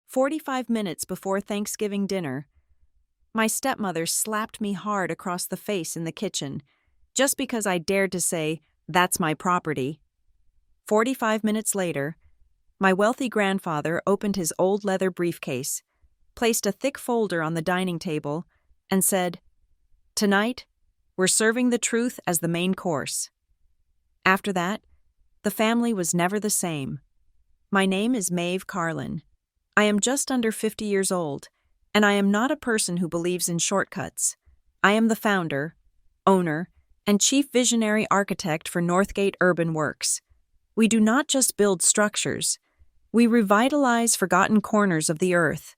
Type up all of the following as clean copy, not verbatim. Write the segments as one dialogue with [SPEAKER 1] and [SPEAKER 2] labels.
[SPEAKER 1] 45 minutes before Thanksgiving dinner, my stepmother slapped me hard across the face in the kitchen, just because I dared to say, "That's my property." 45 minutes later, my wealthy grandfather opened his old leather briefcase, placed a thick folder on the dining table, and said, "Tonight, we're serving the truth as the main course." After that, the family was never the same. My name is Maeve Carlin. I am just under 50 years old, and I am not a person who believes in shortcuts. I am the founder, owner, and chief visionary architect for Northgate Urban Works. We do not just build structures. We revitalize forgotten corners of the earth.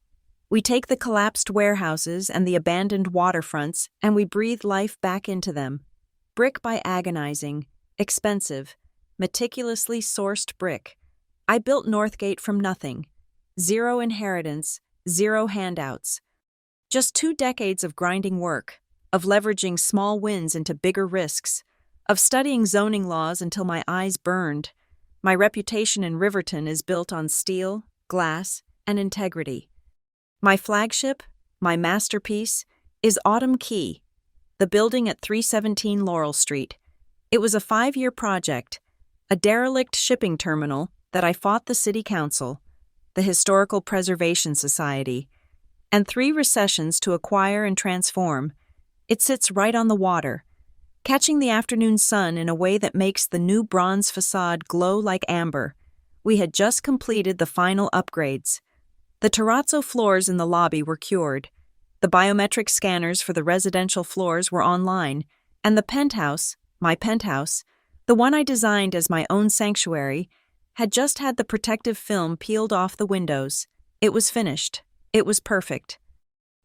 [SPEAKER 1] We take the collapsed warehouses and the abandoned waterfronts and we breathe life back into them. Brick by agonizing, expensive, meticulously sourced brick. I built Northgate from nothing. Zero inheritance, zero handouts. Just 2 decades of grinding work, of leveraging small wins into bigger risks, of studying zoning laws until my eyes burned. My reputation in Riverton is built on steel, glass, and integrity. My flagship, my masterpiece, is Autumn Key, the building at 317 Laurel Street. It was a 5-year project, a derelict shipping terminal that I fought the City Council, the Historical Preservation Society, and 3 recessions to acquire and transform. It sits right on the water, catching the afternoon sun in a way that makes the new bronze facade glow like amber. We had just completed the final upgrades. The terrazzo floors in the lobby were cured. The biometric scanners for the residential floors were online, and the penthouse, my penthouse, the one I designed as my own sanctuary, had just had the protective film peeled off the windows. It was finished. It was perfect.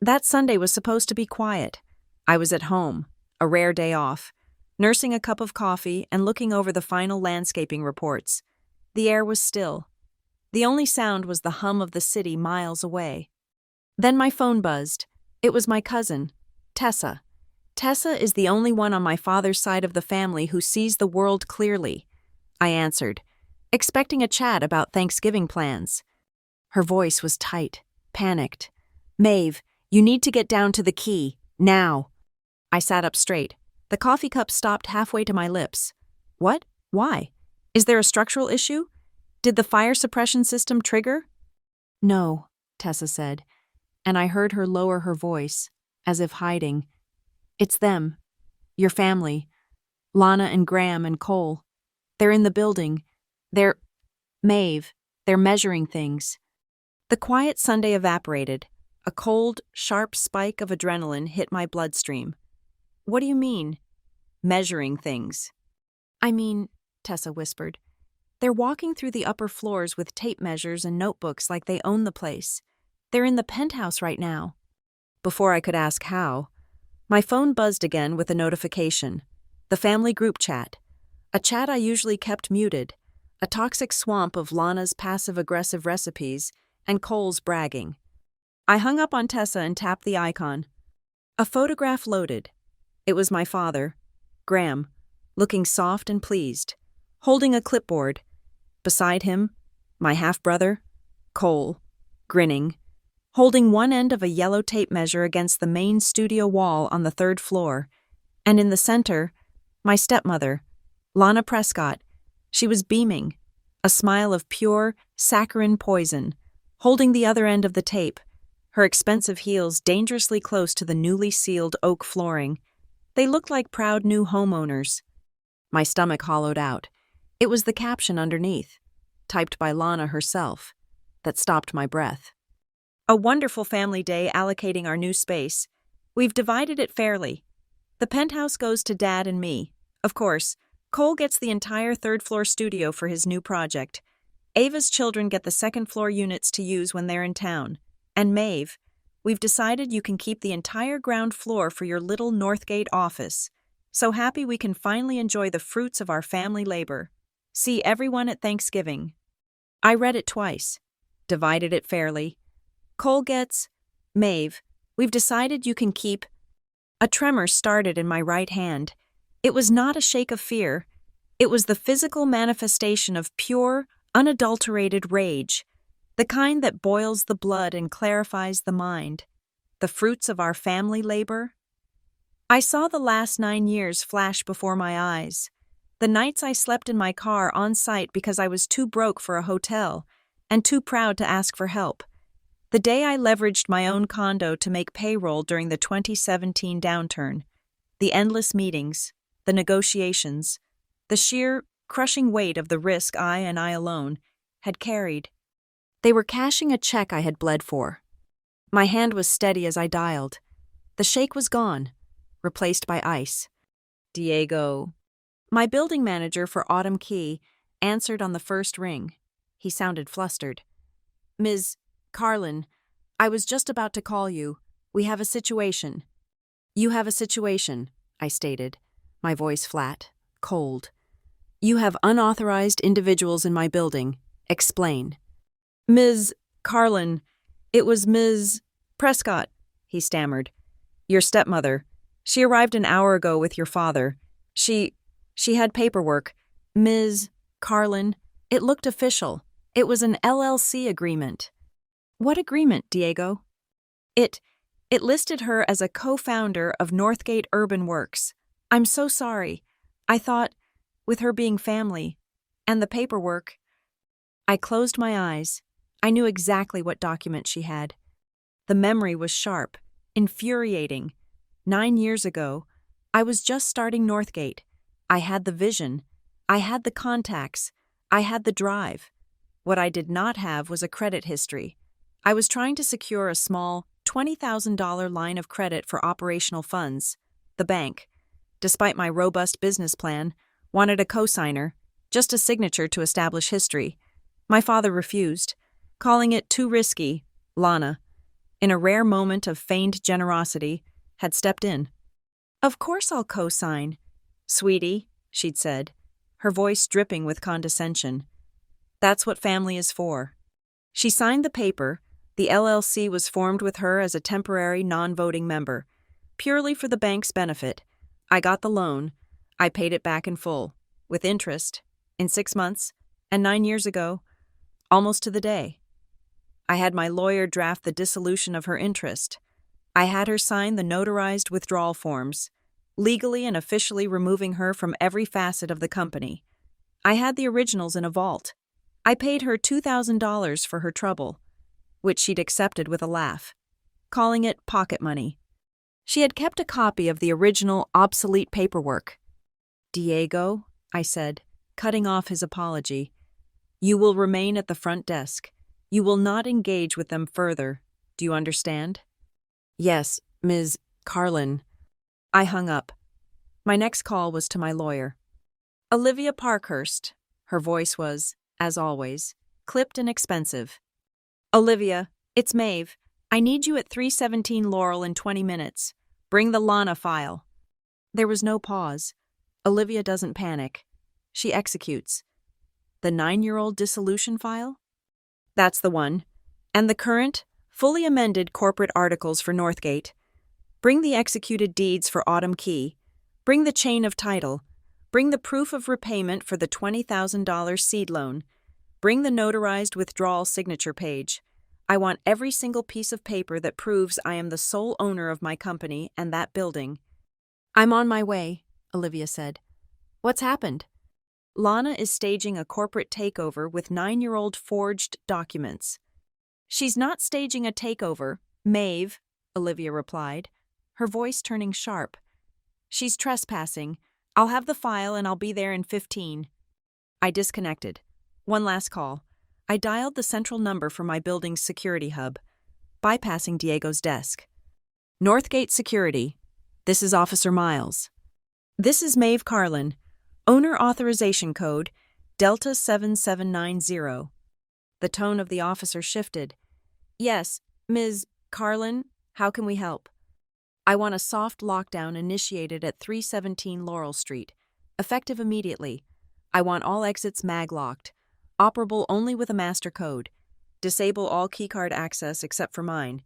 [SPEAKER 1] That Sunday was supposed to be quiet. I was at home, a rare day off, nursing a cup of coffee and looking over the final landscaping reports. The air was still. The only sound was the hum of the city miles away. Then my phone buzzed. It was my cousin, Tessa. Tessa is the only one on my father's side of the family who sees the world clearly. I answered, expecting a chat about Thanksgiving plans. Her voice was tight, panicked. "Maeve, you need to get down to the quay, now." I sat up straight. The coffee cup stopped halfway to my lips. "What? Why? Is there a structural issue? Did the fire suppression system trigger?" "No," Tessa said, and I heard her lower her voice, as if hiding. "It's them. Your family. Lana and Graham and Cole. They're in the building. Maeve, they're measuring things." The quiet Sunday evaporated. A cold, sharp spike of adrenaline hit my bloodstream. "What do you mean, measuring things?" "I mean," Tessa whispered, "they're walking through the upper floors with tape measures and notebooks like they own the place. They're in the penthouse right now." Before I could ask how, my phone buzzed again with a notification. The family group chat. A chat I usually kept muted. A toxic swamp of Lana's passive-aggressive recipes and Cole's bragging. I hung up on Tessa and tapped the icon. A photograph loaded. It was my father, Graham, looking soft and pleased, holding a clipboard. Beside him, my half-brother, Cole, grinning, holding one end of a yellow tape measure against the main studio wall on the 3rd floor, and in the center, my stepmother, Lana Prescott. She was beaming, a smile of pure, saccharine poison, holding the other end of the tape, her expensive heels dangerously close to the newly sealed oak flooring. They looked like proud new homeowners. My stomach hollowed out. It was the caption underneath, typed by Lana herself, that stopped my breath. "A wonderful family day allocating our new space. We've divided it fairly. The penthouse goes to Dad and me. Of course, Cole gets the entire 3rd-floor studio for his new project. Ava's children get the 2nd-floor units to use when they're in town. And Maeve, we've decided you can keep the entire ground floor for your little Northgate office. So happy we can finally enjoy the fruits of our family labor. See everyone at Thanksgiving." I read it twice. Divided it fairly. Cole gets, Maeve, we've decided you can keep. A tremor started in my right hand. It was not a shake of fear. It was the physical manifestation of pure, unadulterated rage. The kind that boils the blood and clarifies the mind. The fruits of our family labor. I saw the last 9 years flash before my eyes. The nights I slept in my car on site because I was too broke for a hotel and too proud to ask for help. The day I leveraged my own condo to make payroll during the 2017 downturn. The endless meetings, the negotiations, the sheer, crushing weight of the risk I and I alone had carried. They were cashing a check I had bled for. My hand was steady as I dialed. The shake was gone, replaced by ice. Diego. My building manager for Autumn Key answered on the first ring. He sounded flustered. Ms. Carlin, I was just about to call you. We have a situation. You have a situation, I stated, my voice flat, cold. You have unauthorized individuals in my building. Explain. Ms. Carlin, it was Ms. Prescott, he stammered. Your stepmother. She arrived an hour ago with your father. She had paperwork. Ms. Carlin, it looked official. It was an LLC agreement. What agreement, Diego? It listed her as a co-founder of Northgate Urban Works. I'm so sorry. I thought, with her being family, and the paperwork. I closed my eyes. I knew exactly what document she had. The memory was sharp, infuriating. 9 years ago, I was just starting Northgate. I had the vision. I had the contacts. I had the drive. What I did not have was a credit history. I was trying to secure a small $20,000 line of credit for operational funds. The bank, despite my robust business plan, wanted a cosigner, just a signature to establish history. My father refused, calling it too risky. Lana, in a rare moment of feigned generosity, had stepped in. Of course I'll co-sign. Sweetie, she'd said, her voice dripping with condescension. That's what family is for. She signed the paper. The LLC was formed with her as a temporary non-voting member, purely for the bank's benefit. I got the loan. I paid it back in full, with interest, in 6 months, and 9 years ago, almost to the day. I had my lawyer draft the dissolution of her interest. I had her sign the notarized withdrawal forms, legally and officially removing her from every facet of the company. I had the originals in a vault. I paid her $2,000 for her trouble, which she'd accepted with a laugh, calling it pocket money. She had kept a copy of the original obsolete paperwork. Diego, I said, cutting off his apology, you will remain at the front desk. You will not engage with them further. Do you understand? Yes, Ms. Carlin. I hung up. My next call was to my lawyer. Olivia Parkhurst. Her voice was, as always, clipped and expensive. Olivia, it's Maeve. I need you at 317 Laurel in 20 minutes. Bring the Lana file. There was no pause. Olivia doesn't panic. She executes. The 9-year-old dissolution file? That's the one. And the current, fully amended corporate articles for Northgate. Bring the executed deeds for Autumn Key. Bring the chain of title. Bring the proof of repayment for the $20,000 seed loan. Bring the notarized withdrawal signature page. I want every single piece of paper that proves I am the sole owner of my company and that building. I'm on my way, Olivia said. What's happened? Lana is staging a corporate takeover with 9-year-old forged documents. She's not staging a takeover, Maeve, Olivia replied, her voice turning sharp. She's trespassing. I'll have the file and I'll be there in 15. I disconnected. One last call. I dialed the central number for my building's security hub, bypassing Diego's desk. Northgate Security. This is Officer Miles. This is Maeve Carlin. Owner authorization code, Delta 7790. The tone of the officer shifted. Yes, Ms. Carlin, how can we help? I want a soft lockdown initiated at 317 Laurel Street, effective immediately. I want all exits mag-locked, operable only with a master code. Disable all keycard access except for mine,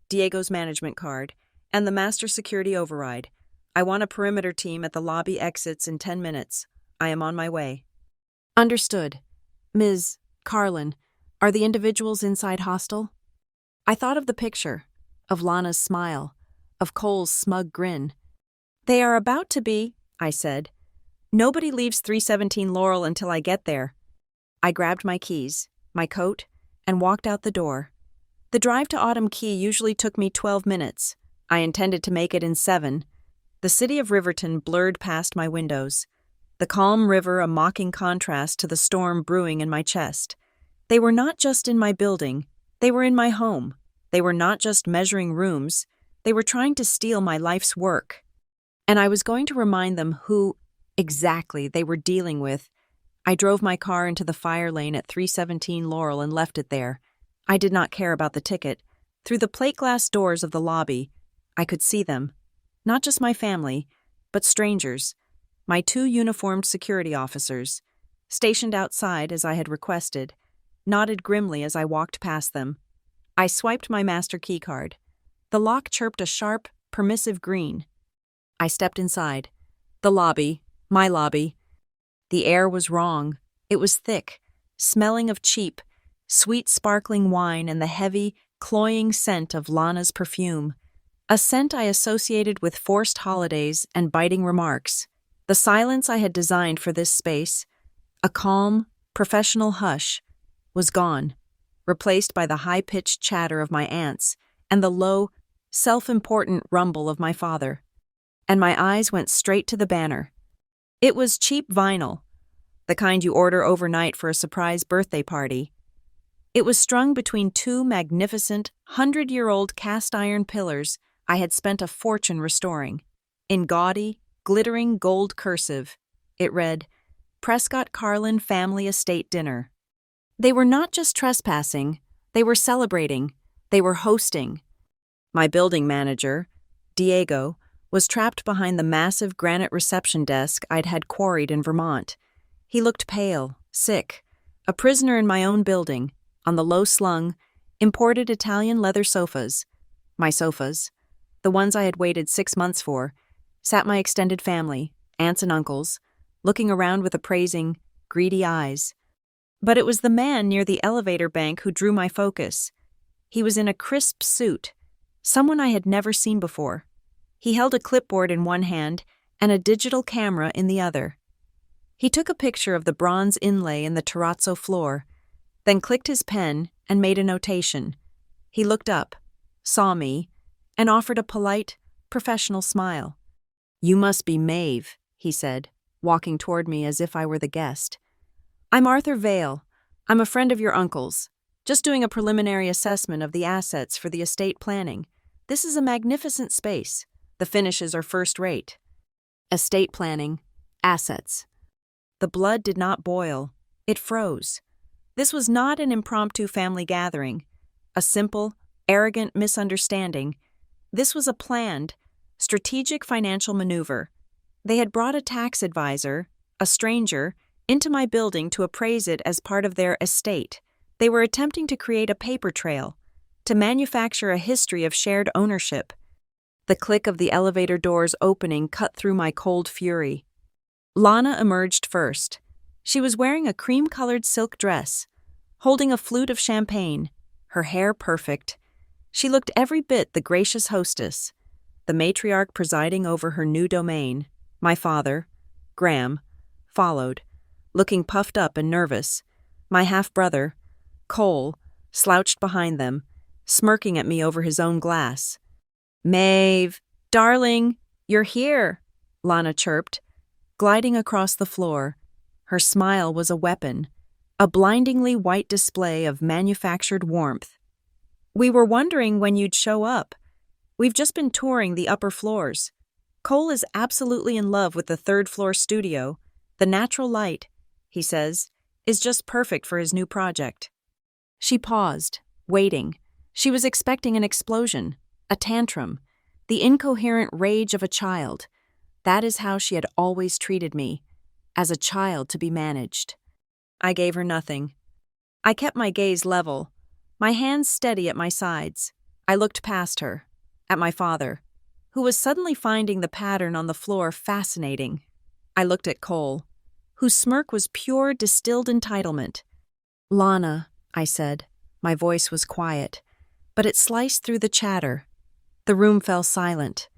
[SPEAKER 1] Diego's management card, and the master security override. I want a perimeter team at the lobby exits in 10 minutes. I am on my way. Understood. Ms. Carlin, Are the individuals inside hostile? I thought of the picture, of Lana's smile, of Cole's smug grin. They are about to be, I said. Nobody leaves 317 Laurel until I get there. I grabbed my keys, my coat, and walked out the door. The drive to Autumn Key usually took me 12 minutes. I intended to make it in 7. The city of Riverton blurred past my windows, the calm river a mocking contrast to the storm brewing in my chest. They were not just in my building, they were in my home. They were not just measuring rooms, they were trying to steal my life's work. And I was going to remind them who, exactly, they were dealing with. I drove my car into the fire lane at 317 Laurel and left it there. I did not care about the ticket. Through the plate glass doors of the lobby, I could see them. Not just my family, but strangers. My 2 uniformed security officers, stationed outside as I had requested, nodded grimly as I walked past them. I swiped my master keycard. The lock chirped a sharp, permissive green. I stepped inside. The lobby, my lobby. The air was wrong. It was thick, smelling of cheap, sweet sparkling wine and the heavy, cloying scent of Lana's perfume. A scent I associated with forced holidays and biting remarks. The silence I had designed for this space, a calm, professional hush, was gone, replaced by the high-pitched chatter of my aunts and the low, self-important rumble of my father. And my eyes went straight to the banner. It was cheap vinyl, the kind you order overnight for a surprise birthday party. It was strung between 2 magnificent, 100-year-old cast-iron pillars I had spent a fortune restoring. In gaudy, glittering gold cursive, it read, Prescott Carlin Family Estate Dinner. They were not just trespassing, they were celebrating, they were hosting. My building manager, Diego, was trapped behind the massive granite reception desk I'd had quarried in Vermont. He looked pale, sick, a prisoner in my own building, on the low-slung, imported Italian leather sofas. My sofas, the ones I had waited 6 months for, sat my extended family, aunts and uncles, looking around with appraising, greedy eyes. But it was the man near the elevator bank who drew my focus. He was in a crisp suit, someone I had never seen before. He held a clipboard in one hand and a digital camera in the other. He took a picture of the bronze inlay in the terrazzo floor, then clicked his pen and made a notation. He looked up, saw me, and offered a polite, professional smile. "You must be Maeve," he said, walking toward me as if I were the guest. "I'm Arthur Vale. I'm a friend of your uncle's. Just doing a preliminary assessment of the assets for the estate planning. This is a magnificent space. The finishes are first-rate." Estate planning, assets. The blood did not boil. It froze. This was not an impromptu family gathering, a simple, arrogant misunderstanding. This was a planned, strategic financial maneuver. They had brought a tax advisor, a stranger, into my building to appraise it as part of their estate. They were attempting to create a paper trail, to manufacture a history of shared ownership. The click of the elevator doors opening cut through my cold fury. Lana emerged first. She was wearing a cream-colored silk dress, holding a flute of champagne, her hair perfect. She looked every bit the gracious hostess, the matriarch presiding over her new domain. My father, Graham, followed, looking puffed up and nervous. My half-brother, Cole, slouched behind them, smirking at me over his own glass. "Maeve, darling, you're here," Lana chirped, gliding across the floor. Her smile was a weapon, a blindingly white display of manufactured warmth. "We were wondering when you'd show up. We've just been touring the upper floors. Cole is absolutely in love with the third-floor studio. The natural light, he says, is just perfect for his new project." She paused, waiting. She was expecting an explosion, a tantrum, the incoherent rage of a child. That is how she had always treated me, as a child to be managed. I gave her nothing. I kept my gaze level, my hands steady at my sides. I looked past her, at my father, who was suddenly finding the pattern on the floor fascinating. I looked at Cole, whose smirk was pure distilled entitlement. "Lana," I said. My voice was quiet, but it sliced through the chatter. The room fell silent.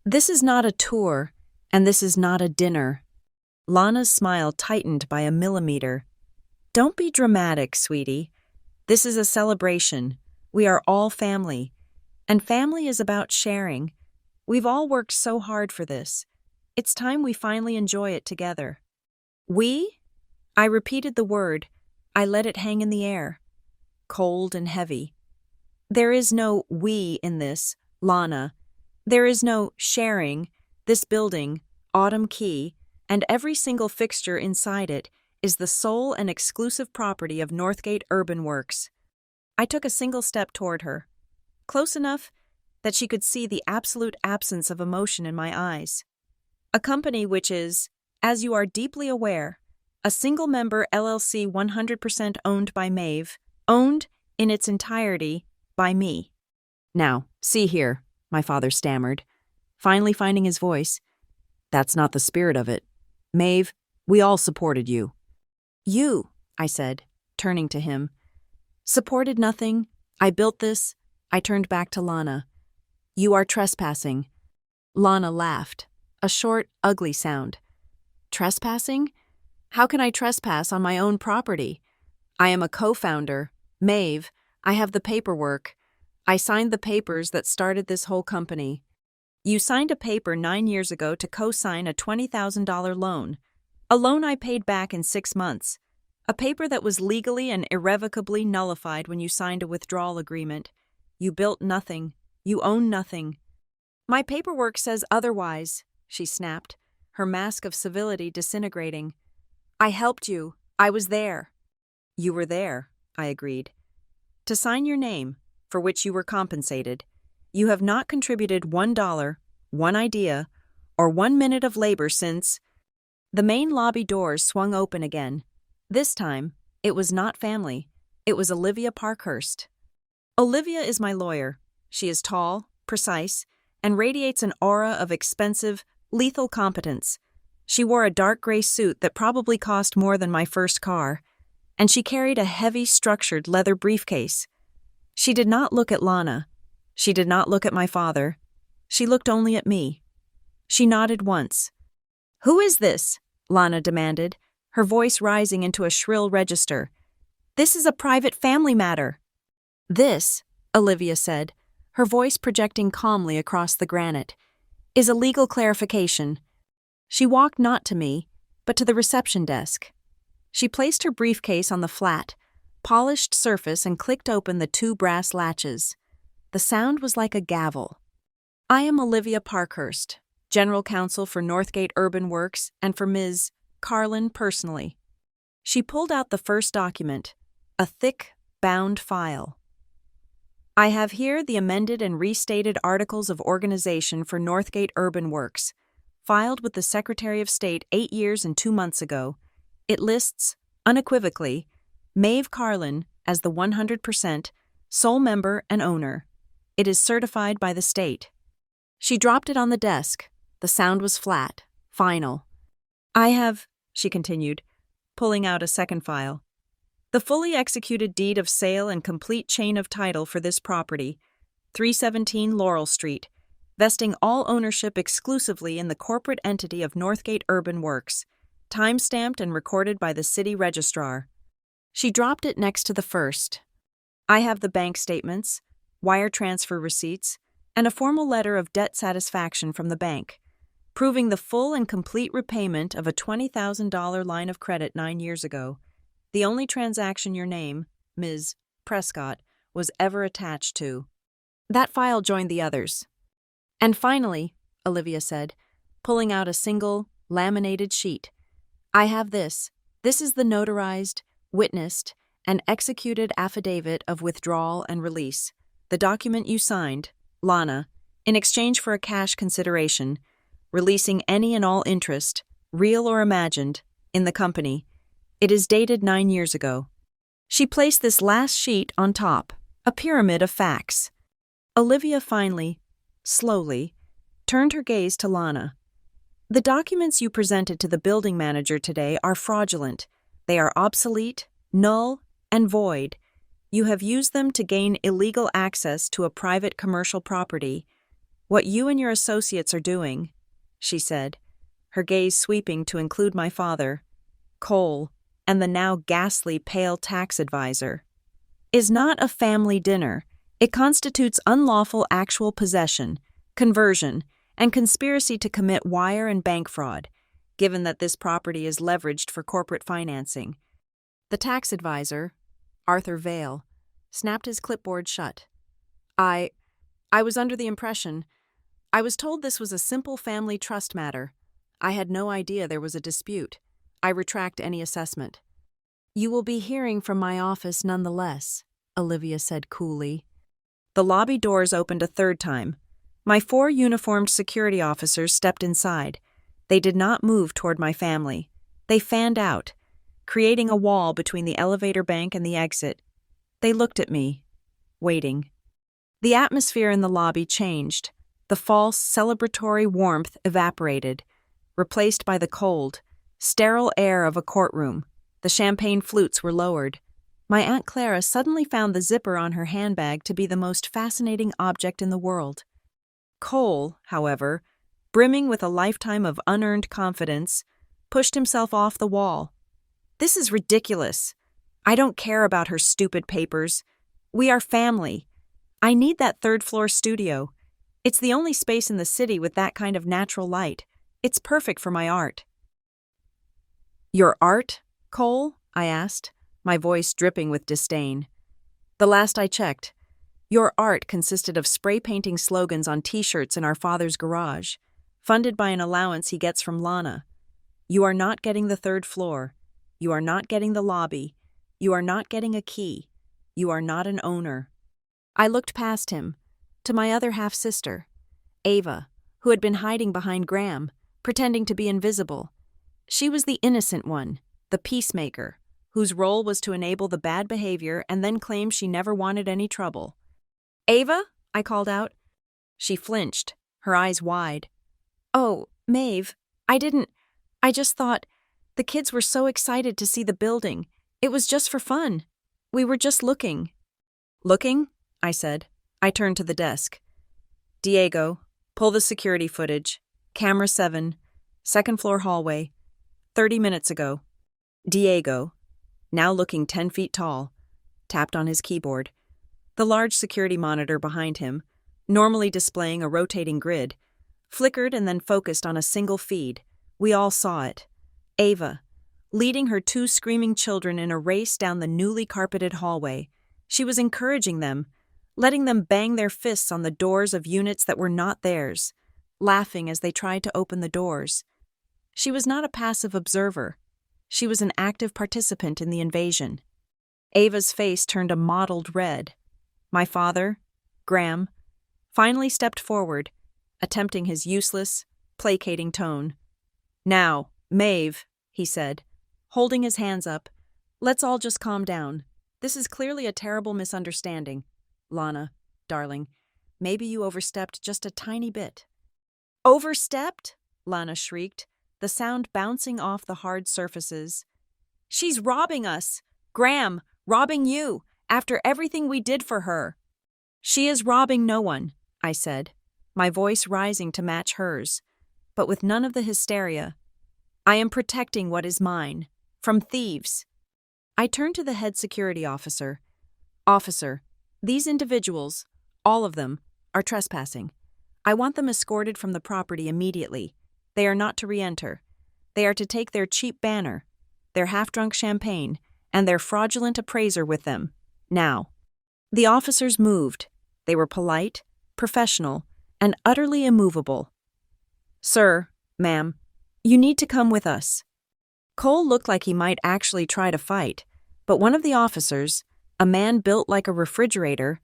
[SPEAKER 1] This is not a tour, and this is not a dinner. Lana's smile tightened by a millimeter. Don't be dramatic, sweetie. This is a celebration. We are all family. And family is about sharing. We've all worked so hard for this. It's time we finally enjoy it together. We? I repeated the word. I let it hang in the air. Cold and heavy. There is no we in this, Lana. There is no sharing. This building, Autumn Key, and every single fixture inside it is the sole and exclusive property of Northgate Urban Works. I took a single step toward her, close enough that she could see the absolute absence of emotion in my eyes. A company which is, as you are deeply aware, a single-member LLC 100% owned by Maeve, owned in its entirety by me. Now, see here, my father stammered, finally finding his voice. That's not the spirit of it. Maeve, we all supported you. You, I said, turning to him. Supported nothing. I built this. I turned back to Lana. You are trespassing. Lana laughed, a short, ugly sound. Trespassing? How can I trespass on my own property? I am a co-founder. Maeve, I have the paperwork. I signed the papers that started this whole company. You signed a paper 9 years ago to co-sign a $20,000 loan. A loan I paid back in 6 months. A paper that was legally and irrevocably nullified when you signed a withdrawal agreement. You built nothing. You own nothing. My paperwork says otherwise, she snapped, her mask of civility disintegrating. I helped you. I was there. You were there, I agreed. To sign your name, for which you were compensated. You have not contributed $1, one idea, or 1 minute of labor since. The main lobby doors swung open again. This time, it was not family. It was Olivia Parkhurst. Olivia is my lawyer. She is tall, precise, and radiates an aura of expensive, lethal competence. She wore a dark gray suit that probably cost more than my first car, and she carried a heavy, structured leather briefcase. She did not look at Lana. She did not look at my father. She looked only at me. She nodded once. Who is this? Lana demanded, her voice rising into a shrill register. This is a private family matter. This, Olivia said, her voice projecting calmly across the granite, is a legal clarification. She walked not to me, but to the reception desk. She placed her briefcase on the flat, polished surface and clicked open the 2 brass latches. The sound was like a gavel. I am Olivia Parkhurst, General Counsel for Northgate Urban Works and for Ms. Carlin personally. She pulled out the first document, a thick, bound file. I have here the amended and restated Articles of Organization for Northgate Urban Works, filed with the Secretary of State 8 years and 2 months ago. It lists, unequivocally, Maeve Carlin as the 100% sole member and owner. It is certified by the state. She dropped it on the desk. The sound was flat, final. I have, she continued, pulling out a second file. The fully executed deed of sale and complete chain of title for this property, 317 Laurel Street, vesting all ownership exclusively in the corporate entity of Northgate Urban Works, time-stamped and recorded by the city registrar. She dropped it next to the first. I have the bank statements, wire transfer receipts, and a formal letter of debt satisfaction from the bank, proving the full and complete repayment of a $20,000 line of credit 9 years ago, the only transaction your name, Ms. Prescott, was ever attached to. That file joined the others. And finally, Olivia said, pulling out a single, laminated sheet, I have this. This is the notarized, witnessed, and executed affidavit of withdrawal and release, the document you signed, Lana, in exchange for a cash consideration, releasing any and all interest, real or imagined, in the company. It is dated 9 years ago. She placed this last sheet on top, a pyramid of facts. Olivia finally, slowly, turned her gaze to Lana. The documents you presented to the building manager today are fraudulent. They are obsolete, null, and void. You have used them to gain illegal access to a private commercial property. What you and your associates are doing, she said, her gaze sweeping to include my father, Cole, and the now ghastly pale tax advisor, is not a family dinner. It constitutes unlawful actual possession, conversion, and conspiracy to commit wire and bank fraud, given that this property is leveraged for corporate financing. The tax advisor, Arthur Vale, snapped his clipboard shut. I was under the impression. I was told this was a simple family trust matter. I had no idea there was a dispute. I retract any assessment. You will be hearing from my office nonetheless, Olivia said coolly. The lobby doors opened a third time. My 4 uniformed security officers stepped inside. They did not move toward my family. They fanned out, creating a wall between the elevator bank and the exit. They looked at me, waiting. The atmosphere in the lobby changed. The false, celebratory warmth evaporated, replaced by the cold, sterile air of a courtroom. The champagne flutes were lowered. My Aunt Clara suddenly found the zipper on her handbag to be the most fascinating object in the world. Cole, however, brimming with a lifetime of unearned confidence, pushed himself off the wall. This is ridiculous. I don't care about her stupid papers. We are family. I need that third-floor studio. It's the only space in the city with that kind of natural light. It's perfect for my art. Your art, Cole? I asked, my voice dripping with disdain. The last I checked, your art consisted of spray painting slogans on T-shirts in our father's garage, funded by an allowance he gets from Lana. You are not getting the third floor. You are not getting the lobby. You are not getting a key. You are not an owner. I looked past him, to my other half-sister, Ava, who had been hiding behind Graham, pretending to be invisible. She was the innocent one, the peacemaker, whose role was to enable the bad behavior and then claim she never wanted any trouble. Ava? I called out. She flinched, her eyes wide. Oh, Maeve, I just thought, the kids were so excited to see the building. It was just for fun. We were just looking. Looking? I said. I turned to the desk. Diego, pull the security footage. Camera 7, second floor hallway. 30 minutes ago. Diego, now looking 10 feet tall, tapped on his keyboard. The large security monitor behind him, normally displaying a rotating grid, flickered and then focused on a single feed. We all saw it. Ava, leading her 2 screaming children in a race down the newly carpeted hallway. She was encouraging them, letting them bang their fists on the doors of units that were not theirs, laughing as they tried to open the doors. She was not a passive observer. She was an active participant in the invasion. Ava's face turned a mottled red. My father, Graham, finally stepped forward, attempting his useless, placating tone. Now, Maeve, he said, holding his hands up, let's all just calm down. This is clearly a terrible misunderstanding. Lana, darling, maybe you overstepped just a tiny bit. Overstepped? Lana shrieked, the sound bouncing off the hard surfaces. She's robbing us! Graham, robbing you, after everything we did for her. She is robbing no one, I said, my voice rising to match hers, but with none of the hysteria. I am protecting what is mine, from thieves. I turned to the head security officer. Officer, these individuals, all of them, are trespassing. I want them escorted from the property immediately. They are not to re-enter. They are to take their cheap banner, their half-drunk champagne, and their fraudulent appraiser with them. Now. The officers moved. They were polite, professional, and utterly immovable. Sir, ma'am, you need to come with us. Cole looked like he might actually try to fight, but one of the officers, a man built like a refrigerator,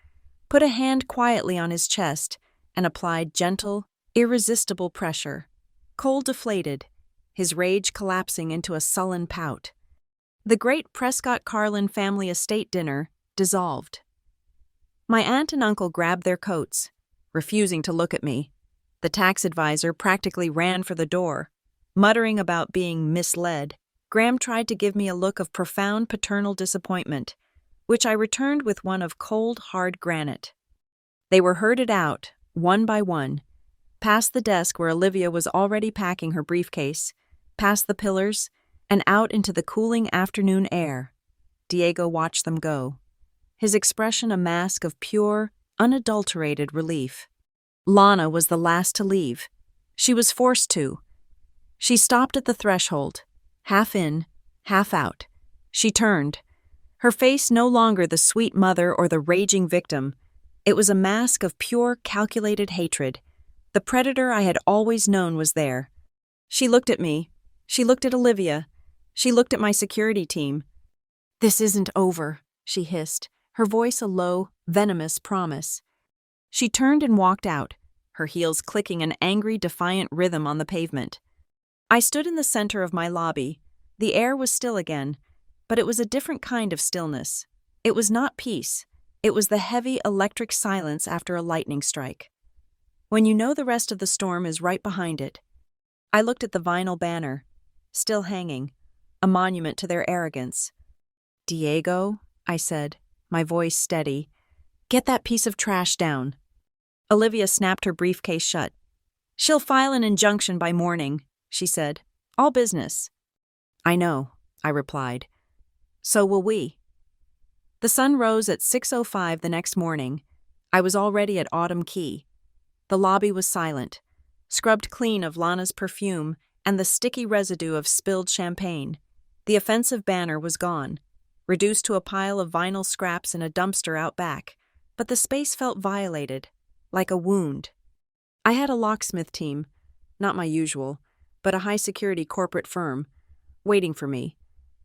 [SPEAKER 1] put a hand quietly on his chest and applied gentle, irresistible pressure. Cole deflated, his rage collapsing into a sullen pout. The great Prescott-Carlin family estate dinner dissolved. My aunt and uncle grabbed their coats, refusing to look at me. The tax advisor practically ran for the door, muttering about being misled. Graham tried to give me a look of profound paternal disappointment, which I returned with one of cold, hard granite. They were herded out, one by one, past the desk where Olivia was already packing her briefcase, past the pillars, and out into the cooling afternoon air. Diego watched them go, his expression a mask of pure, unadulterated relief. Lana was the last to leave. She was forced to. She stopped at the threshold, half in, half out. She turned. Her face no longer the sweet mother or the raging victim. It was a mask of pure, calculated hatred. The predator I had always known was there. She looked at me. She looked at Olivia. She looked at my security team. "This isn't over," she hissed, her voice a low, venomous promise. She turned and walked out, her heels clicking an angry, defiant rhythm on the pavement. I stood in the center of my lobby. The air was still again, but it was a different kind of stillness. It was not peace. It was the heavy electric silence after a lightning strike. When you know the rest of the storm is right behind it. I looked at the vinyl banner, still hanging, a monument to their arrogance. "Diego," I said, my voice steady, "get that piece of trash down." Olivia snapped her briefcase shut. "She'll file an injunction by morning," she said. "All business." "I know," I replied. "So will we." The sun rose at 6:05 the next morning. I was already at Autumn Key. The lobby was silent, scrubbed clean of Lana's perfume and the sticky residue of spilled champagne. The offensive banner was gone, reduced to a pile of vinyl scraps in a dumpster out back, but the space felt violated, like a wound. I had a locksmith team, not my usual, but a high-security corporate firm, waiting for me.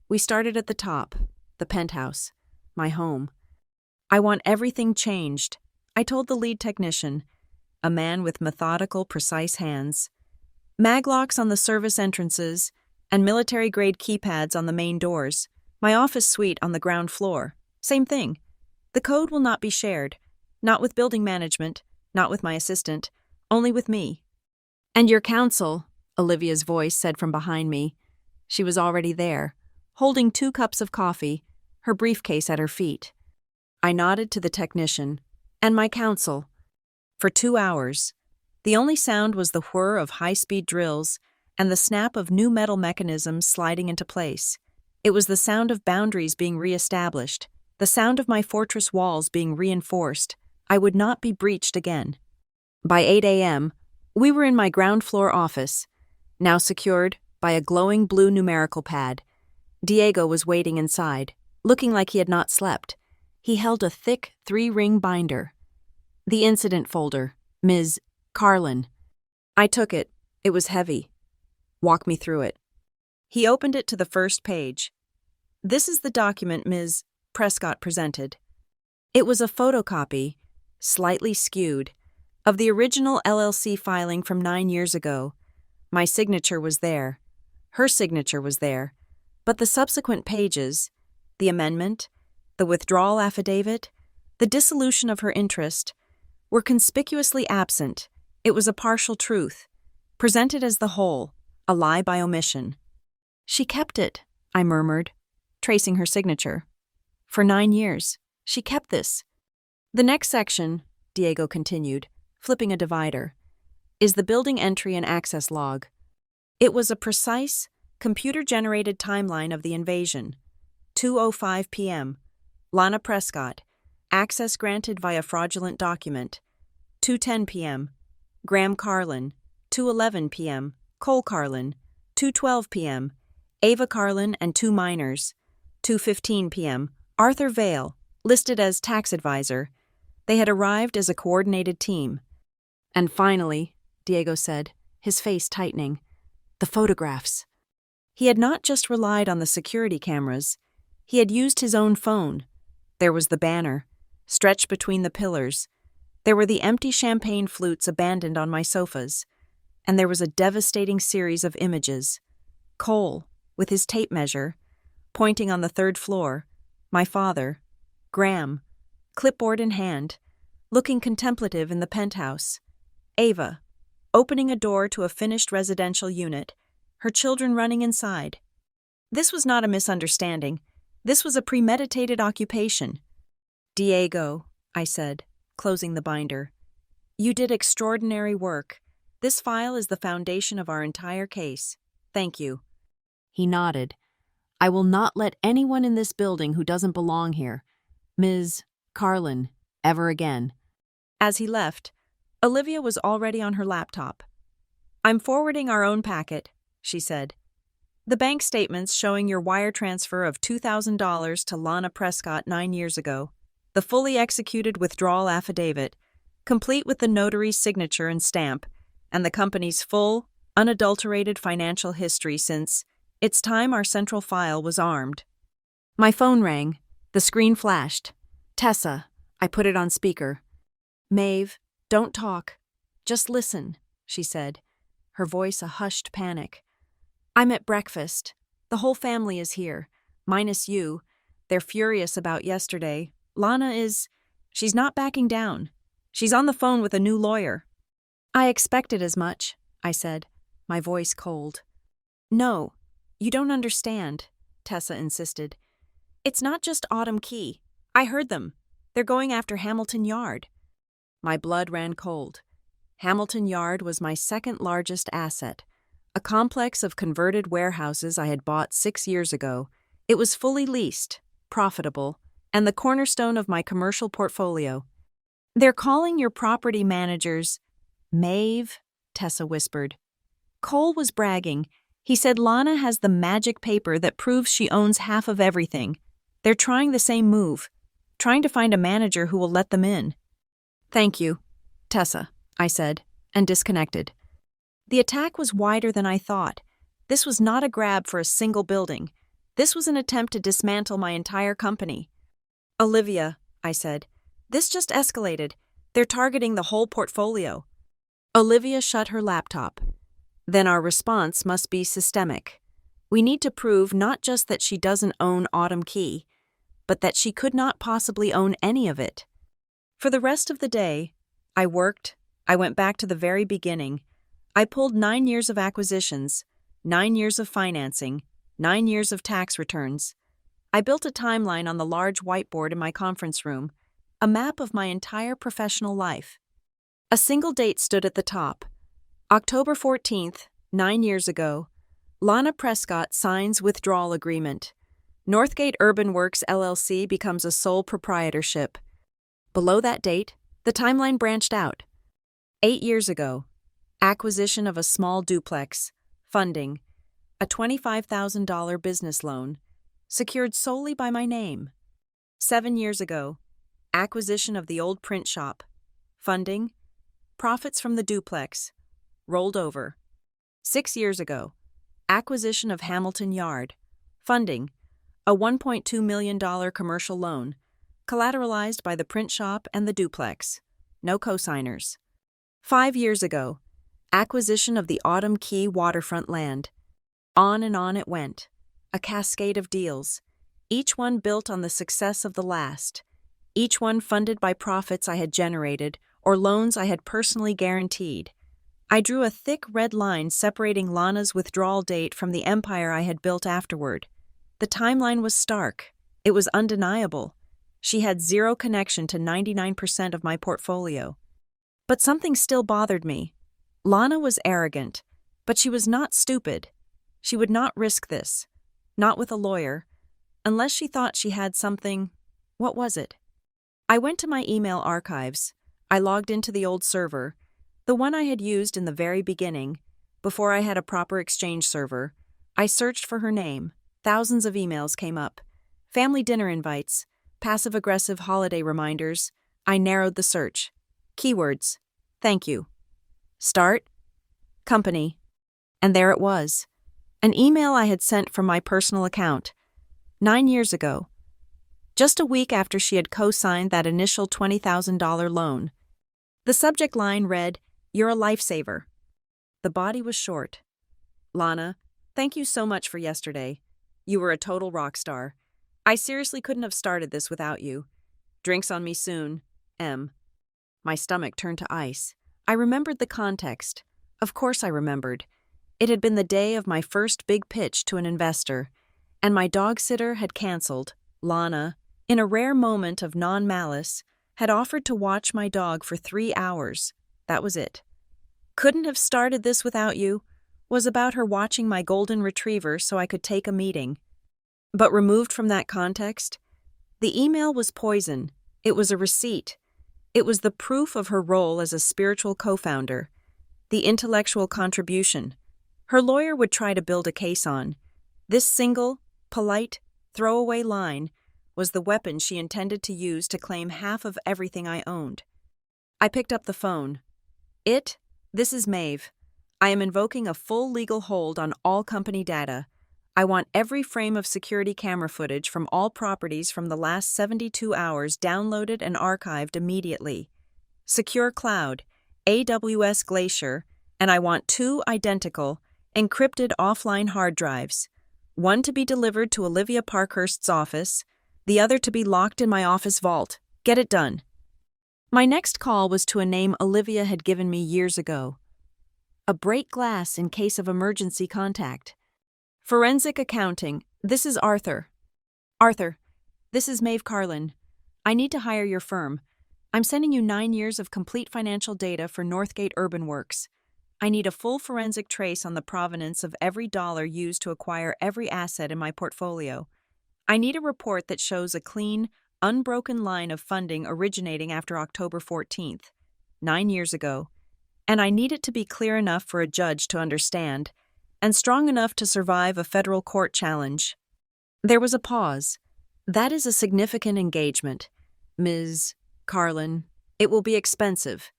[SPEAKER 1] We started at the top, the penthouse, my home. "I want everything changed," I told the lead technician, a man with methodical, precise hands. "Maglocks on the service entrances and military-grade keypads on the main doors. My office suite on the ground floor. Same thing. The code will not be shared, not with building management, not with my assistant, only with me." "And your counsel," Olivia's voice said from behind me. She was already there, holding 2 cups of coffee, her briefcase at her feet. I nodded to the technician. "And my counsel." For 2 hours, the only sound was the whir of high-speed drills and the snap of new metal mechanisms sliding into place. It was the sound of boundaries being re-established, the sound of my fortress walls being reinforced. I would not be breached again. By 8 a.m., we were in my ground floor office, now secured by a glowing blue numerical pad. Diego was waiting inside, looking like he had not slept. He held a thick 3-ring binder. "The incident folder, Ms. Carlin." I took it. It was heavy. "Walk me through it." He opened it to the first page. "This is the document Ms. Prescott presented." It was a photocopy, slightly skewed, of the original LLC filing from 9 years ago. My signature was there. Her signature was there. But the subsequent pages, the amendment, the withdrawal affidavit, the dissolution of her interest, were conspicuously absent. It was a partial truth, presented as the whole, a lie by omission. "She kept it," I murmured, tracing her signature. "For 9 years. She kept this." "The next section," Diego continued, flipping a divider, "is the building entry and access log." It was a precise, computer-generated timeline of the invasion. 2:05 p.m. Lana Prescott. Access granted via fraudulent document. 2:10 p.m. Graham Carlin. 2:11 p.m. Cole Carlin. 2:12 p.m. Ava Carlin and 2 minors. 2:15 p.m. Arthur Vale, listed as tax advisor. They had arrived as a coordinated team. "And finally," Diego said, his face tightening, "the photographs." He had not just relied on the security cameras. He had used his own phone. There was the banner, stretched between the pillars. There were the empty champagne flutes abandoned on my sofas. And there was a devastating series of images. Cole, with his tape measure, pointing on the 3rd floor. My father, Graham, clipboard in hand, looking contemplative in the penthouse. Ava, opening a door to a finished residential unit, her children running inside. This was not a misunderstanding. This was a premeditated occupation. Diego, I said, closing the binder. You did extraordinary work. This file is the foundation of our entire case. Thank you. He nodded. I will not let anyone in this building who doesn't belong here, Ms. Carlin, ever again. As he left, Olivia was already on her laptop. I'm forwarding our own packet, she said. The bank statements showing your wire transfer of $2,000 to Lana Prescott 9 years ago, the fully executed withdrawal affidavit, complete with the notary's signature and stamp, and the company's full, unadulterated financial history since it's time our central file was armed. My phone rang. The screen flashed. Tessa. I put it on speaker. Maeve, don't talk. Just listen, she said, her voice a hushed panic. I'm at breakfast. The whole family is here, minus you. They're furious about yesterday. Lana is... She's not backing down. She's on the phone with a new lawyer. I expected as much, I said, my voice cold. No, you don't understand, Tessa insisted. It's not just Autumn Key. I heard them. They're going after Hamilton Yard. My blood ran cold. Hamilton Yard was my second largest asset, a complex of converted warehouses I had bought 6 years ago. It was fully leased, profitable, and the cornerstone of my commercial portfolio. They're calling your property managers... Maeve, Tessa whispered. Cole was bragging. He said Lana has the magic paper that proves she owns half of everything. They're trying the same move, trying to find a manager who will let them in. Thank you, Tessa, I said, and disconnected. The attack was wider than I thought. This was not a grab for a single building. This was an attempt to dismantle my entire company. Olivia, I said, this just escalated. They're targeting the whole portfolio. Olivia shut her laptop. Then our response must be systemic. We need to prove not just that she doesn't own Autumn Key, but that she could not possibly own any of it. For the rest of the day, I worked. I went back to the very beginning. I pulled 9 years of acquisitions, 9 years of financing, 9 years of tax returns. I built a timeline on the large whiteboard in my conference room, a map of my entire professional life. A single date stood at the top. October 14th, 9 years ago, Lana Prescott signs withdrawal agreement. Northgate Urban Works LLC becomes a sole proprietorship. Below that date, the timeline branched out. 8 years ago, acquisition of a small duplex, funding, a $25,000 business loan, secured solely by my name. 7 years ago, acquisition of the old print shop, funding, profits from the duplex, rolled over. 6 years ago, acquisition of Hamilton Yard, funding, a $1.2 million commercial loan, collateralized by the print shop and the duplex, no cosigners. 5 years ago, acquisition of the Autumn Key waterfront land. On and on it went, a cascade of deals, each one built on the success of the last, each one funded by profits I had generated or loans I had personally guaranteed. I drew a thick red line separating Lana's withdrawal date from the empire I had built afterward. The timeline was stark. It was undeniable. She had zero connection to 99% of my portfolio. But something still bothered me. Lana was arrogant, but she was not stupid. She would not risk this, not with a lawyer, unless she thought she had something. What was it? I went to my email archives. I logged into the old server, the one I had used in the very beginning, before I had a proper Exchange server. I searched for her name. Thousands of emails came up. Family dinner invites, passive-aggressive holiday reminders. I narrowed the search. Keywords. Thank you. Start. Company. And there it was. An email I had sent from my personal account. 9 years ago. Just a week after she had co-signed that initial $20,000 loan. The subject line read, "You're a lifesaver." The body was short. Lana, thank you so much for yesterday. You were a total rock star. I seriously couldn't have started this without you. Drinks on me soon. M. My stomach turned to ice. I remembered the context. Of course I remembered. It had been the day of my first big pitch to an investor, And my dog sitter had canceled. Lana, in a rare moment of non-malice, had offered to watch my dog for 3 hours. That was it. Couldn't have started this without you. Was about her watching my golden retriever so I could take a meeting. But removed from that context, the email was poison. It was a receipt. It was the proof of her role as a spiritual co-founder, the intellectual contribution her lawyer would try to build a case on. This single, polite, throwaway line was the weapon she intended to use to claim half of everything I owned. I picked up the phone. This is Maeve. I am invoking a full legal hold on all company data. I want every frame of security camera footage from all properties from the last 72 hours downloaded and archived immediately. Secure Cloud, AWS Glacier, and I want 2 identical, encrypted offline hard drives. One to be delivered to Olivia Parkhurst's office, the other to be locked in my office vault. Get it done. My next call was to a name Olivia had given me years ago. A break glass in case of emergency contact. Forensic accounting. This is Arthur. Arthur, this is Maeve Carlin. I need to hire your firm. I'm sending you 9 years of complete financial data for Northgate Urban Works. I need a full forensic trace on the provenance of every dollar used to acquire every asset in my portfolio. I need a report that shows a clean, unbroken line of funding originating after October 14th, 9 years ago, and I need it to be clear enough for a judge to understand, and strong enough to survive a federal court challenge. There was a pause. That is a significant engagement. Ms. Carlin, it will be expensive.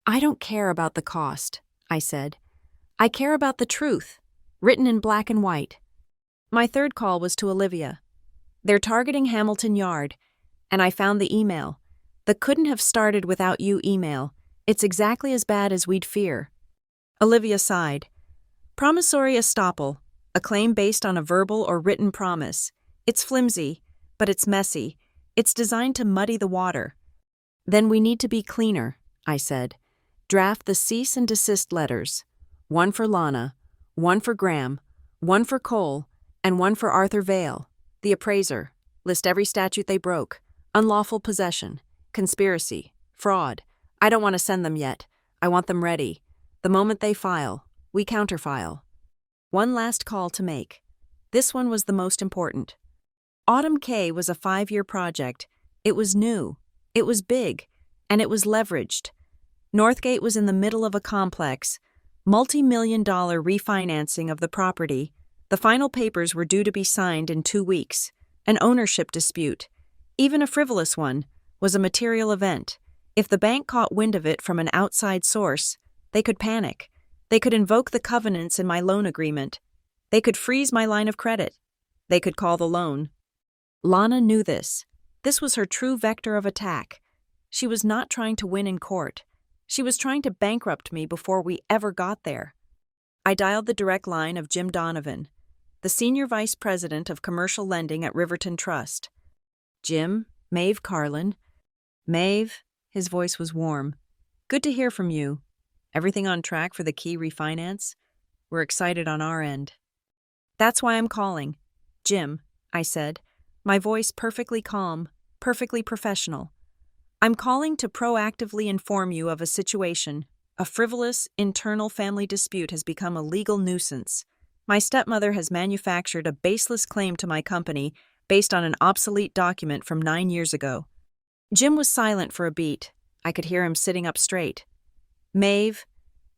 [SPEAKER 1] I don't care about the cost, I said. I care about the truth, written in black and white. My third call was to Olivia. They're targeting Hamilton Yard, and I found the email. The couldn't have started without you email. It's exactly as bad as we'd fear. Olivia sighed. Promissory estoppel, a claim based on a verbal or written promise. It's flimsy, but it's messy. It's designed to muddy the water. Then we need to be cleaner, I said. Draft the cease and desist letters. 1 for Lana, 1 for Graham, 1 for Cole, and 1 for Arthur Vale, the appraiser. List every statute they broke. Unlawful possession, conspiracy, fraud. I don't want to send them yet. I want them ready. The moment they file, we counterfile. One last call to make. This one was the most important. Autumn K was a 5-year project. It was new, it was big, and it was leveraged. Northgate was in the middle of a complex, multi-million-dollar refinancing of the property. The final papers were due to be signed in 2 weeks. An ownership dispute, even a frivolous one, was a material event. If the bank caught wind of it from an outside source, they could panic. They could invoke the covenants in my loan agreement. They could freeze my line of credit. They could call the loan. Lana knew this. This was her true vector of attack. She was not trying to win in court. She was trying to bankrupt me before we ever got there. I dialed the direct line of Jim Donovan, the Senior Vice President of Commercial Lending at Riverton Trust. Jim, Maeve Carlin. Maeve, his voice was warm. Good to hear from you. Everything on track for the key refinance? We're excited on our end. That's why I'm calling. Jim, I said, my voice perfectly calm, perfectly professional. I'm calling to proactively inform you of a situation. A frivolous, internal family dispute has become a legal nuisance. My stepmother has manufactured a baseless claim to my company based on an obsolete document from 9 years ago. Jim was silent for a beat. I could hear him sitting up straight. Maeve,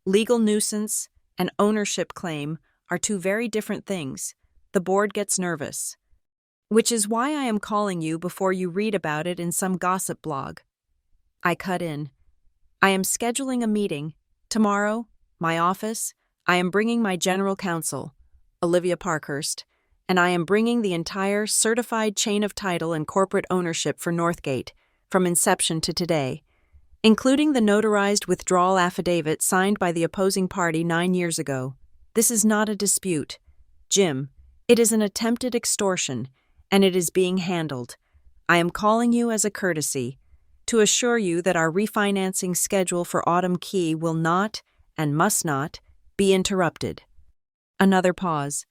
[SPEAKER 1] legal nuisance, and ownership claim are 2 very different things. The board gets nervous. Which is why I am calling you before you read about it in some gossip blog. I cut in. I am scheduling a meeting. Tomorrow, my office, I am bringing my general counsel, Olivia Parkhurst, and I am bringing the entire certified chain of title and corporate ownership for Northgate, from inception to today, including the notarized withdrawal affidavit signed by the opposing party 9 years ago. This is not a dispute. Jim, it is an attempted extortion, and it is being handled. I am calling you as a courtesy to assure you that our refinancing schedule for Autumn Key will not, and must not, be interrupted. Another pause.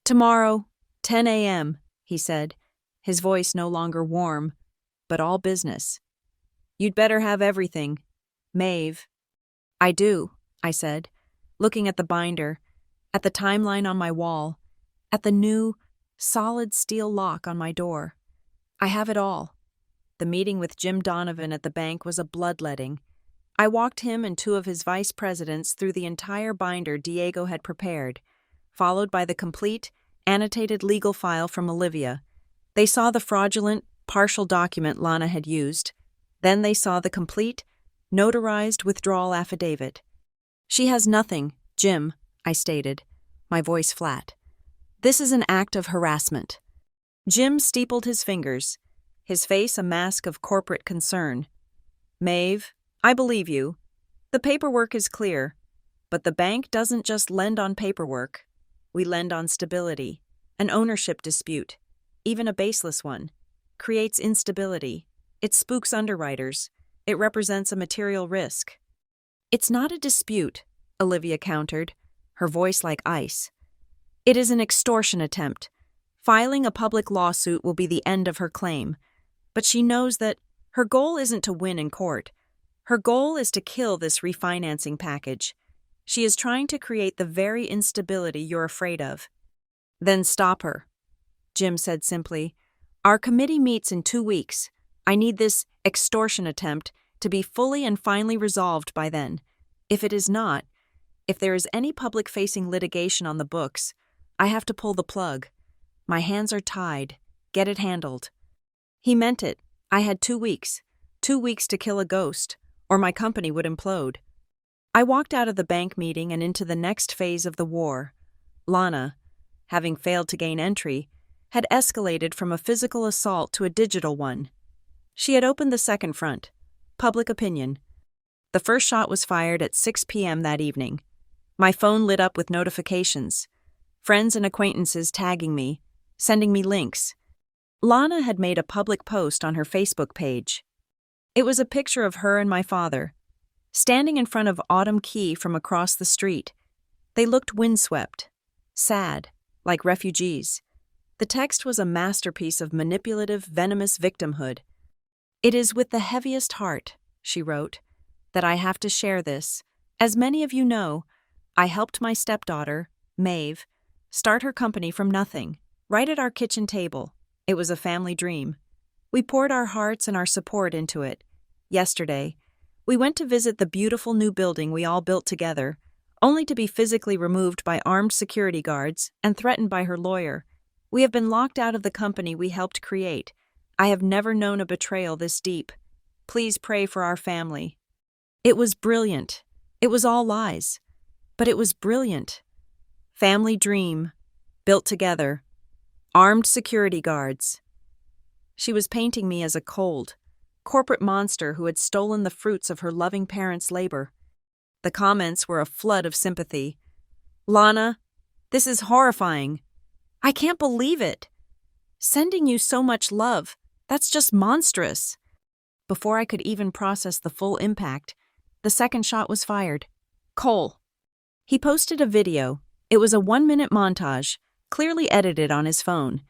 [SPEAKER 1] Tomorrow, 10 a.m., he said, his voice no longer warm, but all business. You'd better have everything. Maeve. I do, I said, looking at the binder, at the timeline on my wall, at the new, solid steel lock on my door. I have it all. The meeting with Jim Donovan at the bank was a bloodletting. I walked him and two of his vice presidents through the entire binder Diego had prepared, followed by the complete, annotated legal file from Olivia. They saw the fraudulent, partial document Lana had used. Then they saw the complete, notarized withdrawal affidavit. She has nothing, Jim, I stated, my voice flat. This is an act of harassment. Jim steepled his fingers, his face a mask of corporate concern. Maeve, I believe you. The paperwork is clear, but the bank doesn't just lend on paperwork. We lend on stability. An ownership dispute, even a baseless one, creates instability. It spooks underwriters. It represents a material risk. It's not a dispute, Olivia countered, her voice like ice. It is an extortion attempt. Filing a public lawsuit will be the end of her claim. But she knows that her goal isn't to win in court. Her goal is to kill this refinancing package. She is trying to create the very instability you're afraid of. Then stop her, Jim said simply. Our committee meets in 2 weeks. I need this extortion attempt to be fully and finally resolved by then. If it is not, if there is any public-facing litigation on the books, I have to pull the plug. My hands are tied. Get it handled. He meant it. I had 2 weeks. 2 weeks to kill a ghost, or my company would implode. I walked out of the bank meeting and into the next phase of the war. Lana, having failed to gain entry, had escalated from a physical assault to a digital one. She had opened the second front, public opinion. The first shot was fired at 6 p.m. that evening. My phone lit up with notifications, friends and acquaintances tagging me, sending me links. Lana had made a public post on her Facebook page. It was a picture of her and my father, standing in front of Autumn Key from across the street. They looked windswept, sad, like refugees. The text was a masterpiece of manipulative, venomous victimhood. It is with the heaviest heart, she wrote, that I have to share this. As many of you know, I helped my stepdaughter, Maeve, start her company from nothing, right at our kitchen table. It was a family dream. We poured our hearts and our support into it. Yesterday, we went to visit the beautiful new building we all built together, only to be physically removed by armed security guards and threatened by her lawyer. We have been locked out of the company we helped create. I have never known a betrayal this deep. Please pray for our family. It was brilliant. It was all lies. But it was brilliant. Family dream. Built together. Armed security guards. She was painting me as a cold, corporate monster who had stolen the fruits of her loving parents' labor. The comments were a flood of sympathy. Lana, this is horrifying. I can't believe it. Sending you so much love. That's just monstrous. Before I could even process the full impact, the second shot was fired. Cole. He posted a video. It was a 1-minute montage, clearly edited on his phone.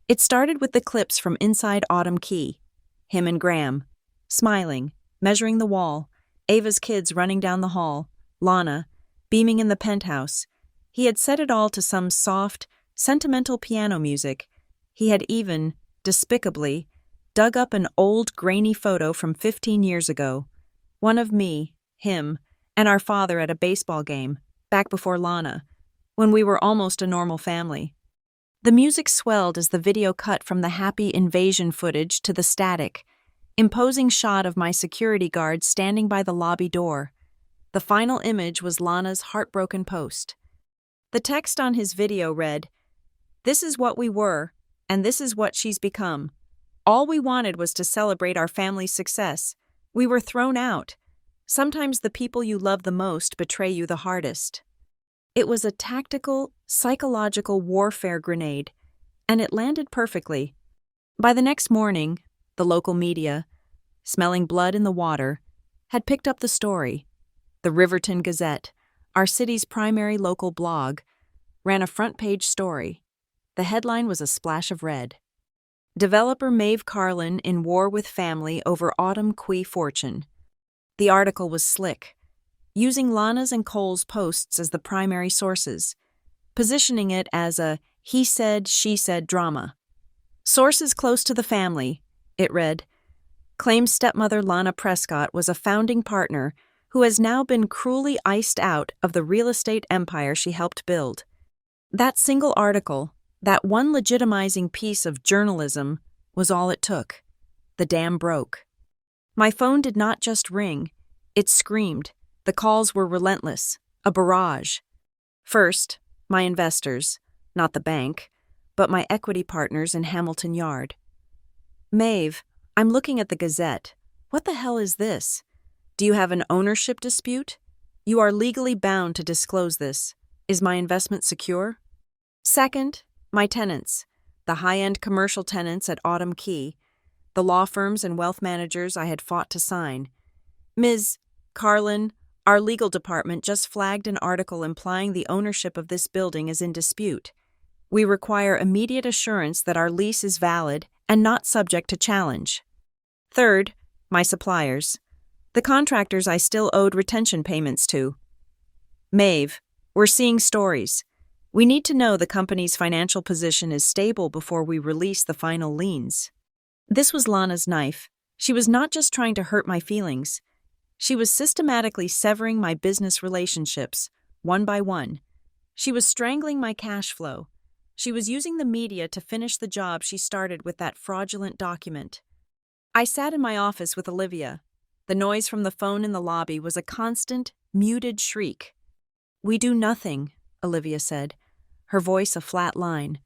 [SPEAKER 1] It started with the clips from inside Autumn Key. Him and Graham, smiling, measuring the wall, Ava's kids running down the hall, Lana, beaming in the penthouse. He had set it all to some soft, sentimental piano music. He had even, despicably, dug up an old, grainy photo from 15 years ago. One of me, him, and our father at a baseball game, back before Lana, when we were almost a normal family. The music swelled as the video cut from the happy invasion footage to the static, imposing shot of my security guard standing by the lobby door. The final image was Lana's heartbroken post. The text on his video read, "This is what we were, and this is what she's become. All we wanted was to celebrate our family's success. We were thrown out. Sometimes the people you love the most betray you the hardest." It was a tactical, psychological warfare grenade, and it landed perfectly. By the next morning, the local media, smelling blood in the water, had picked up the story. The Riverton Gazette, our city's primary local blog, ran a front-page story. The headline was a splash of red. Developer Maeve Carlin in war with family over Autumn Quay fortune. The article was slick, using Lana's and Cole's posts as the primary sources, positioning it as a he said, she said drama. Sources close to the family, it read, claims stepmother Lana Prescott was a founding partner who has now been cruelly iced out of the real estate empire she helped build. That single article, that one legitimizing piece of journalism, was all it took. The dam broke. My phone did not just ring, it screamed. The calls were relentless, a barrage. First, my investors, not the bank, but my equity partners in Hamilton Yard. Maeve, I'm looking at the Gazette. What the hell is this? Do you have an ownership dispute? You are legally bound to disclose this. Is my investment secure? Second, my tenants, the high-end commercial tenants at Autumn Quay, the law firms and wealth managers I had fought to sign. Ms. Carlin, our legal department just flagged an article implying the ownership of this building is in dispute. We require immediate assurance that our lease is valid and not subject to challenge. Third, my suppliers, the contractors I still owed retention payments to. Maeve, we're seeing stories. We need to know the company's financial position is stable before we release the final liens. This was Lana's knife. She was not just trying to hurt my feelings. She was systematically severing my business relationships, one by one. She was strangling my cash flow. She was using the media to finish the job she started with that fraudulent document. I sat in my office with Olivia. The noise from the phone in the lobby was a constant, muted shriek. "We do nothing," Olivia said, her voice a flat line.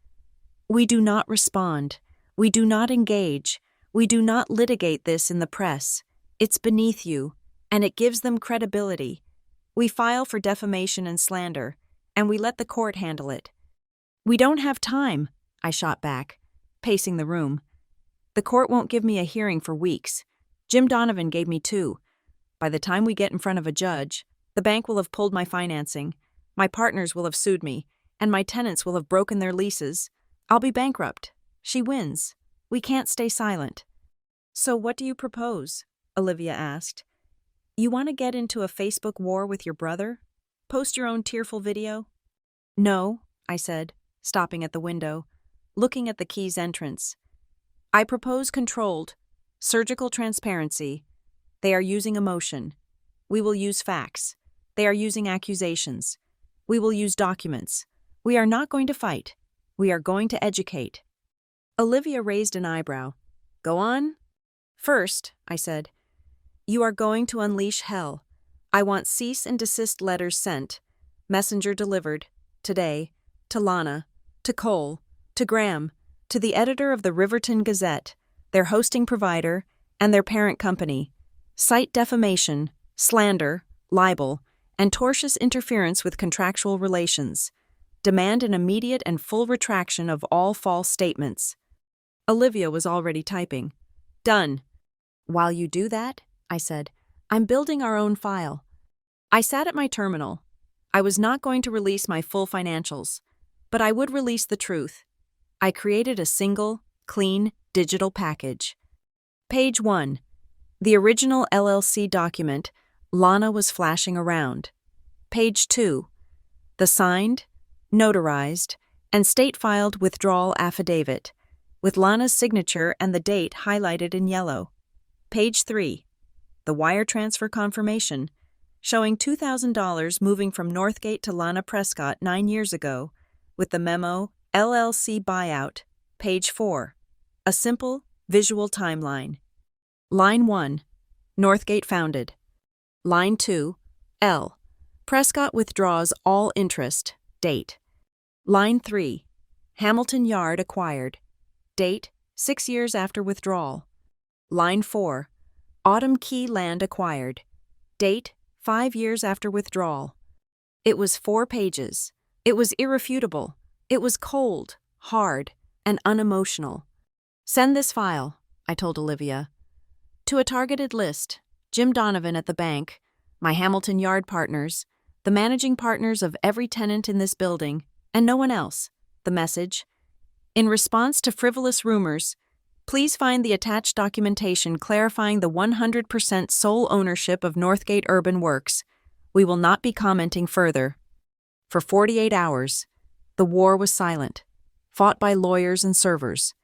[SPEAKER 1] "We do not respond. We do not engage. We do not litigate this in the press. It's beneath you, and it gives them credibility. We file for defamation and slander, and we let the court handle it." "We don't have time," I shot back, pacing the room. "The court won't give me a hearing for weeks. Jim Donovan gave me 2. By the time we get in front of a judge, the bank will have pulled my financing, my partners will have sued me, and my tenants will have broken their leases. I'll be bankrupt. She wins. We can't stay silent." "So what do you propose?" Olivia asked. "You want to get into a Facebook war with your brother? Post your own tearful video?" "No," I said, stopping at the window, looking at the quay's entrance. "I propose controlled, surgical transparency. They are using emotion. We will use facts. They are using accusations. We will use documents. We are not going to fight. We are going to educate." Olivia raised an eyebrow. "Go on." "First," I said, "you are going to unleash hell. I want cease and desist letters sent, messenger delivered, today, to Lana, to Cole, to Graham, to the editor of the Riverton Gazette, their hosting provider, and their parent company. Cite defamation, slander, libel, and tortious interference with contractual relations. Demand an immediate and full retraction of all false statements." Olivia was already typing. "Done." "While you do that," I said, "I'm building our own file." I sat at my terminal. I was not going to release my full financials, but I would release the truth. I created a single, clean, digital package. Page 1. The original LLC document, Lana was flashing around. Page 2. The signed, notarized, and state-filed withdrawal affidavit, with Lana's signature and the date highlighted in yellow. Page 3. The wire transfer confirmation, showing $2,000 moving from Northgate to Lana Prescott 9 years ago, with the memo, LLC buyout. Page 4. A simple, visual timeline. Line 1. Northgate founded. Line 2. L. Prescott withdraws all interest. Date. Line 3. Hamilton Yard acquired. Date, 6 years after withdrawal. Line 4. Autumn Quay land acquired. Date, 5 years after withdrawal. It was 4 pages. It was irrefutable. It was cold, hard, and unemotional. "Send this file," I told Olivia, "to a targeted list, Jim Donovan at the bank, my Hamilton Yard partners, the managing partners of every tenant in this building, and no one else. The message: In response to frivolous rumors, please find the attached documentation clarifying the 100% sole ownership of Northgate Urban Works. We will not be commenting further. For 48 hours, the war was silent, fought by lawyers and servers.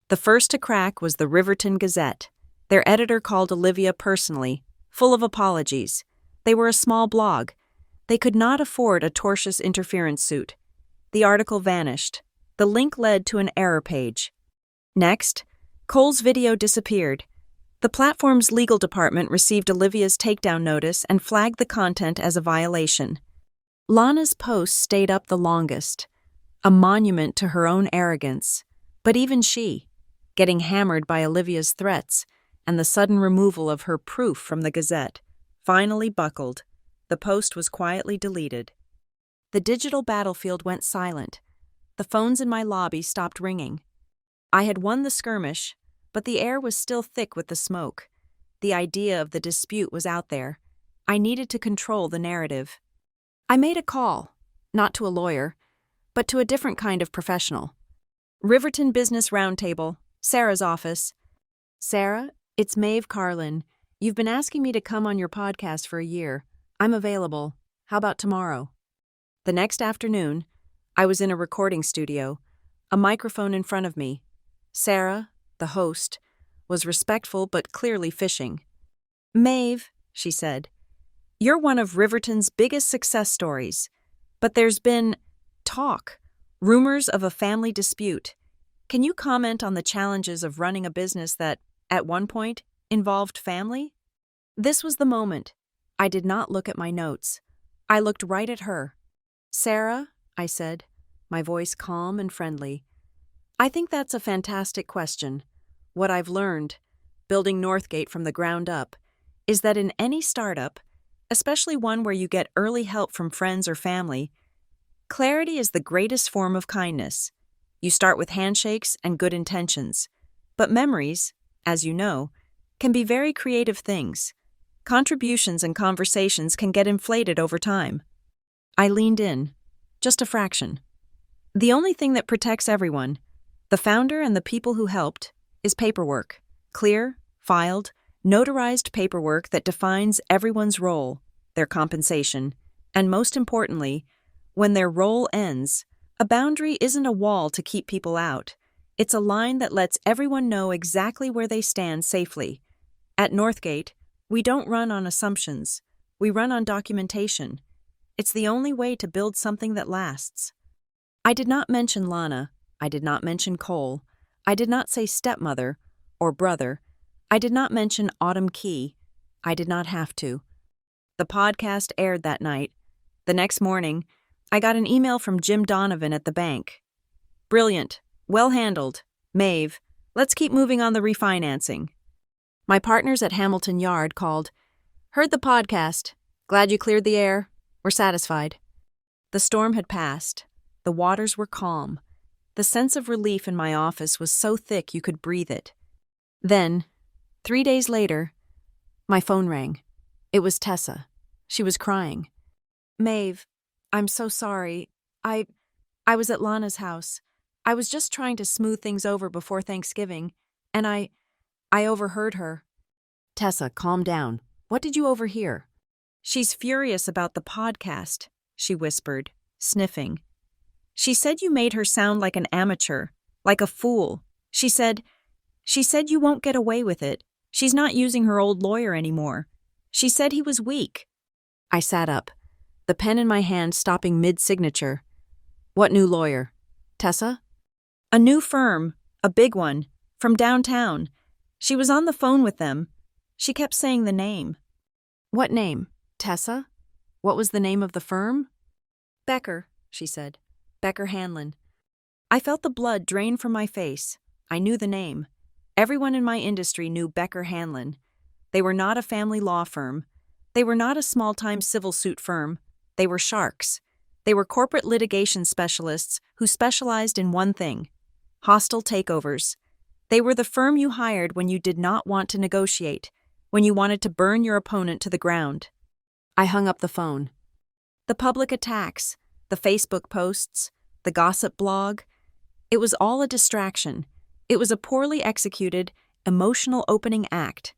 [SPEAKER 1] The first to crack was the Riverton Gazette. Their editor called Olivia personally, full of apologies. They were a small blog. They could not afford a tortious interference suit. The article vanished. The link led to an error page. Next, Cole's video disappeared. The platform's legal department received Olivia's takedown notice and flagged the content as a violation. Lana's post stayed up the longest, a monument to her own arrogance. But even she, getting hammered by Olivia's threats and the sudden removal of her proof from the Gazette, finally buckled. The post was quietly deleted. The digital battlefield went silent. The phones in my lobby stopped ringing. I had won the skirmish, but the air was still thick with the smoke. The idea of the dispute was out there. I needed to control the narrative. I made a call, not to a lawyer, but to a different kind of professional. Riverton Business Roundtable, Sarah's office. Sarah, it's Maeve Carlin. You've been asking me to come on your podcast for a year. I'm available. How about tomorrow? The next afternoon, I was in a recording studio, a microphone in front of me. Sarah, the host, was respectful but clearly fishing. Maeve, she said, you're one of Riverton's biggest success stories, but there's been talk, rumors of a family dispute. Can you comment on the challenges of running a business that, at one point, involved family? This was the moment. I did not look at my notes. I looked right at her. Sarah, I said, my voice calm and friendly. I think that's a fantastic question. What I've learned, building Northgate from the ground up, is that in any startup, especially one where you get early help from friends or family, clarity is the greatest form of kindness. You start with handshakes and good intentions. But memories, as you know, can be very creative things. Contributions and conversations can get inflated over time. I leaned in, just a fraction. The only thing that protects everyone, the founder and the people who helped, is paperwork. Clear, filed, notarized paperwork that defines everyone's role, their compensation, and most importantly, when their role ends, a boundary isn't a wall to keep people out. It's a line that lets everyone know exactly where they stand safely. At Northgate, we don't run on assumptions. We run on documentation. It's the only way to build something that lasts. I did not mention Lana. I did not mention Cole. I did not say stepmother or brother. I did not mention Autumn Key. I did not have to. The podcast aired that night. The next morning, I got an email from Jim Donovan at the bank. Brilliant. Well handled. Maeve, let's keep moving on the refinancing. My partners at Hamilton Yard called. Heard the podcast. Glad you cleared the air. We're satisfied. The storm had passed. The waters were calm. The sense of relief in my office was so thick you could breathe it. Then, 3 days later, my phone rang. It was Tessa. She was crying. Maeve, I'm so sorry. I was at Lana's house. I was just trying to smooth things over before Thanksgiving, and I overheard her. Tessa, calm down. What did you overhear? She's furious about the podcast, she whispered, sniffing. She said you made her sound like an amateur, like a fool. She said you won't get away with it. She's not using her old lawyer anymore. She said he was weak. I sat up, the pen in my hand stopping mid-signature. What new lawyer? Tessa? A new firm, a big one, from downtown. She was on the phone with them. She kept saying the name. What name? Tessa? What was the name of the firm? Becker, she said. Becker Hanlon. I felt the blood drain from my face. I knew the name. Everyone in my industry knew Becker Hanlon. They were not a family law firm. They were not a small-time civil suit firm. They were sharks. They were corporate litigation specialists who specialized in one thing: hostile takeovers. They were the firm you hired when you did not want to negotiate, when you wanted to burn your opponent to the ground. I hung up the phone. The public attacks, the Facebook posts, the gossip blog, It was all a distraction. It was a poorly executed, emotional opening act.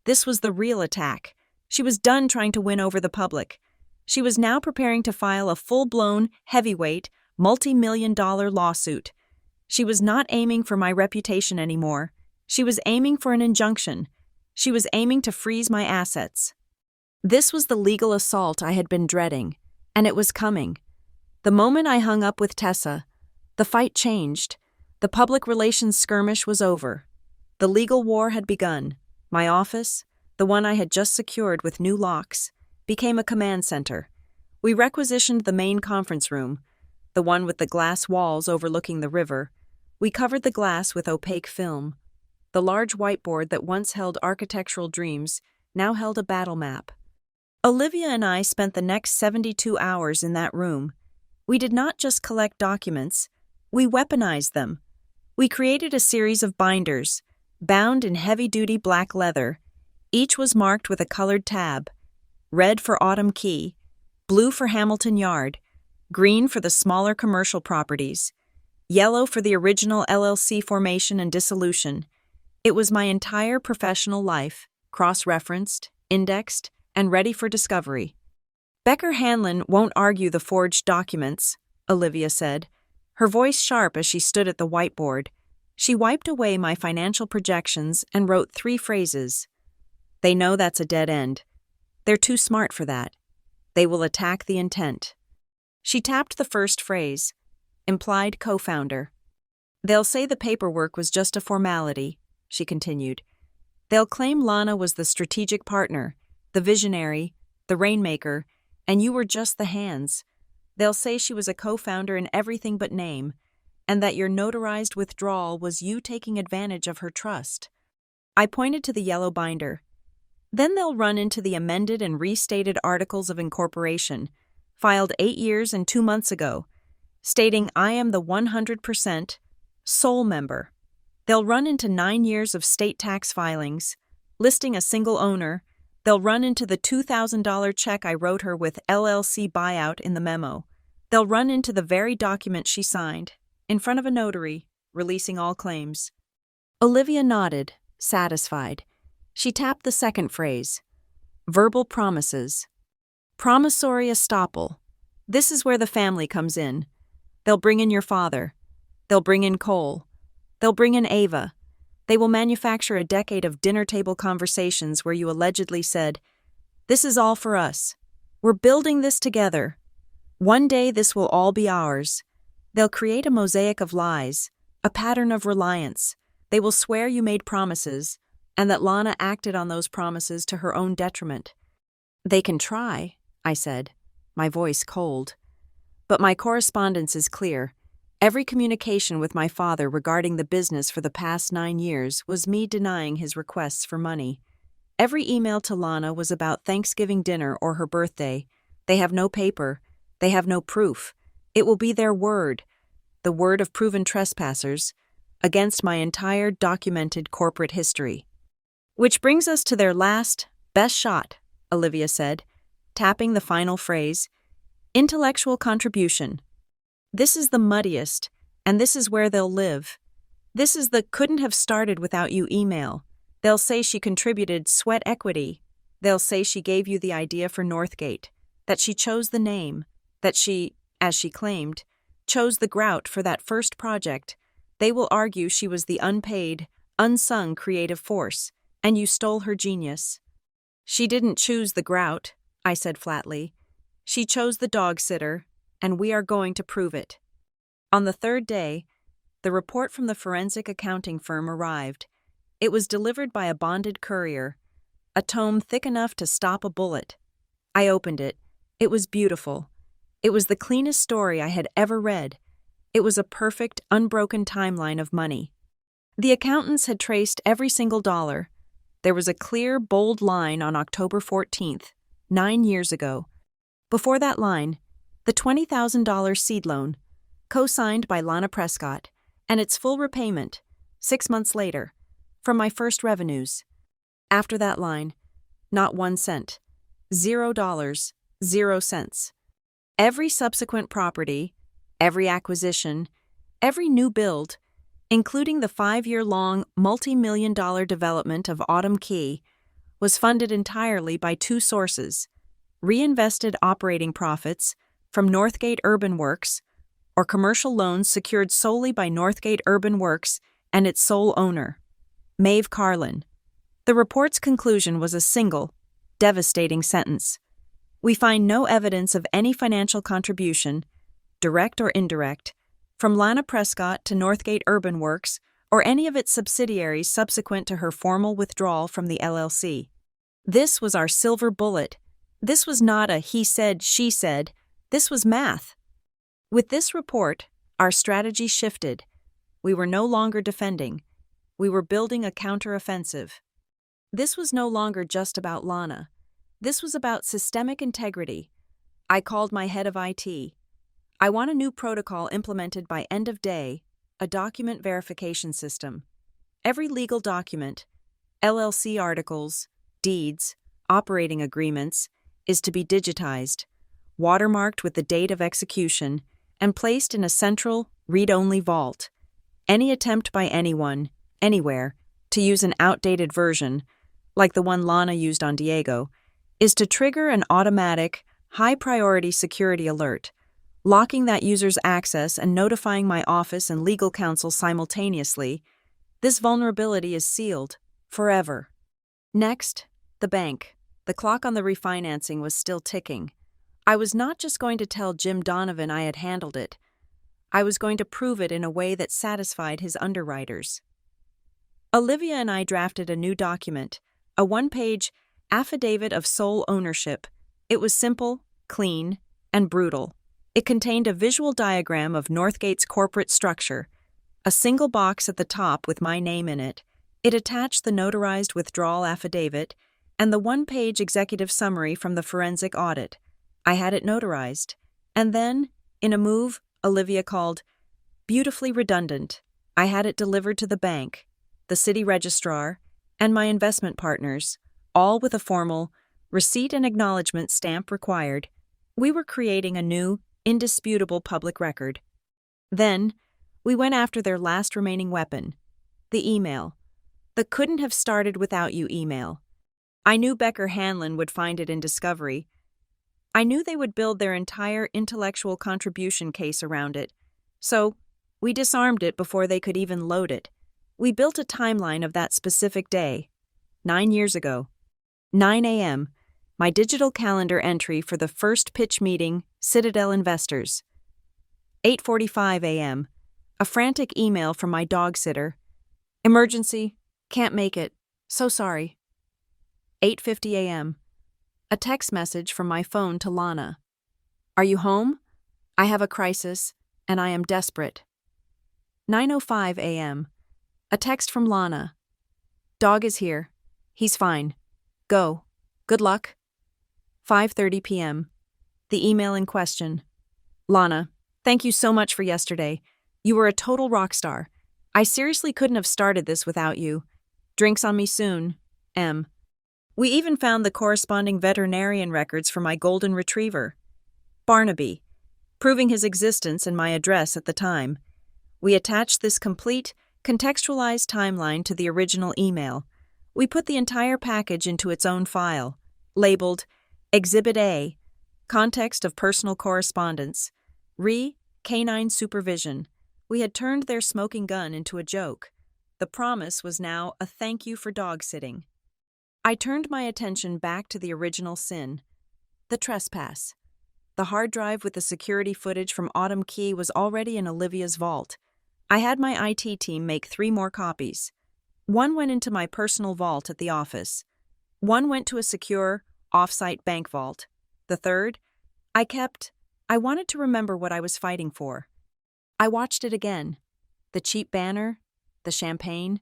[SPEAKER 1] This was the real attack. She was done trying to win over the public. She was now preparing to file a full-blown, heavyweight, multi-million-dollar lawsuit. She was not aiming for my reputation anymore. She was aiming for an injunction. She was aiming to freeze my assets. This was the legal assault I had been dreading, and it was coming. The moment I hung up with Tessa, the fight changed. The public relations skirmish was over. The legal war had begun. My office, the one I had just secured with new locks, became a command center. We requisitioned the main conference room, the one with the glass walls overlooking the river. We covered the glass with opaque film. The large whiteboard that once held architectural dreams now held a battle map. Olivia and I spent the next 72 hours in that room. We did not just collect documents, we weaponized them. We created a series of binders, bound in heavy-duty black leather. Each was marked with a colored tab: red for Autumn Key, blue for Hamilton Yard, green for the smaller commercial properties, yellow for the original LLC formation and dissolution. It was my entire professional life, cross-referenced, indexed, and ready for discovery. "Becker Hanlon won't argue the forged documents," Olivia said, her voice sharp as she stood at the whiteboard. She wiped away my financial projections and wrote 3 phrases. "They know that's a dead end. They're too smart for that. They will attack the intent." She tapped the first phrase, implied co-founder. "They'll say the paperwork was just a formality," she continued. "They'll claim Lana was the strategic partner, the visionary, the rainmaker, and you were just the hands. They'll say she was a co-founder in everything but name, and that your notarized withdrawal was you taking advantage of her trust." I pointed to the yellow binder. "Then they'll run into the amended and restated Articles of Incorporation, filed 8 years and 2 months ago, stating I am the 100% sole member. They'll run into 9 years of state tax filings, listing a single owner. They'll run into the $2,000 check I wrote her with LLC buyout in the memo. They'll run into the very document she signed, in front of a notary, releasing all claims." Olivia nodded, satisfied. She tapped the second phrase, verbal promises. "Promissory estoppel. This is where the family comes in. They'll bring in your father. They'll bring in Cole. They'll bring in Ava. They will manufacture a decade of dinner-table conversations where you allegedly said, 'This is all for us. We're building this together. One day this will all be ours.' They'll create a mosaic of lies, a pattern of reliance. They will swear you made promises, and that Lana acted on those promises to her own detriment." "They can try," I said, my voice cold. "But my correspondence is clear. Every communication with my father regarding the business for the past 9 years was me denying his requests for money. Every email to Lana was about Thanksgiving dinner or her birthday. They have no paper. They have no proof. It will be their word, the word of proven trespassers, against my entire documented corporate history." "Which brings us to their last, best shot," Olivia said, tapping the final phrase, "intellectual contribution. This is the muddiest, and this is where they'll live. This is the couldn't have started without you email. They'll say she contributed sweat equity. They'll say she gave you the idea for Northgate, that she chose the name, that she, as she claimed, chose the grout for that first project. They will argue she was the unpaid, unsung creative force, and you stole her genius." "She didn't choose the grout," I said flatly. "She chose the dog sitter, and we are going to prove it." On the 3rd day, the report from the forensic accounting firm arrived. It was delivered by a bonded courier, a tome thick enough to stop a bullet. I opened it. It was beautiful. It was the cleanest story I had ever read. It was a perfect, unbroken timeline of money. The accountants had traced every single dollar. There was a clear, bold line on October 14th, 9 years ago. Before that line, the $20,000 seed loan, co-signed by Lana Prescott, and its full repayment, 6 months later, from my first revenues. After that line, not 1 cent, $0, 0 cents. Every subsequent property, every acquisition, Every new build, including the 5-year-long multi-million-dollar development of Autumn Key, was funded entirely by two sources: reinvested operating profits from Northgate Urban Works, or commercial loans secured solely by Northgate Urban Works and its sole owner, Maeve Carlin. The report's conclusion was a single, devastating sentence: "We find no evidence of any financial contribution, direct or indirect, from Lana Prescott to Northgate Urban Works or any of its subsidiaries subsequent to her formal withdrawal from the LLC." This was our silver bullet. This was not a he said, she said. This was math. With this report, our strategy shifted. We were no longer defending. We were building a counteroffensive. This was no longer just about Lana. This was about systemic integrity. I called my head of IT. "I want a new protocol implemented by end of day, a document verification system. Every legal document, LLC articles, deeds, operating agreements, is to be digitized, watermarked with the date of execution, and placed in a central, read-only vault. Any attempt by anyone, anywhere, to use an outdated version, like the one Lana used on Diego, is to trigger an automatic, high-priority security alert, locking that user's access and notifying my office and legal counsel simultaneously. This vulnerability is sealed, forever." Next, the bank. The clock on the refinancing was still ticking. I was not just going to tell Jim Donovan I had handled it. I was going to prove it in a way that satisfied his underwriters. Olivia and I drafted a new document, a one-page affidavit of sole ownership. It was simple, clean, and brutal. It contained a visual diagram of Northgate's corporate structure, a single box at the top with my name in it. It attached the notarized withdrawal affidavit and the one-page executive summary from the forensic audit. I had it notarized. And then, in a move Olivia called beautifully redundant, I had it delivered to the bank, the city registrar, and my investment partners, all with a formal receipt and acknowledgement stamp required. We were creating a new, indisputable public record. Then, we went after their last remaining weapon, the email. The couldn't have started without you email. I knew Becker Hanlon would find it in discovery. I knew they would build their entire intellectual contribution case around it. So, we disarmed it before they could even load it. We built a timeline of that specific day, 9 years ago. 9 a.m., my digital calendar entry for the first pitch meeting, Citadel Investors. 8:45 a.m., a frantic email from my dog sitter. "Emergency, can't make it, so sorry." 8:50 a.m., a text message from my phone to Lana. "Are you home? I have a crisis, and I am desperate." 9:05 a.m., a text from Lana. "Dog is here. He's fine. Go. Good luck." 5:30 p.m., the email in question. "Lana, thank you so much for yesterday. You were a total rock star. I seriously couldn't have started this without you. Drinks on me soon. M." We even found the corresponding veterinarian records for my golden retriever, Barnaby, proving his existence and my address at the time. We attached this complete, contextualized timeline to the original email. We put the entire package into its own file, labeled Exhibit A, Context of Personal Correspondence, Re Canine Supervision. We had turned their smoking gun into a joke. The promise was now a thank you for dog sitting. I turned my attention back to the original sin, the trespass. The hard drive with the security footage from Autumn Key was already in Olivia's vault. I had my IT team make 3 more copies. One went into my personal vault at the office. One went to a secure, off-site bank vault. The third, I wanted to remember what I was fighting for. I watched it again. The cheap banner, the champagne,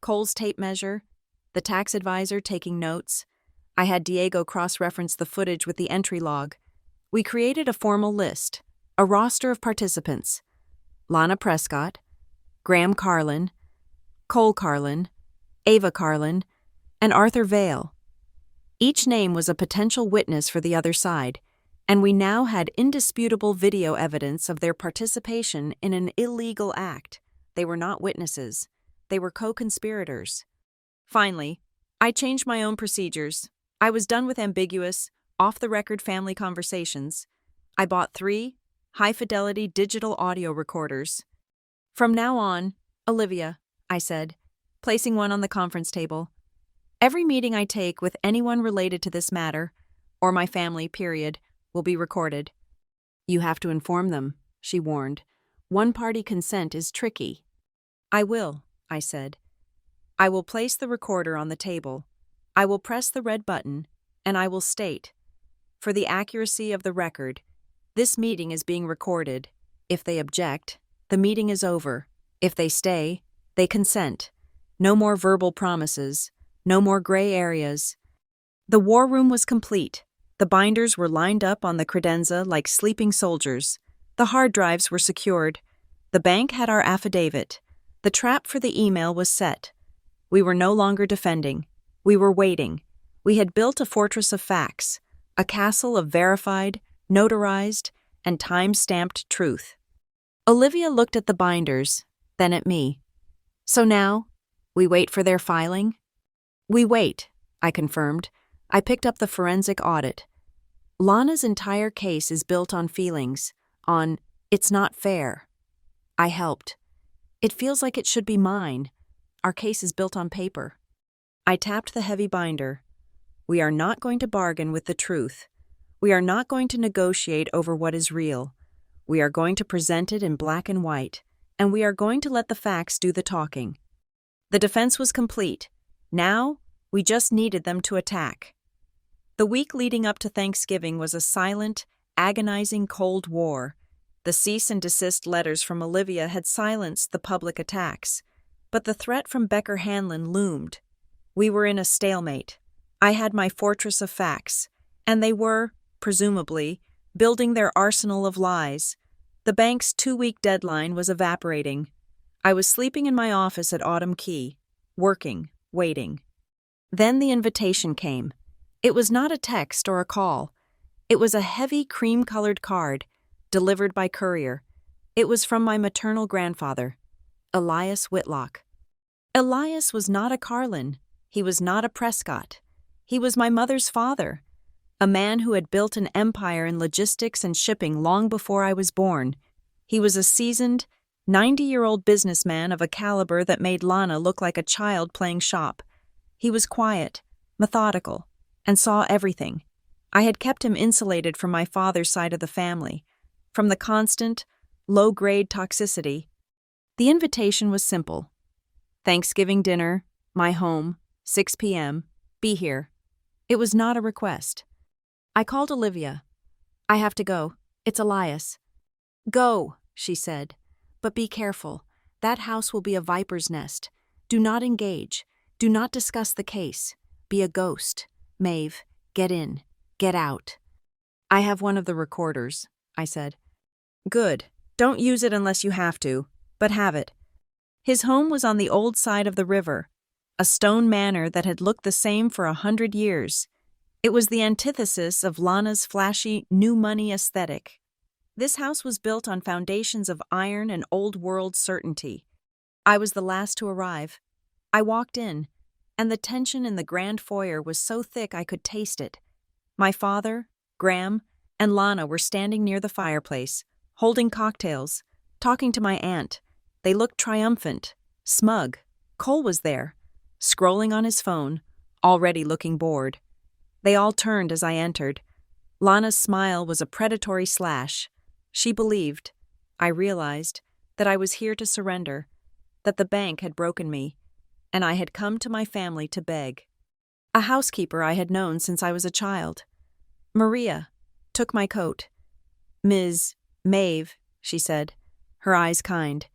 [SPEAKER 1] Cole's tape measure, the tax advisor taking notes. I had Diego cross-reference the footage with the entry log. We created a formal list, a roster of participants: Lana Prescott, Graham Carlin, Cole Carlin, Ava Carlin, and Arthur Vale. Each name was a potential witness for the other side. And we now had indisputable video evidence of their participation in an illegal act. They were not witnesses. They were co-conspirators. Finally, I changed my own procedures. I was done with ambiguous, off-the-record family conversations. I bought 3 high-fidelity digital audio recorders. From now on, Olivia, I said, placing one on the conference table, every meeting I take with anyone related to this matter, or my family, period, will be recorded. You have to inform them, she warned. One-party consent is tricky. I will, I said. I will place the recorder on the table. I will press the red button, and I will state, for the accuracy of the record, this meeting is being recorded. If they object, the meeting is over. If they stay, they consent. No more verbal promises. No more gray areas. The war room was complete. The binders were lined up on the credenza like sleeping soldiers. The hard drives were secured. The bank had our affidavit. The trap for the email was set. We were no longer defending. We were waiting. We had built a fortress of facts, a castle of verified, notarized, and time-stamped truth. Olivia looked at the binders, then at me. So now, we wait for their filing? We wait, I confirmed. I picked up the forensic audit. Lana's entire case is built on feelings, on, it's not fair. I helped. It feels like it should be mine. Our case is built on paper. I tapped the heavy binder. We are not going to bargain with the truth. We are not going to negotiate over what is real. We are going to present it in black and white, and we are going to let the facts do the talking. The defense was complete. Now, we just needed them to attack. The week leading up to Thanksgiving was a silent, agonizing Cold War. The cease and desist letters from Olivia had silenced the public attacks, but the threat from Becker Hanlon loomed. We were in a stalemate. I had my fortress of facts, and they were, presumably, building their arsenal of lies. The bank's 2-week deadline was evaporating. I was sleeping in my office at Autumn Key, working, waiting. Then the invitation came. It was not a text or a call. It was a heavy cream-colored card, delivered by courier. It was from my maternal grandfather, Elias Whitlock. Elias was not a Carlin. He was not a Prescott. He was my mother's father, a man who had built an empire in logistics and shipping long before I was born. He was a seasoned, 90-year-old businessman of a caliber that made Lana look like a child playing shop. He was quiet, methodical, and saw everything. I had kept him insulated from my father's side of the family, from the constant, low-grade toxicity. The invitation was simple. Thanksgiving dinner, my home, 6 p.m., be here. It was not a request. I called Olivia. I have to go. It's Elias. Go, she said. But be careful. That house will be a viper's nest. Do not engage. Do not discuss the case. Be a ghost. Maeve, get in. Get out. I have one of the recorders, I said. Good. Don't use it unless you have to, but have it. His home was on the old side of the river, a stone manor that had looked the same for 100 years. It was the antithesis of Lana's flashy, new money aesthetic. This house was built on foundations of iron and old-world certainty. I was the last to arrive. I walked in, and the tension in the grand foyer was so thick I could taste it. My father, Graham, and Lana were standing near the fireplace, holding cocktails, talking to my aunt. They looked triumphant, smug. Cole was there, scrolling on his phone, already looking bored. They all turned as I entered. Lana's smile was a predatory slash. She believed, I realized, that I was here to surrender, that the bank had broken me, and I had come to my family to beg. A housekeeper I had known since I was a child, Maria, took my coat. Ms. Maeve, she said, her eyes kind.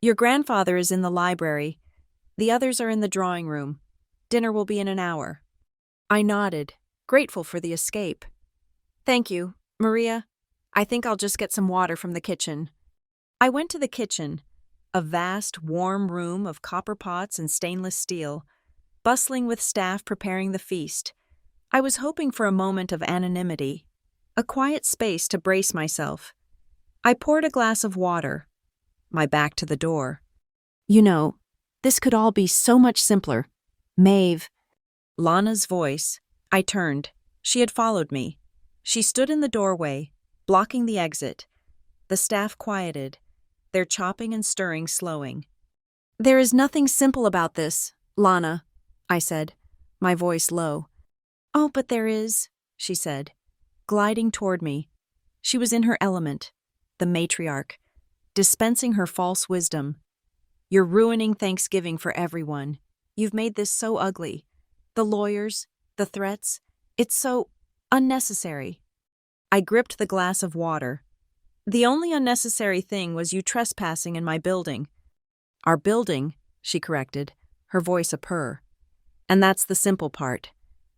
[SPEAKER 1] Your grandfather is in the library. The others are in the drawing room. Dinner will be in an hour. I nodded, grateful for the escape. Thank you, Maria. I think I'll just get some water from the kitchen. I went to the kitchen, a vast, warm room of copper pots and stainless steel, bustling with staff preparing the feast. I was hoping for a moment of anonymity, a quiet space to brace myself. I poured a glass of water, my back to the door. You know, this could all be so much simpler. Maeve. Lana's voice. I turned. She had followed me. She stood in the doorway, blocking the exit. The staff quieted, their chopping and stirring slowing. There is nothing simple about this, Lana, I said, my voice low. Oh, but there is, she said, gliding toward me. She was in her element, the matriarch, dispensing her false wisdom. You're ruining Thanksgiving for everyone. You've made this so ugly. The lawyers, the threats, it's so unnecessary. I gripped the glass of water. The only unnecessary thing was you trespassing in my building. Our building, she corrected, her voice a purr. And that's the simple part.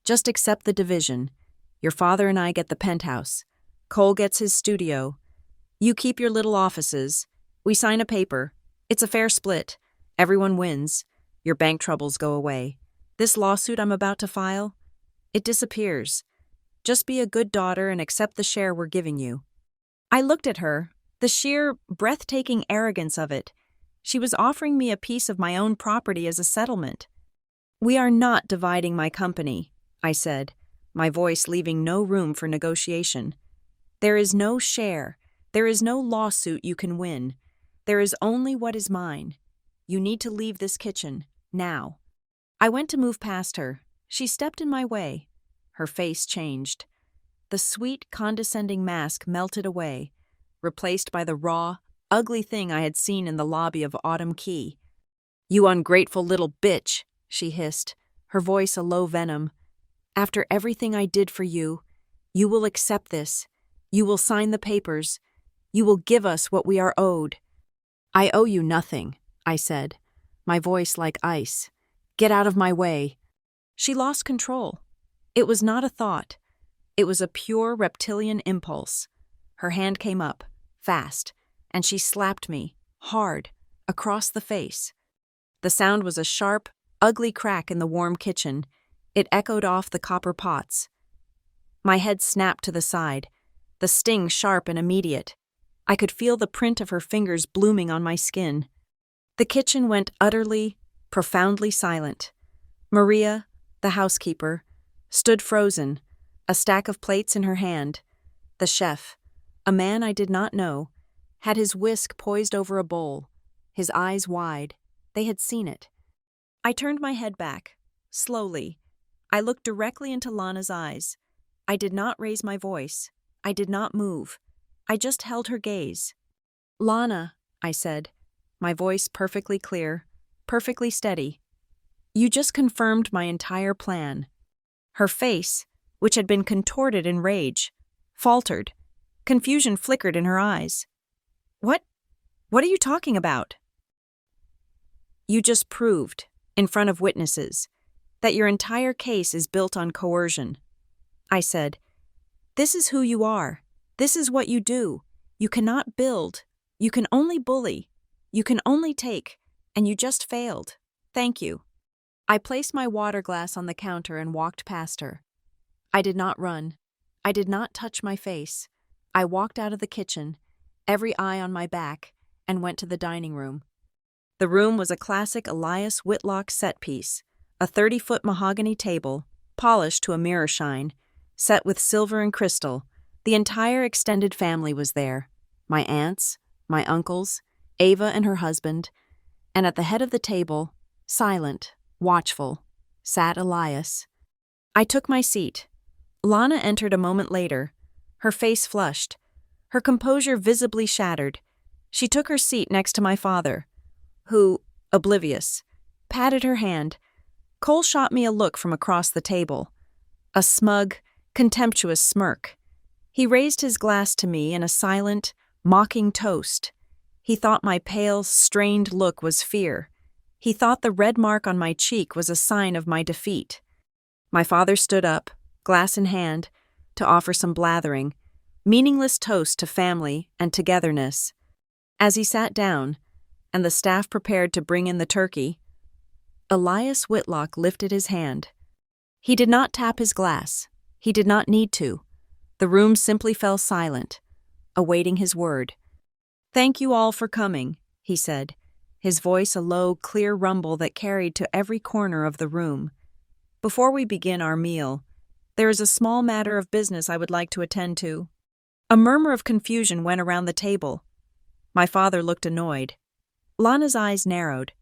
[SPEAKER 1] Just accept the division. Your father and I get the penthouse. Cole gets his studio. You keep your little offices. We sign a paper. It's a fair split. Everyone wins. Your bank troubles go away. This lawsuit I'm about to file, it disappears. Just be a good daughter and accept the share we're giving you. I looked at her, the sheer, breathtaking arrogance of it. She was offering me a piece of my own property as a settlement. We are not dividing my company, I said, my voice leaving no room for negotiation. There is no share. There is no lawsuit you can win. There is only what is mine. You need to leave this kitchen, now. I went to move past her. She stepped in my way. Her face changed. The sweet, condescending mask melted away, replaced by the raw, ugly thing I had seen in the lobby of Autumn Key. You ungrateful little bitch, she hissed, her voice a low venom. After everything I did for you, you will accept this. You will sign the papers. You will give us what we are owed. I owe you nothing, I said, my voice like ice. Get out of my way. She lost control. It was not a thought. It was a pure reptilian impulse. Her hand came up, fast, and she slapped me, hard, across the face. The sound was a sharp, ugly crack in the warm kitchen. It echoed off the copper pots. My head snapped to the side, the sting sharp and immediate. I could feel the print of her fingers blooming on my skin. The kitchen went utterly, profoundly silent. Maria, the housekeeper, stood frozen, a stack of plates in her hand. The chef, a man I did not know, had his whisk poised over a bowl, his eyes wide. They had seen it. I turned my head back, slowly. I looked directly into Lana's eyes. I did not raise my voice. I did not move. I just held her gaze. Lana, I said, my voice perfectly clear, perfectly steady. You just confirmed my entire plan. Her face, which had been contorted in rage, faltered. Confusion flickered in her eyes. What are you talking about? You just proved, in front of witnesses, that your entire case is built on coercion. I said, this is who you are. This is what you do. You cannot build. You can only bully. You can only take. And you just failed. Thank you. I placed my water glass on the counter and walked past her. I did not run. I did not touch my face. I walked out of the kitchen, every eye on my back, and went to the dining room. The room was a classic Elias Whitlock set piece, a 30-foot mahogany table, polished to a mirror shine, set with silver and crystal. The entire extended family was there. My aunts, my uncles, Ava and her husband, and at the head of the table, silent, watchful, sat Elias. I took my seat. Lana entered a moment later, her face flushed, her composure visibly shattered. She took her seat next to my father, who, oblivious, patted her hand. Cole shot me a look from across the table, a smug, contemptuous smirk. He raised his glass to me in a silent, mocking toast. He thought my pale, strained look was fear. He thought the red mark on my cheek was a sign of my defeat. My father stood up, glass in hand, to offer some blathering, meaningless toast to family and togetherness. As he sat down, and the staff prepared to bring in the turkey, Elias Whitlock lifted his hand. He did not tap his glass. He did not need to. The room simply fell silent, awaiting his word. "Thank you all for coming," he said, his voice a low, clear rumble that carried to every corner of the room. "Before we begin our meal, there is a small matter of business I would like to attend to." A murmur of confusion went around the table. My father looked annoyed. Lana's eyes narrowed.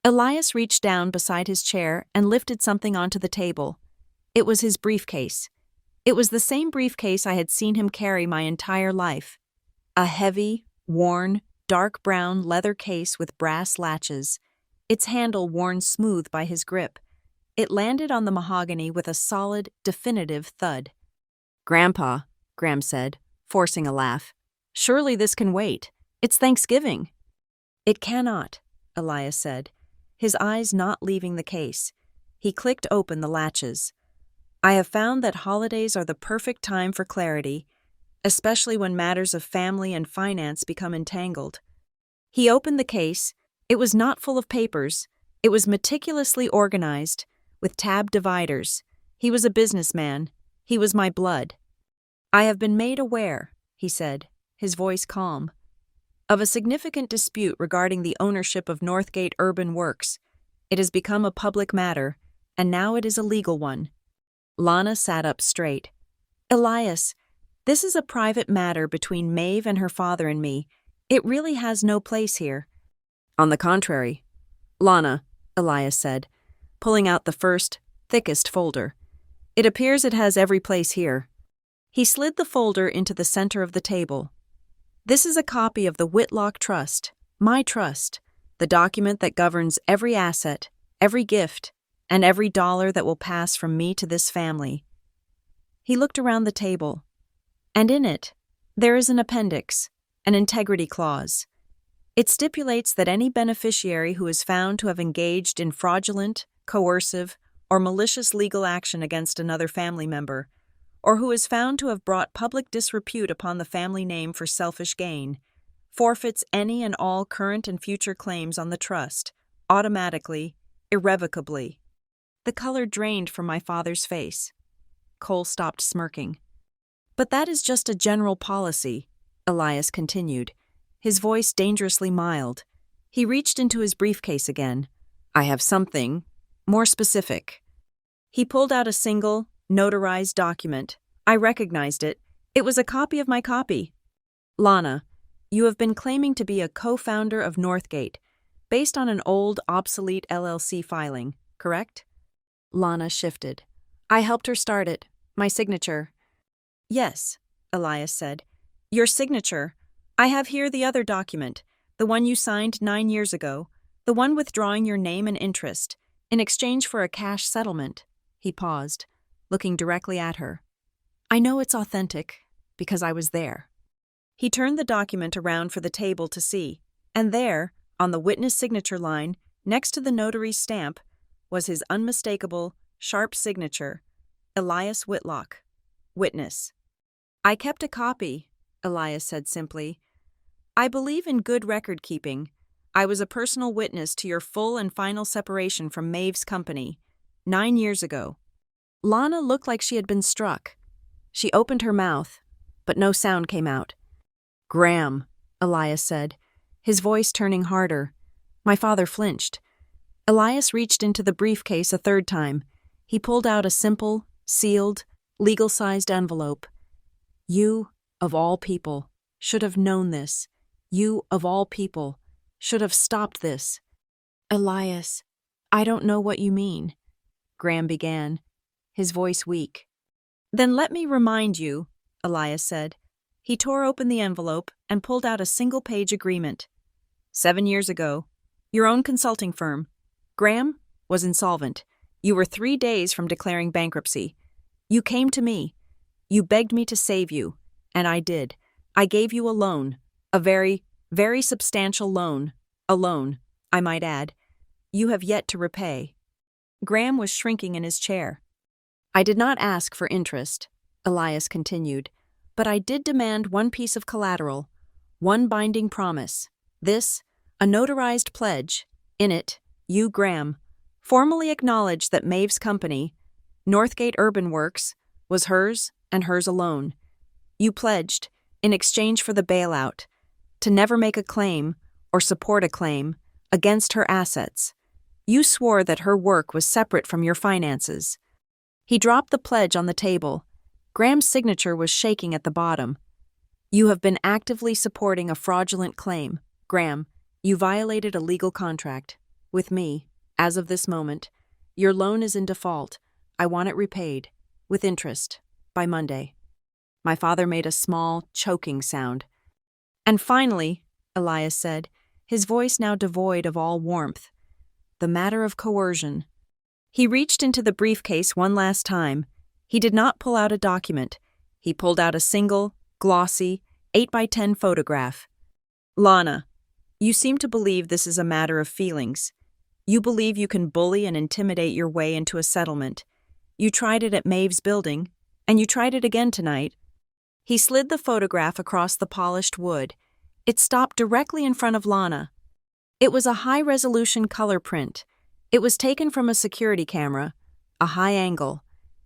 [SPEAKER 1] Elias reached down beside his chair and lifted something onto the table. It was his briefcase. It was the same briefcase I had seen him carry my entire life. A heavy, worn, dark brown leather case with brass latches, its handle worn smooth by his grip. It landed on the mahogany with a solid, definitive thud. "Grandpa," Graham said, forcing a laugh, "surely this can wait. It's Thanksgiving." "It cannot," Elias said, his eyes not leaving the case. He clicked open the latches. "I have found that holidays are the perfect time for clarity, especially when matters of family and finance become entangled." He opened the case. It was not full of papers. It was meticulously organized, with tab dividers. He was a businessman. He was my blood. "I have been made aware," he said, his voice calm, "of a significant dispute regarding the ownership of Northgate Urban Works. It has become a public matter, and now it is a legal one." Lana sat up straight. "Elias, this is a private matter between Maeve and her father and me. It really has no place here." "On the contrary, Lana," Elias said, pulling out the first, thickest folder. "It appears it has every place here." He slid the folder into the center of the table. "This is a copy of the Whitlock Trust, my trust, the document that governs every asset, every gift, and every dollar that will pass from me to this family." He looked around the table. "And in it, there is an appendix, an integrity clause. It stipulates that any beneficiary who is found to have engaged in fraudulent, coercive, or malicious legal action against another family member, or who is found to have brought public disrepute upon the family name for selfish gain, forfeits any and all current and future claims on the trust, automatically, irrevocably." The color drained from my father's face. Cole stopped smirking. "But that is just a general policy," Elias continued, his voice dangerously mild. He reached into his briefcase again. "I have something more specific." He pulled out a single, notarized document. I recognized it. It was a copy of my copy. "Lana, you have been claiming to be a co-founder of Northgate, based on an old, obsolete LLC filing, correct?" Lana shifted. "I helped her start it. My signature." "Yes," Elias said. "Your signature. I have here the other document, the one you signed 9 years ago, the one withdrawing your name and interest, in exchange for a cash settlement." He paused, looking directly at her. "I know it's authentic, because I was there." He turned the document around for the table to see, and there, on the witness signature line, next to the notary's stamp, was his unmistakable, sharp signature, Elias Whitlock, witness. "I kept a copy," Elias said simply. "I believe in good record-keeping. I was a personal witness to your full and final separation from Maeve's company, 9 years ago." Lana looked like she had been struck. She opened her mouth, but no sound came out. "Graham," Elias said, his voice turning harder. My father flinched. Elias reached into the briefcase a third time. He pulled out a simple, sealed, legal-sized envelope. "You, of all people, should have known this. You, of all people, should have stopped this." "Elias, I don't know what you mean," Graham began, his voice weak. "Then let me remind you," Elias said. He tore open the envelope and pulled out a single-page agreement. 7 years ago, your own consulting firm, Graham, was insolvent. You were 3 days from declaring bankruptcy. You came to me. You begged me to save you, and I did. I gave you a loan, a very, very substantial loan. A loan, I might add. You have yet to repay." Graham was shrinking in his chair. "I did not ask for interest," Elias continued, "but I did demand one piece of collateral, one binding promise. This, a notarized pledge. In it, you, Graham, formally acknowledged that Maeve's company, Northgate Urban Works, was hers and hers alone. You pledged, in exchange for the bailout, to never make a claim or support a claim against her assets. You swore that her work was separate from your finances. He dropped the pledge on the table. Graham's signature was shaking at the bottom. You have been actively supporting a fraudulent claim. Graham, you violated a legal contract. With me, as of this moment, your loan is in default. I want it repaid, with interest, by Monday. My father made a small, choking sound. And finally, Elias said, his voice now devoid of all warmth, the matter of coercion. He reached into the briefcase one last time. He did not pull out a document. He pulled out a single, glossy, 8x10 photograph. Lana, you seem to believe this is a matter of feelings. You believe you can bully and intimidate your way into a settlement. You tried it at Maeve's building, and you tried it again tonight. He slid the photograph across the polished wood. It stopped directly in front of Lana. It was a high-resolution color print. It was taken from a security camera, a high angle.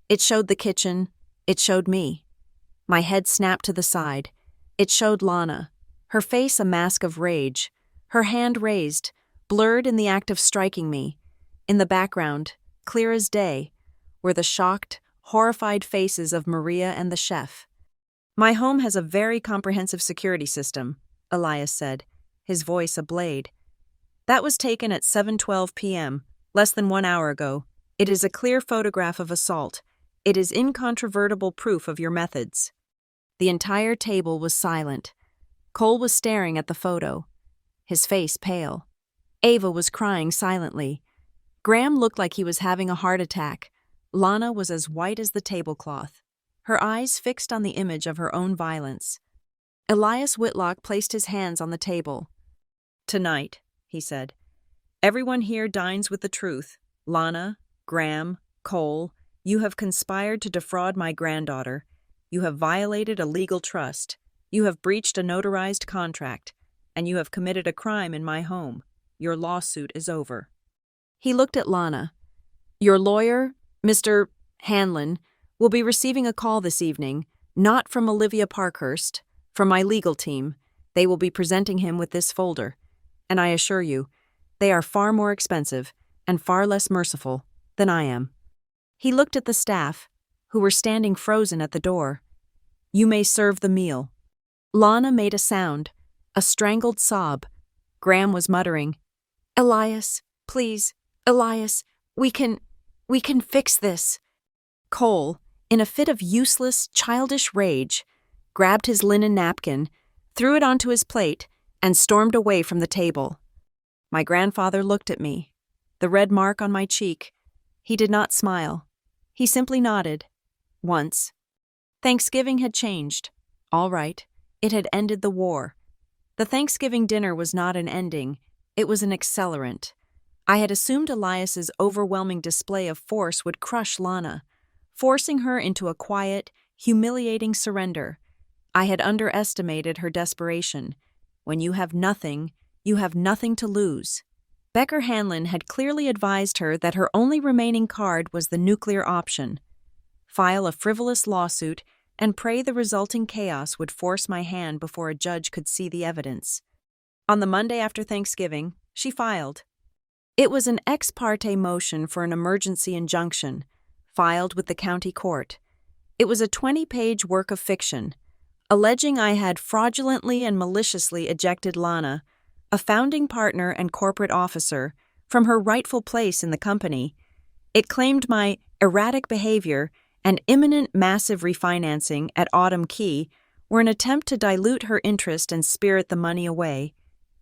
[SPEAKER 1] It showed the kitchen. It showed me. My head snapped to the side. It showed Lana, her face a mask of rage, her hand raised, blurred in the act of striking me. In the background, clear as day, were the shocked, horrified faces of Maria and the chef. My home has a very comprehensive security system, Elias said, his voice a blade. That was taken at 7:12 p.m., less than 1 hour ago. It is a clear photograph of assault. It is incontrovertible proof of your methods. The entire table was silent. Cole was staring at the photo, his face pale. Ava was crying silently. Graham looked like he was having a heart attack. Lana was as white as the tablecloth, her eyes fixed on the image of her own violence. Elias Whitlock placed his hands on the table. Tonight, he said, everyone here dines with the truth. Lana, Graham, Cole, you have conspired to defraud my granddaughter. You have violated a legal trust. You have breached a notarized contract. And you have committed a crime in my home. Your lawsuit is over. He looked at Lana. Your lawyer, Mr. Hanlon, will be receiving a call this evening, not from Olivia Parkhurst, from my legal team. They will be presenting him with this folder. And I assure you, they are far more expensive and far less merciful than I am. He looked at the staff, who were standing frozen at the door. You may serve the meal. Lana made a sound, a strangled sob. Graham was muttering, Elias, please, Elias, we can fix this. Cole, in a fit of useless, childish rage, grabbed his linen napkin, threw it onto his plate, and stormed away from the table. My grandfather looked at me, the red mark on my cheek. He did not smile. He simply nodded. Once. Thanksgiving had changed. All right. It had ended the war. The Thanksgiving dinner was not an ending. It was an accelerant. I had assumed Elias's overwhelming display of force would crush Lana, forcing her into a quiet, humiliating surrender. I had underestimated her desperation. When you have nothing to lose. Becker Hanlon had clearly advised her that her only remaining card was the nuclear option. File a frivolous lawsuit and pray the resulting chaos would force my hand before a judge could see the evidence. On the Monday after Thanksgiving, she filed. It was an ex parte motion for an emergency injunction, filed with the county court. It was a 20-page work of fiction, alleging I had fraudulently and maliciously ejected Lana, a founding partner and corporate officer, from her rightful place in the company. It claimed my erratic behavior and imminent massive refinancing at Autumn Key were an attempt to dilute her interest and spirit the money away.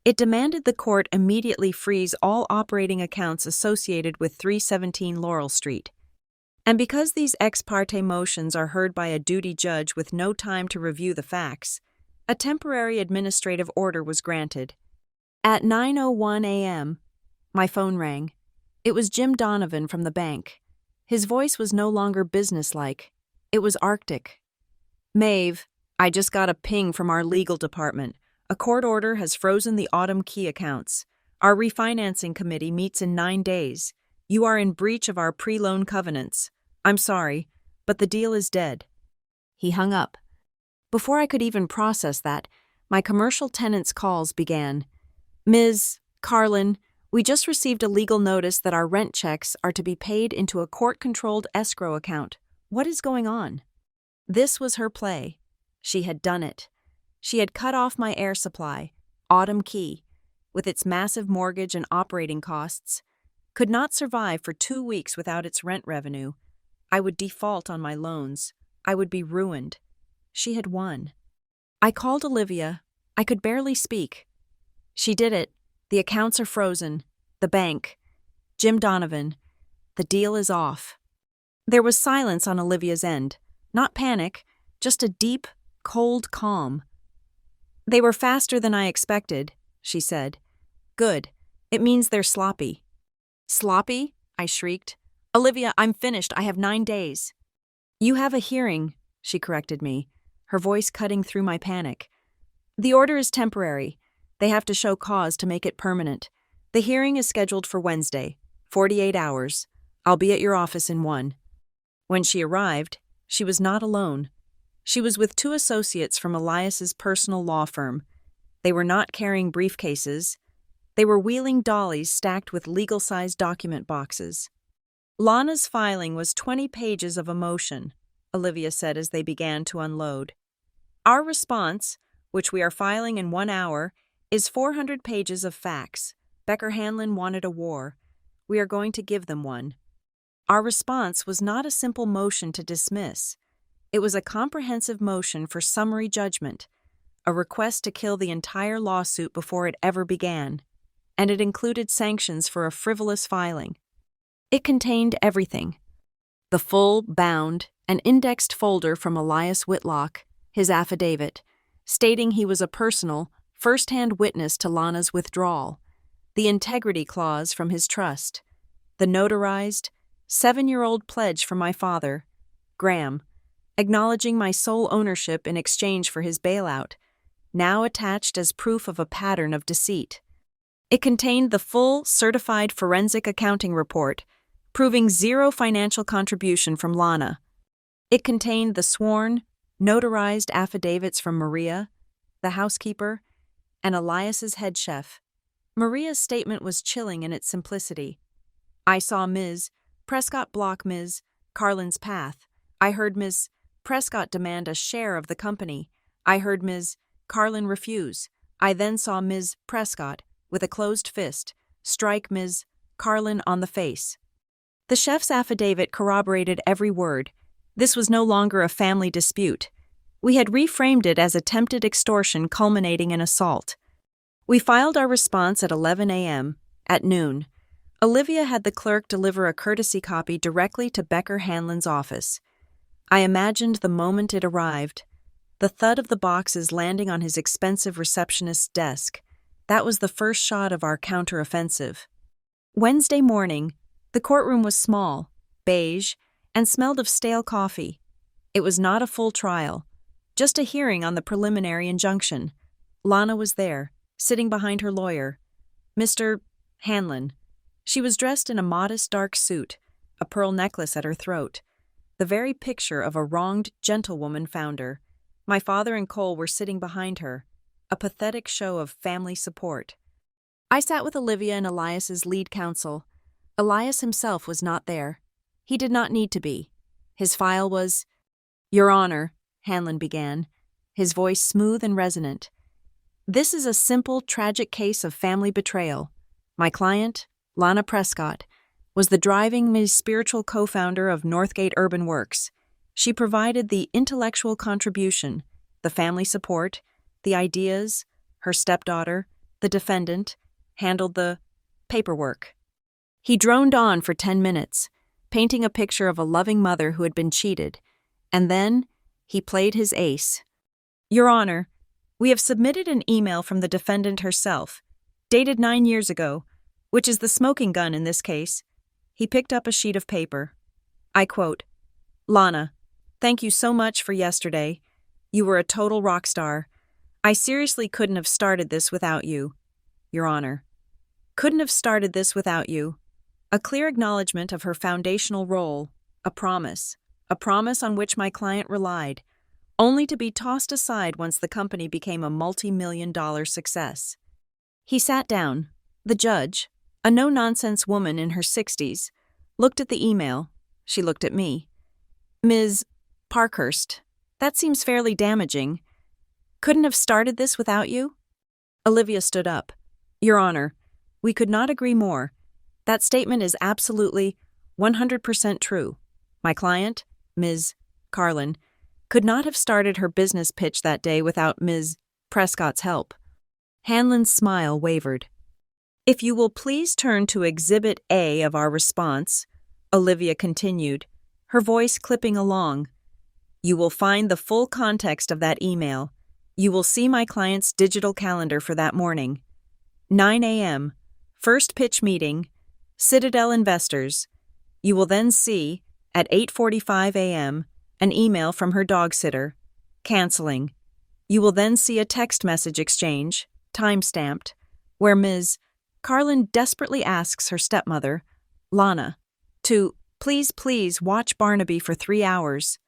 [SPEAKER 1] It demanded the court immediately freeze all operating accounts associated with 317 Laurel Street. And because these ex parte motions are heard by a duty judge with no time to review the facts, a temporary administrative order was granted. At 9:01 a.m., my phone rang. It was Jim Donovan from the bank. His voice was no longer businesslike. It was Arctic. Maeve, I just got a ping from our legal department. A court order has frozen the Autumn Key accounts. Our refinancing committee meets in 9 days. You are in breach of our pre-loan covenants. I'm sorry, but the deal is dead. He hung up. Before I could even process that, my commercial tenant's calls began. Ms. Carlin, we just received a legal notice that our rent checks are to be paid into a court-controlled escrow account. What is going on? This was her play. She had done it. She had cut off my air supply, Autumn Key, with its massive mortgage and operating costs, could not survive for 2 weeks without its rent revenue. I would default on my loans. I would be ruined. She had won. I called Olivia. I could barely speak. She did it. The accounts are frozen. The bank. Jim Donovan. The deal is off. There was silence on Olivia's end. Not panic, just a deep, cold calm. They were faster than I expected, she said. Good. It means they're sloppy. Sloppy? I shrieked. Olivia, I'm finished. I have 9 days. You have a hearing, she corrected me, her voice cutting through my panic. The order is temporary. They have to show cause to make it permanent. The hearing is scheduled for Wednesday, 48 hours. I'll be at your office in 1. When she arrived, she was not alone. She was with 2 associates from Elias's personal law firm. They were not carrying briefcases. They were wheeling dollies stacked with legal-sized document boxes. Lana's filing was 20 pages of emotion, Olivia said as they began to unload. Our response, which we are filing in 1 hour, is 400 pages of facts. Becker Hanlon wanted a war. We are going to give them one. Our response was not a simple motion to dismiss. It was a comprehensive motion for summary judgment, a request to kill the entire lawsuit before it ever began, and it included sanctions for a frivolous filing. It contained everything. The full, bound, and indexed folder from Elias Whitlock, his affidavit, stating he was a personal, first-hand witness to Lana's withdrawal, the integrity clause from his trust, the notarized, 7-year-old pledge from my father, Graham, acknowledging my sole ownership in exchange for his bailout, now attached as proof of a pattern of deceit. It contained the full, certified forensic accounting report, proving 0 financial contribution from Lana. It contained the sworn, notarized affidavits from Maria, the housekeeper, and Elias's head chef. Maria's statement was chilling in its simplicity. I saw Ms. Prescott block Ms. Carlin's path. I heard Ms. Prescott demand a share of the company. I heard Ms. Carlin refuse. I then saw Ms. Prescott, with a closed fist, strike Ms. Carlin on the face. The chef's affidavit corroborated every word. This was no longer a family dispute. We had reframed it as attempted extortion culminating in assault. We filed our response at 11 a.m. At noon, Olivia had the clerk deliver a courtesy copy directly to Becker Hanlon's office. I imagined the moment it arrived, the thud of the boxes landing on his expensive receptionist's desk. That was the first shot of our counteroffensive. Wednesday morning, the courtroom was small, beige, and smelled of stale coffee. It was not a full trial, just a hearing on the preliminary injunction. Lana was there, sitting behind her lawyer, Mr. Hanlon. She was dressed in a modest dark suit, a pearl necklace at her throat, the very picture of a wronged gentlewoman founder. My father and Cole were sitting behind her, a pathetic show of family support. I sat with Olivia and Elias's lead counsel. Elias himself was not there. He did not need to be. His file was, Your Honor, Hanlon began, his voice smooth and resonant. This is a simple, tragic case of family betrayal. My client, Lana Prescott, was the driving spiritual co-founder of Northgate Urban Works. She provided the intellectual contribution, the family support, the ideas. Her stepdaughter, the defendant, handled the paperwork. He droned on for 10 minutes, painting a picture of a loving mother who had been cheated, and then he played his ace. Your Honor, we have submitted an email from the defendant herself, dated 9 years ago, which is the smoking gun in this case. He picked up a sheet of paper. I quote, Lana, thank you so much for yesterday. You were a total rock star. I seriously couldn't have started this without you, Your Honor. Couldn't have started this without you. A clear acknowledgement of her foundational role, a promise on which my client relied, only to be tossed aside once the company became a multi-million-dollar success. He sat down. The judge, a no-nonsense woman in her 60s, looked at the email. She looked at me. Ms. Parkhurst, that seems fairly damaging. Couldn't have started this without you? Olivia stood up. Your Honor, we could not agree more. That statement is absolutely 100% true. My client, Ms. Carlin, could not have started her business pitch that day without Ms. Prescott's help. Hanlon's smile wavered. If you will please turn to Exhibit A of our response, Olivia continued, her voice clipping along. You will find the full context of that email. You will see my client's digital calendar for that morning. 9 a.m., first pitch meeting, Citadel Investors. You will then see, at 8:45 a.m., an email from her dog sitter, canceling. You will then see a text message exchange, time-stamped, where Ms. Carlin desperately asks her stepmother, Lana, to please watch Barnaby for 3 hours.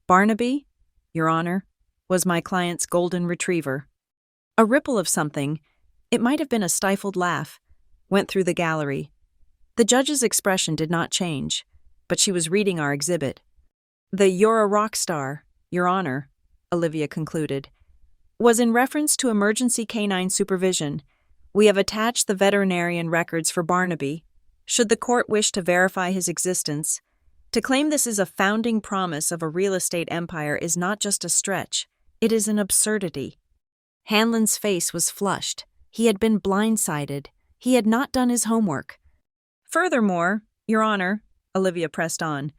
[SPEAKER 1] Barnaby, Your Honor, was my client's golden retriever. A ripple of something, it might have been a stifled laugh, went through the gallery. The judge's expression did not change, but she was reading our exhibit. The "You're a rock star, Your Honor," Olivia concluded, was in reference to emergency canine supervision. We have attached the veterinarian records for Barnaby, should the court wish to verify his existence. To claim this is a founding promise of a real estate empire is not just a stretch, it is an absurdity. Hanlon's face was flushed. He had been blindsided. He had not done his homework. Furthermore, Your Honor, Olivia pressed on,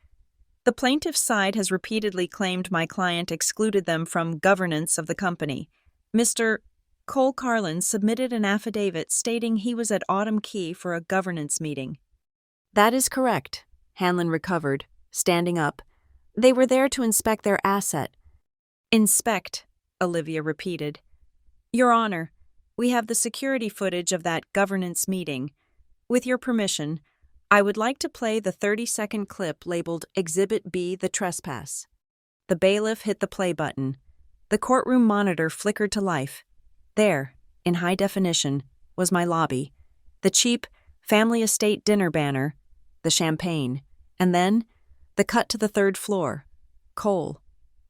[SPEAKER 1] the plaintiff's side has repeatedly claimed my client excluded them from governance of the company. Mr. Cole Carlin submitted an affidavit stating he was at Autumn Key for a governance meeting. That is correct, Hanlon recovered, standing up. They were there to inspect their asset. Inspect, Olivia repeated. Your Honor, we have the security footage of that governance meeting. With your permission, I would like to play the 30-second clip labeled Exhibit B, the trespass. The bailiff hit the play button. The courtroom monitor flickered to life. There, in high definition, was my lobby, the cheap family estate dinner banner, the champagne, and then the cut to the third floor. Cole,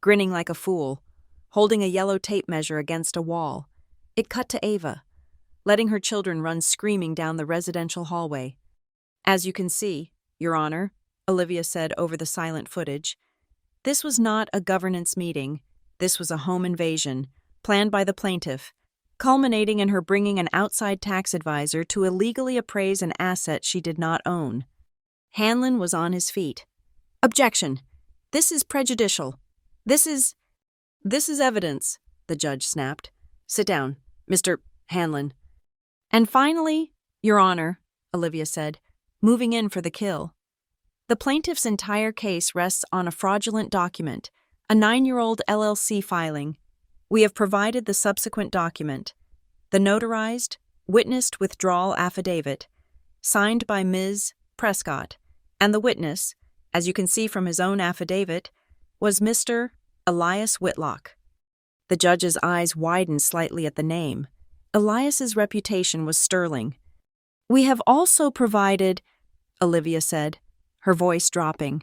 [SPEAKER 1] grinning like a fool, holding a yellow tape measure against a wall. It cut to Ava, letting her children run screaming down the residential hallway. As you can see, Your Honor, Olivia said over the silent footage, this was not a governance meeting. This was a home invasion, planned by the plaintiff, culminating in her bringing an outside tax advisor to illegally appraise an asset she did not own. Hanlon was on his feet. Objection. This is prejudicial. This is evidence, the judge snapped. Sit down, Mr. Hanlon. And finally, Your Honor, Olivia said, moving in for the kill. The plaintiff's entire case rests on a fraudulent document, a 9-year-old LLC filing. We have provided the subsequent document, the notarized, witnessed withdrawal affidavit, signed by Ms. Prescott, and the witness, as you can see from his own affidavit, was Mr. Elias Whitlock. The judge's eyes widened slightly at the name. Elias's reputation was sterling. We have also provided, Olivia said, her voice dropping,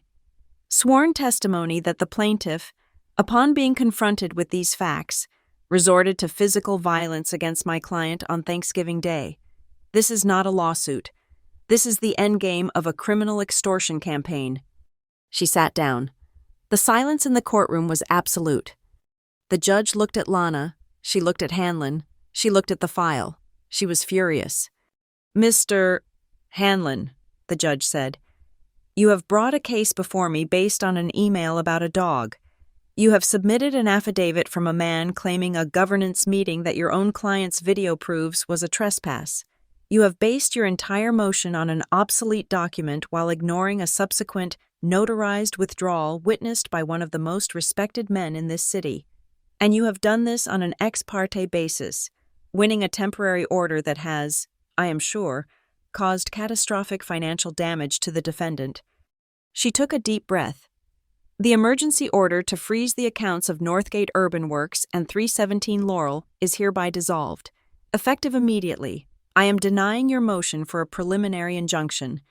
[SPEAKER 1] sworn testimony that the plaintiff, upon being confronted with these facts, resorted to physical violence against my client on Thanksgiving Day. This is not a lawsuit. This is the endgame of a criminal extortion campaign. She sat down. The silence in the courtroom was absolute. The judge looked at Lana. She looked at Hanlon. She looked at the file. She was furious. Mr. Hanlon, the judge said, you have brought a case before me based on an email about a dog. You have submitted an affidavit from a man claiming a governance meeting that your own client's video proves was a trespass. You have based your entire motion on an obsolete document while ignoring a subsequent notarized withdrawal witnessed by one of the most respected men in this city. And you have done this on an ex parte basis, winning a temporary order that has, I am sure, caused catastrophic financial damage to the defendant. She took a deep breath. The emergency order to freeze the accounts of Northgate Urban Works and 317 Laurel is hereby dissolved. Effective immediately, I am denying your motion for a preliminary injunction.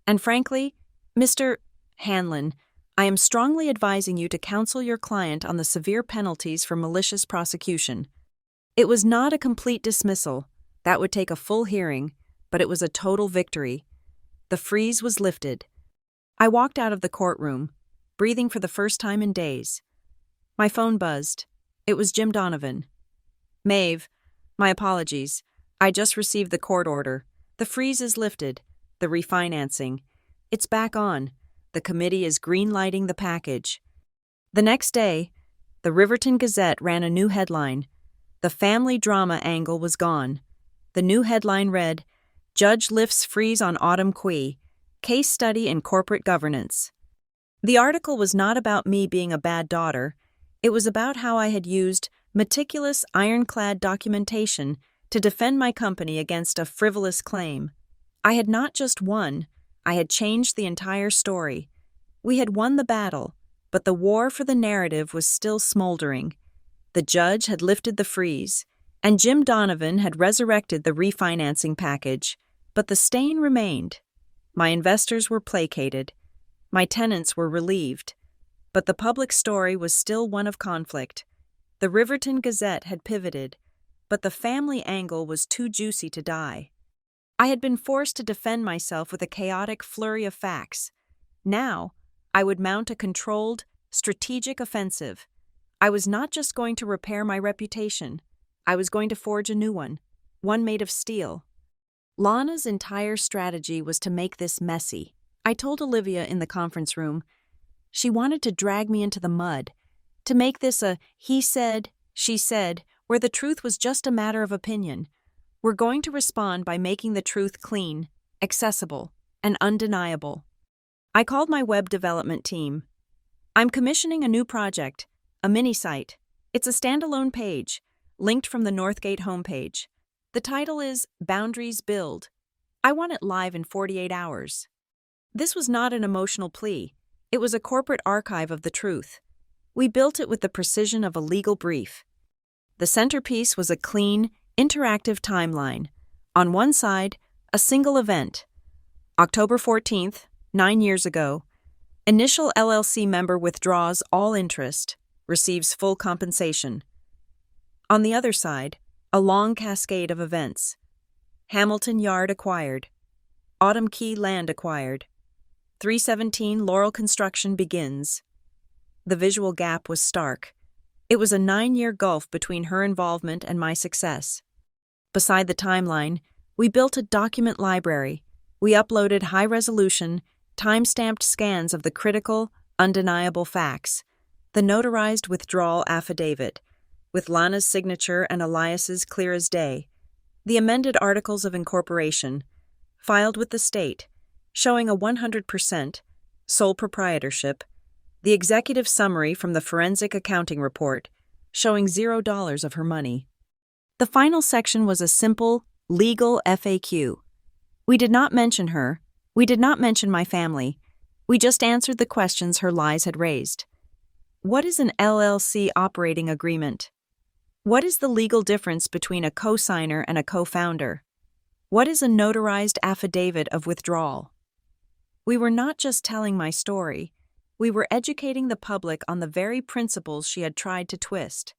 [SPEAKER 1] And frankly, Mr. Hanlon, I am strongly advising you to counsel your client on the severe penalties for malicious prosecution. It was not a complete dismissal. That would take a full hearing, but it was a total victory. The freeze was lifted. I walked out of the courtroom, breathing for the first time in days. My phone buzzed. It was Jim Donovan. Maeve, my apologies. I just received the court order. The freeze is lifted. The refinancing. It's back on. The committee is green-lighting the package. The next day, the Riverton Gazette ran a new headline. The family drama angle was gone. The new headline read, Judge lifts freeze on Autumn Quay. Case study in corporate governance. The article was not about me being a bad daughter. It was about how I had used meticulous, ironclad documentation to defend my company against a frivolous claim. I had not just won, I had changed the entire story. We had won the battle, but the war for the narrative was still smoldering. The judge had lifted the freeze, and Jim Donovan had resurrected the refinancing package, but the stain remained. My investors were placated. My tenants were relieved. But the public story was still one of conflict. The Riverton Gazette had pivoted, but the family angle was too juicy to die. I had been forced to defend myself with a chaotic flurry of facts. Now, I would mount a controlled, strategic offensive. I was not just going to repair my reputation. I was going to forge a new one made of steel. Lana's entire strategy was to make this messy. I told Olivia in the conference room. She wanted to drag me into the mud, to make this a he said, she said, where the truth was just a matter of opinion. We're going to respond by making the truth clean, accessible, and undeniable. I called my web development team. I'm commissioning a new project, a mini-site. It's a standalone page, linked from the Northgate homepage. The title is Boundaries Build. I want it live in 48 hours. This was not an emotional plea. It was a corporate archive of the truth. We built it with the precision of a legal brief. The centerpiece was a clean, interactive timeline. On one side, a single event. October 14th, 9 years ago. Initial LLC member withdraws all interest, receives full compensation. On the other side, a long cascade of events. Hamilton Yard acquired. Autumn Quay land acquired. 317 Laurel construction begins. The visual gap was stark. It was a 9-year gulf between her involvement and my success. Beside the timeline, we built a document library. We uploaded high-resolution, time-stamped scans of the critical, undeniable facts. The notarized withdrawal affidavit, with Lana's signature and Elias's clear as day. The amended articles of incorporation, filed with the state, showing a 100% sole proprietorship. The executive summary from the forensic accounting report, showing $0 of her money. The final section was a simple, legal FAQ. We did not mention her. We did not mention my family. We just answered the questions her lies had raised. What is an LLC operating agreement? What is the legal difference between a co-signer and a co-founder? What is a notarized affidavit of withdrawal? We were not just telling my story. We were educating the public on the very principles she had tried to twist.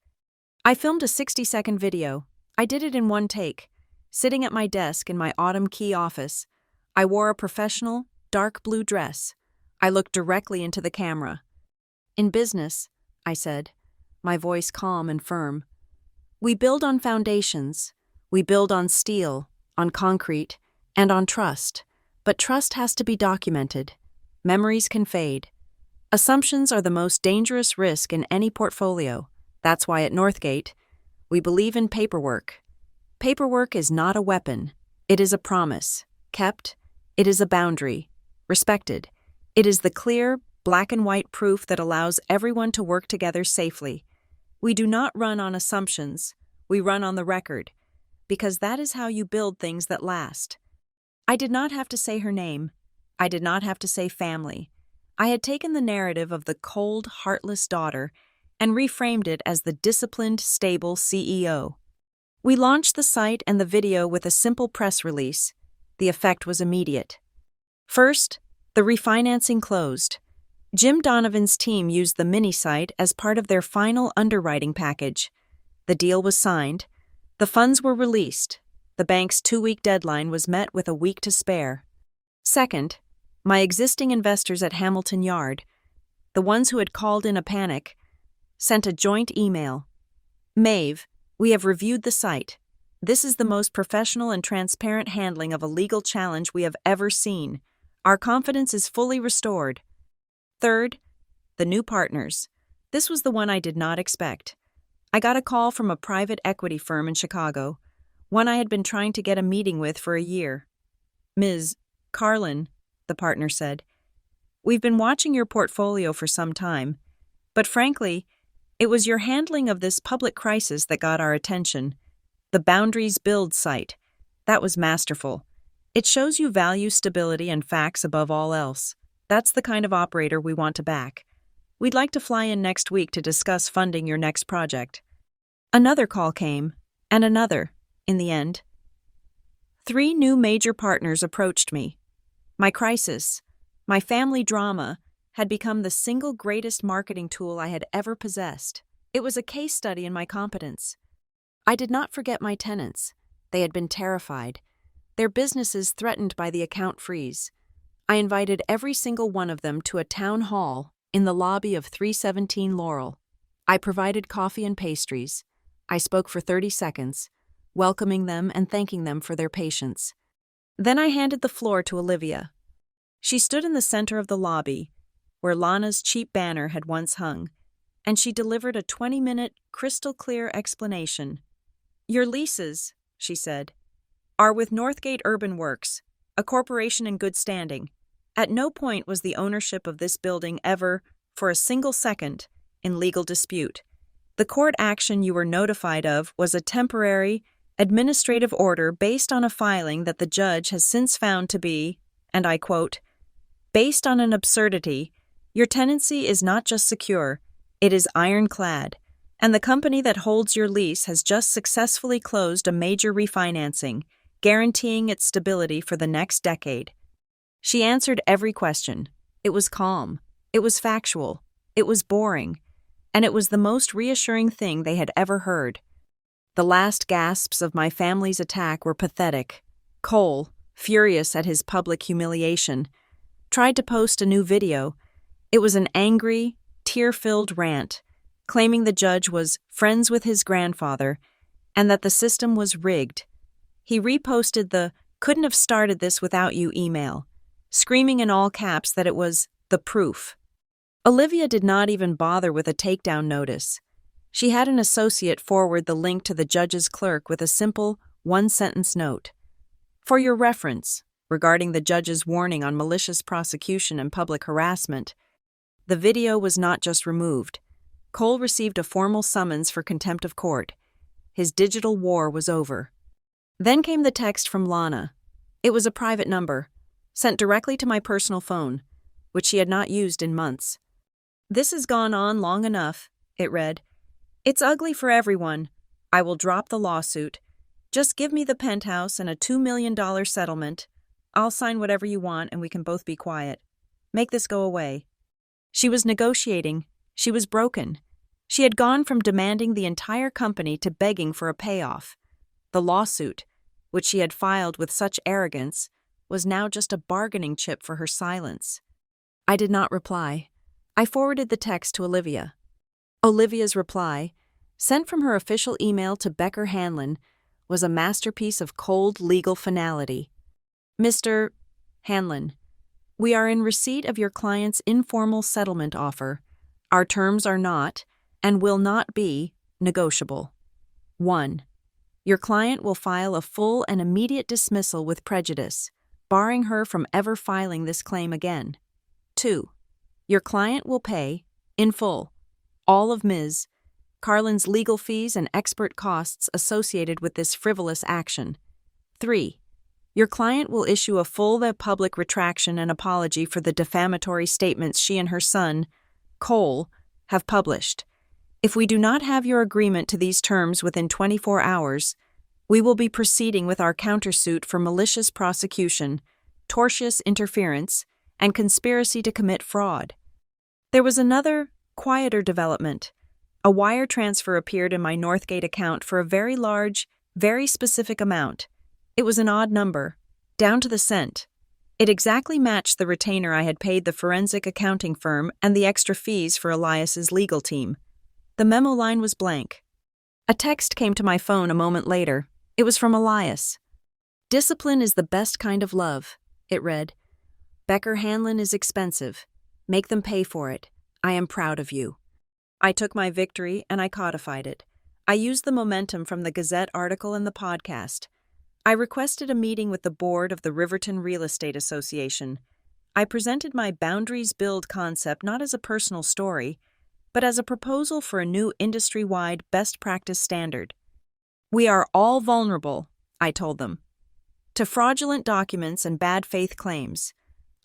[SPEAKER 1] I filmed a 60-second video. I did it in one take. Sitting at my desk in my Autumn Quay office, I wore a professional, dark blue dress. I looked directly into the camera. In business, I said, my voice calm and firm, we build on foundations. We build on steel, on concrete, and on trust. But trust has to be documented. Memories can fade. Assumptions are the most dangerous risk in any portfolio. That's why at Northgate, we believe in paperwork. Paperwork is not a weapon. It is a promise. Kept. It is a boundary. Respected. It is the clear, black and white proof that allows everyone to work together safely. We do not run on assumptions. We run on the record. Because that is how you build things that last. I did not have to say her name. I did not have to say family. I had taken the narrative of the cold, heartless daughter and reframed it as the disciplined, stable CEO. We launched the site and the video with a simple press release. The effect was immediate. First, the refinancing closed. Jim Donovan's team used the mini-site as part of their final underwriting package. The deal was signed. The funds were released. The bank's 2-week deadline was met with a week to spare. Second, my existing investors at Hamilton Yard, the ones who had called in a panic, sent a joint email. Maeve, we have reviewed the site. This is the most professional and transparent handling of a legal challenge we have ever seen. Our confidence is fully restored. Third, the new partners. This was the one I did not expect. I got a call from a private equity firm in Chicago, one I had been trying to get a meeting with for a year. Ms. Carlin, the partner said, we've been watching your portfolio for some time, but frankly, it was your handling of this public crisis that got our attention. The Boundaries Build site. That was masterful. It shows you value stability and facts above all else. That's the kind of operator we want to back. We'd like to fly in next week to discuss funding your next project. Another call came, and another, in the end. 3 new major partners approached me. My crisis, my family drama, had become the single greatest marketing tool I had ever possessed. It was a case study in my competence. I did not forget my tenants. They had been terrified, their businesses threatened by the account freeze. I invited every single one of them to a town hall in the lobby of 317 Laurel. I provided coffee and pastries. I spoke for 30 seconds, welcoming them and thanking them for their patience. Then I handed the floor to Olivia. She stood in the center of the lobby, where Lana's cheap banner had once hung, and she delivered a 20-minute, crystal-clear explanation. Your leases, she said, are with Northgate Urban Works, a corporation in good standing. At no point was the ownership of this building ever, for a single second, in legal dispute. The court action you were notified of was a temporary, administrative order based on a filing that the judge has since found to be, and I quote, based on an absurdity. Your tenancy is not just secure, it is ironclad, and the company that holds your lease has just successfully closed a major refinancing, guaranteeing its stability for the next decade. She answered every question. It was calm, it was factual, it was boring, and it was the most reassuring thing they had ever heard. The last gasps of my family's attack were pathetic. Cole, furious at his public humiliation, tried to post a new video. It was an angry, tear-filled rant, claiming the judge was friends with his grandfather and that the system was rigged. He reposted the "couldn't have started this without you" email, screaming in all caps that it was the proof. Olivia did not even bother with a takedown notice. She had an associate forward the link to the judge's clerk with a simple, 1-sentence note. For your reference, regarding the judge's warning on malicious prosecution and public harassment, the video was not just removed. Cole received a formal summons for contempt of court. His digital war was over. Then came the text from Lana. It was a private number, sent directly to my personal phone, which she had not used in months. This has gone on long enough, it read. It's ugly for everyone. I will drop the lawsuit. Just give me the penthouse and a $2 million settlement. I'll sign whatever you want and we can both be quiet. Make this go away. She was negotiating. She was broken. She had gone from demanding the entire company to begging for a payoff. The lawsuit, which she had filed with such arrogance, was now just a bargaining chip for her silence. I did not reply. I forwarded the text to Olivia. Olivia's reply, sent from her official email to Becker Hanlon, was a masterpiece of cold legal finality. Mr. Hanlon, we are in receipt of your client's informal settlement offer. Our terms are not, and will not be, negotiable. 1. Your client will file a full and immediate dismissal with prejudice, barring her from ever filing this claim again. 2. Your client will pay, in full, all of Ms. Carlin's legal fees and expert costs associated with this frivolous action. 3. Your client will issue a full public retraction and apology for the defamatory statements she and her son, Cole, have published. If we do not have your agreement to these terms within 24 hours, we will be proceeding with our countersuit for malicious prosecution, tortious interference, and conspiracy to commit fraud. There was another, quieter development. A wire transfer appeared in my Northgate account for a very large, very specific amount. It was an odd number, down to the cent. It exactly matched the retainer I had paid the forensic accounting firm and the extra fees for Elias's legal team. The memo line was blank. A text came to my phone a moment later. It was from Elias. "Discipline is the best kind of love," it read. "Becker Hanlon is expensive. Make them pay for it. I am proud of you." I took my victory and I codified it. I used the momentum from the Gazette article and the podcast. I requested a meeting with the board of the Riverton Real Estate Association. I presented my boundaries build concept not as a personal story, but as a proposal for a new industry-wide best practice standard. "We are all vulnerable," I told them, "to fraudulent documents and bad faith claims.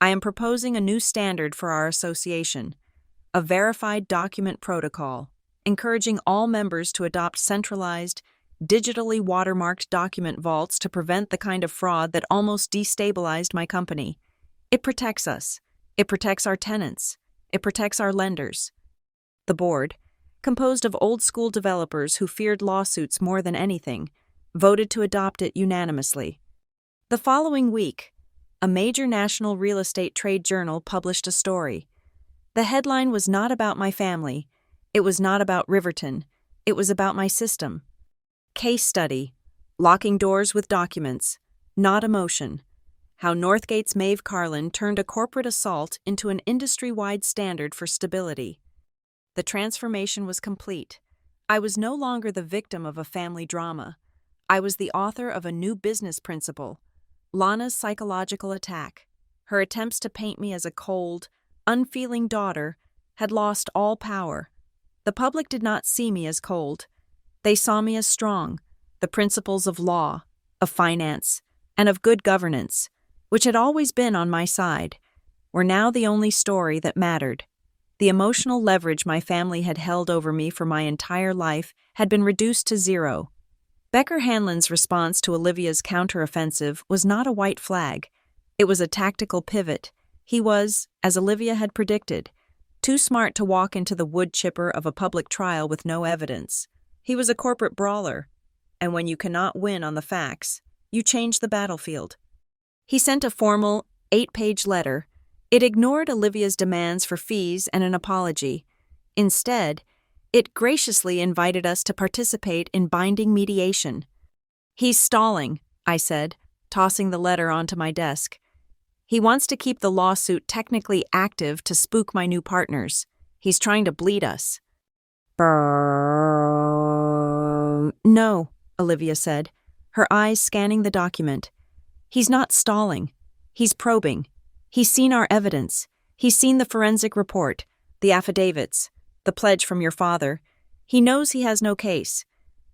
[SPEAKER 1] I am proposing a new standard for our association, a verified document protocol, encouraging all members to adopt centralized, digitally watermarked document vaults to prevent the kind of fraud that almost destabilized my company. It protects us. It protects our tenants. It protects our lenders." The board, composed of old-school developers who feared lawsuits more than anything, voted to adopt it unanimously. The following week, a major national real estate trade journal published a story. The headline was not about my family. It was not about Riverton. It was about my system. Case study, locking doors with documents, not emotion. How Northgate's Maeve Carlin turned a corporate assault into an industry-wide standard for stability. The transformation was complete. I was no longer the victim of a family drama. I was the author of a new business principle, Lana's psychological attack. Her attempts to paint me as a cold, unfeeling daughter had lost all power. The public did not see me as cold. They saw me as strong. The principles of law, of finance, and of good governance, which had always been on my side, were now the only story that mattered. The emotional leverage my family had held over me for my entire life had been reduced to zero. Becker Hanlon's response to Olivia's counteroffensive was not a white flag. It was a tactical pivot. He was, as Olivia had predicted, too smart to walk into the wood chipper of a public trial with no evidence. He was a corporate brawler, and when you cannot win on the facts, you change the battlefield. He sent a formal, 8-page letter. It ignored Olivia's demands for fees and an apology. Instead, it graciously invited us to participate in binding mediation. "He's stalling," I said, tossing the letter onto my desk. "He wants to keep the lawsuit technically active to spook my new partners. He's trying to bleed us." "No," Olivia said, her eyes scanning the document. "He's not stalling. He's probing. He's seen our evidence. He's seen the forensic report, the affidavits, the pledge from your father. He knows he has no case.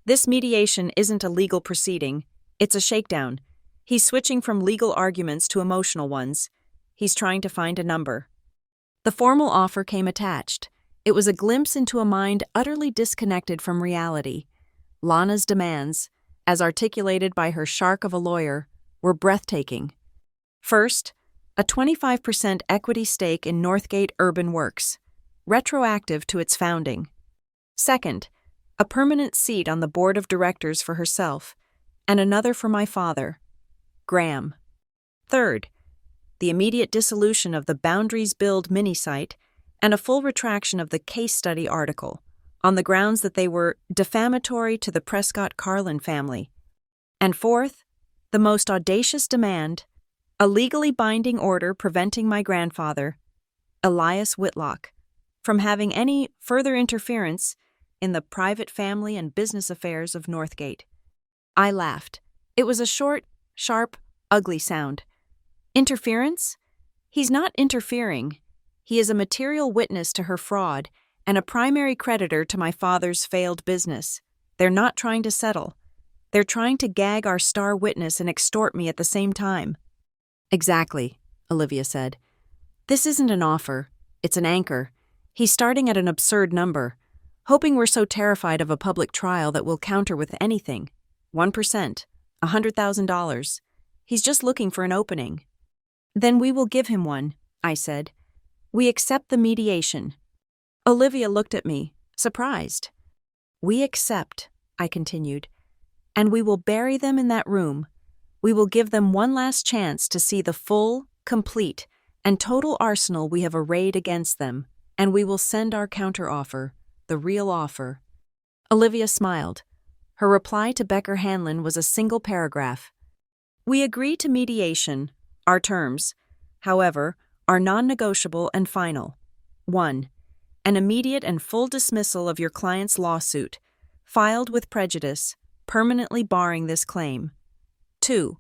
[SPEAKER 1] This mediation isn't a legal proceeding. It's a shakedown. He's switching from legal arguments to emotional ones. He's trying to find a number." The formal offer came attached. It was a glimpse into a mind utterly disconnected from reality. Lana's demands, as articulated by her shark of a lawyer, were breathtaking. First, a 25% equity stake in Northgate Urban Works, retroactive to its founding. Second, a permanent seat on the board of directors for herself, and another for my father, Graham. Third, the immediate dissolution of the Boundaries Build mini-site and a full retraction of the case study article, on the grounds that they were defamatory to the Prescott-Carlin family. And fourth, the most audacious demand, a legally binding order preventing my grandfather, Elias Whitlock, from having any further interference in the private family and business affairs of Northgate. I laughed. It was a short, sharp, ugly sound. Interference? He's not interfering. He is a material witness to her fraud and a primary creditor to my father's failed business. They're not trying to settle. They're trying to gag our star witness and extort me at the same time." "Exactly," Olivia said. "This isn't an offer, it's an anchor. He's starting at an absurd number, hoping we're so terrified of a public trial that we'll counter with anything. 1%, $100,000. He's just looking for an opening." "Then we will give him one," I said. "We accept the mediation." Olivia looked at me, surprised. "We accept," I continued, "and we will bury them in that room. We will give them one last chance to see the full, complete, and total arsenal we have arrayed against them, and we will send our counteroffer, the real offer." Olivia smiled. Her reply to Becker Hanlon was a single paragraph. "We agree to mediation. Our terms, however, are non-negotiable and final. 1. An immediate and full dismissal of your client's lawsuit, filed with prejudice, permanently barring this claim. 2.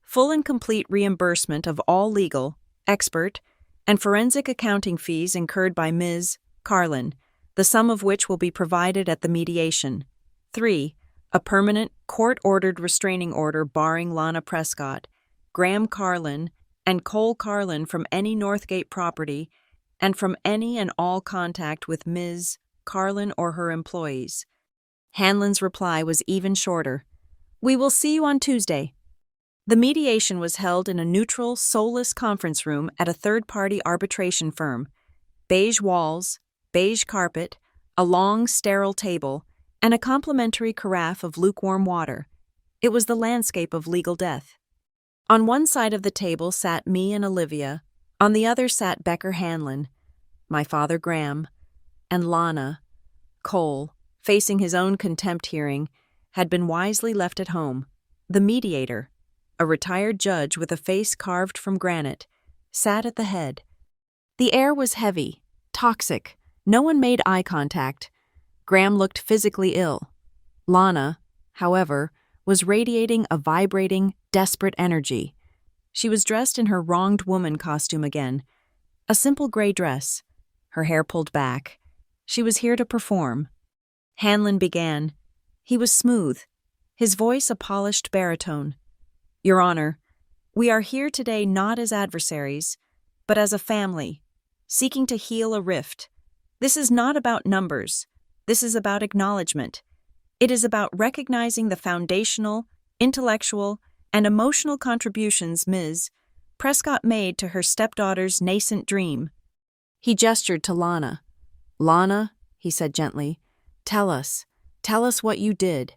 [SPEAKER 1] Full and complete reimbursement of all legal, expert, and forensic accounting fees incurred by Ms. Carlin, the sum of which will be provided at the mediation. 3. A permanent, court-ordered restraining order barring Lana Prescott, Graham Carlin, and Cole Carlin from any Northgate property and from any and all contact with Ms. Carlin or her employees." Hanlon's reply was even shorter. "We will see you on Tuesday." The mediation was held in a neutral, soulless conference room at a third-party arbitration firm. Beige walls, beige carpet, a long, sterile table, and a complimentary carafe of lukewarm water. It was the landscape of legal death. On one side of the table sat me and Olivia, on the other sat Becker Hanlon, my father Graham, and Lana. Cole, facing his own contempt hearing, had been wisely left at home. The mediator, a retired judge with a face carved from granite, sat at the head. The air was heavy, toxic. No one made eye contact. Graham looked physically ill. Lana, however, was radiating a vibrating, desperate energy. She was dressed in her wronged woman costume again, a simple gray dress, her hair pulled back. She was here to perform. Hanlon began. He was smooth, his voice a polished baritone. "Your Honor, we are here today not as adversaries, but as a family, seeking to heal a rift. This is not about numbers. This is about acknowledgement. It is about recognizing the foundational, intellectual, and emotional contributions Ms. Prescott made to her stepdaughter's nascent dream." He gestured to Lana. "Lana," he said gently, tell us what you did."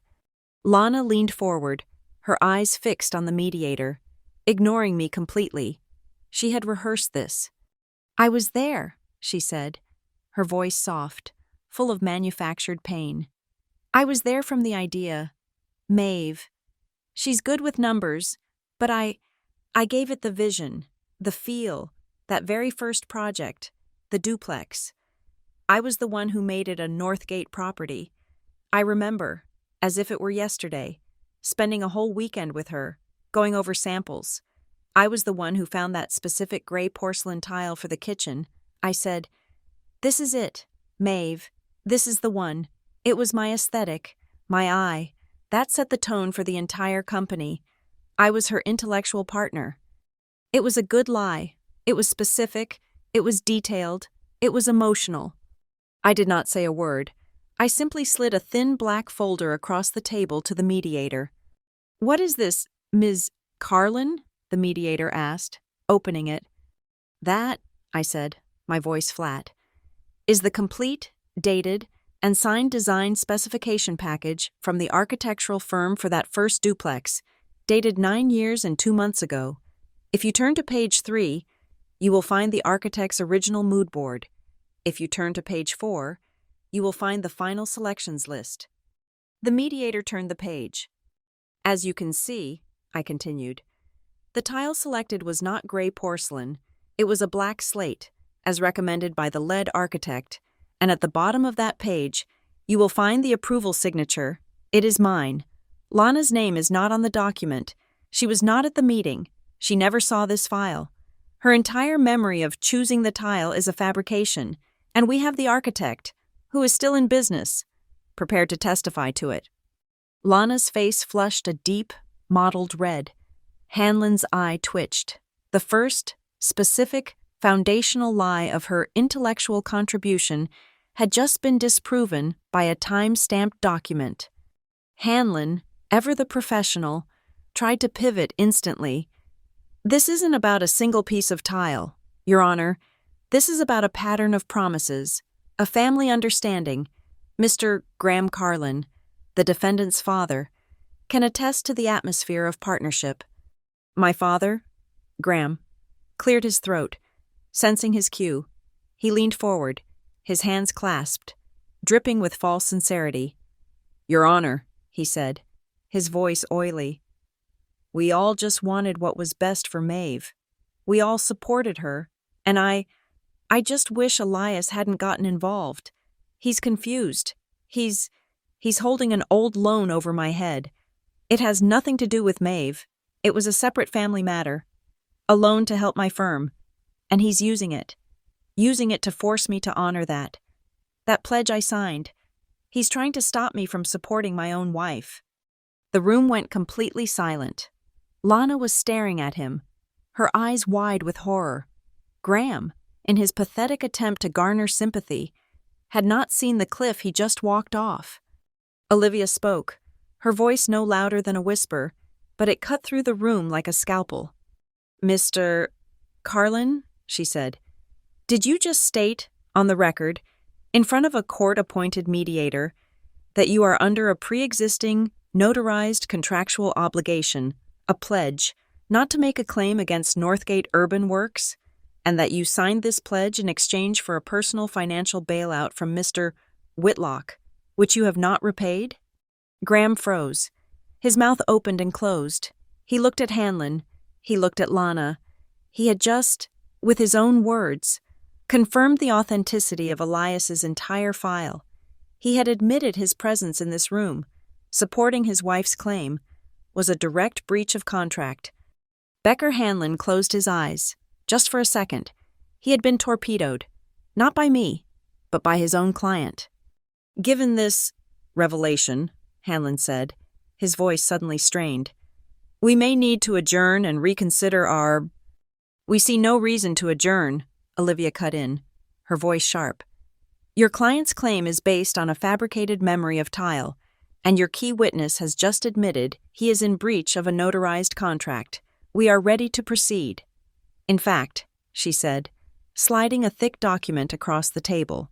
[SPEAKER 1] Lana leaned forward, her eyes fixed on the mediator, ignoring me completely. She had rehearsed this. "I was there," she said, her voice soft, full of manufactured pain. "I was there from the idea. Maeve. She's good with numbers, but I gave it the vision, the feel, that very first project, the duplex. I was the one who made it a Northgate property. I remember, as if it were yesterday, spending a whole weekend with her, going over samples. I was the one who found that specific gray porcelain tile for the kitchen. I said, 'This is it, Maeve. This is the one.' It was my aesthetic, my eye. That set the tone for the entire company. I was her intellectual partner. It was a good lie. It was specific. It was detailed. It was emotional." I did not say a word. I simply slid a thin black folder across the table to the mediator. "What is this, Ms. Carlin?" the mediator asked, opening it. "That," I said, my voice flat, "is the complete, dated, and signed design specification package from the architectural firm for that first duplex, dated 9 years and 2 months ago. If you turn to page 3, you will find the architect's original mood board. If you turn to page 4, you will find the final selections list." The mediator turned the page. "As you can see," I continued, "the tile selected was not gray porcelain. It was a black slate, as recommended by the lead architect, and at the bottom of that page, you will find the approval signature. It is mine. Lana's name is not on the document. She was not at the meeting. She never saw this file. Her entire memory of choosing the tile is a fabrication, and we have the architect, who is still in business, prepared to testify to it." Lana's face flushed a deep, mottled red. Hanlon's eye twitched. The first, specific, foundational lie of her intellectual contribution had just been disproven by a time-stamped document. Hanlon, ever the professional, tried to pivot instantly. "This isn't about a single piece of tile, Your Honor. This is about a pattern of promises, a family understanding. Mr. Graham Carlin, the defendant's father, can attest to the atmosphere of partnership." My father, Graham, cleared his throat, sensing his cue. He leaned forward, his hands clasped, dripping with false sincerity. "Your Honor," he said, his voice oily, "we all just wanted what was best for Maeve. We all supported her, and I just wish Elias hadn't gotten involved. He's confused. He's holding an old loan over my head. It has nothing to do with Maeve. It was a separate family matter. A loan to help my firm. And he's using it to force me to honor that pledge I signed. He's trying to stop me from supporting my own wife." The room went completely silent. Lana was staring at him, her eyes wide with horror. Graham, in his pathetic attempt to garner sympathy, had not seen the cliff he just walked off. Olivia spoke, her voice no louder than a whisper, but it cut through the room like a scalpel. "Mr. Carlin," she said, "did you just state, on the record, in front of a court-appointed mediator, that you are under a pre-existing, notarized contractual obligation, a pledge, not to make a claim against Northgate Urban Works, and that you signed this pledge in exchange for a personal financial bailout from Mr. Whitlock, which you have not repaid?" Graham froze. His mouth opened and closed. He looked at Hanlon. He looked at Lana. He had just, with his own words, confirmed the authenticity of Elias's entire file. He had admitted his presence in this room, supporting his wife's claim, was a direct breach of contract. Becker Hanlon closed his eyes, just for a second. He had been torpedoed, not by me, but by his own client. "Given this revelation," Hanlon said, his voice suddenly strained, "we may need to adjourn and reconsider our—" "We see no reason to adjourn," Olivia cut in, her voice sharp. "Your client's claim is based on a fabricated memory of tile, and your key witness has just admitted he is in breach of a notarized contract. We are ready to proceed." "In fact," she said, sliding a thick document across the table,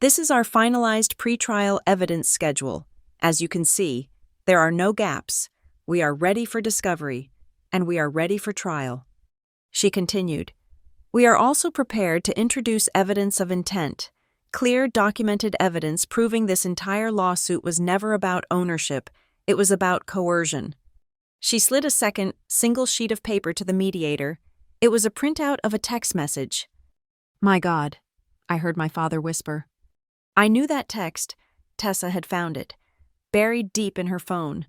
[SPEAKER 1] "this is our finalized pretrial evidence schedule. As you can see, there are no gaps. We are ready for discovery, and we are ready for trial." She continued, "We are also prepared to introduce evidence of intent, clear documented evidence proving this entire lawsuit was never about ownership, it was about coercion." She slid a second, single sheet of paper to the mediator. It was a printout of a text message. "My God," I heard my father whisper. I knew that text. Tessa had found it, buried deep in her phone,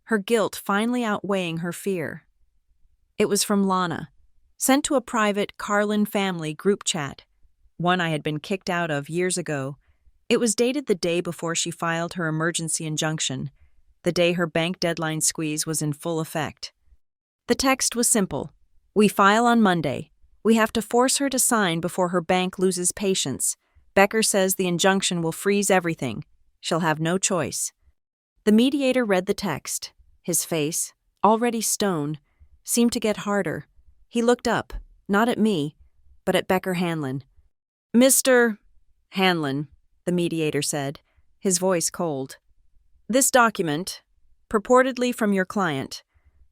[SPEAKER 1] her guilt finally outweighing her fear. It was from Lana, sent to a private Carlin family group chat, one I had been kicked out of years ago. It was dated the day before she filed her emergency injunction, the day her bank deadline squeeze was in full effect. The text was simple. "We file on Monday. We have to force her to sign before her bank loses patience. Becker says the injunction will freeze everything. She'll have no choice." The mediator read the text. His face, already stone, seemed to get harder. He looked up, not at me, but at Becker Hanlon. "Mr. Hanlon," the mediator said, his voice cold, "this document, purportedly from your client,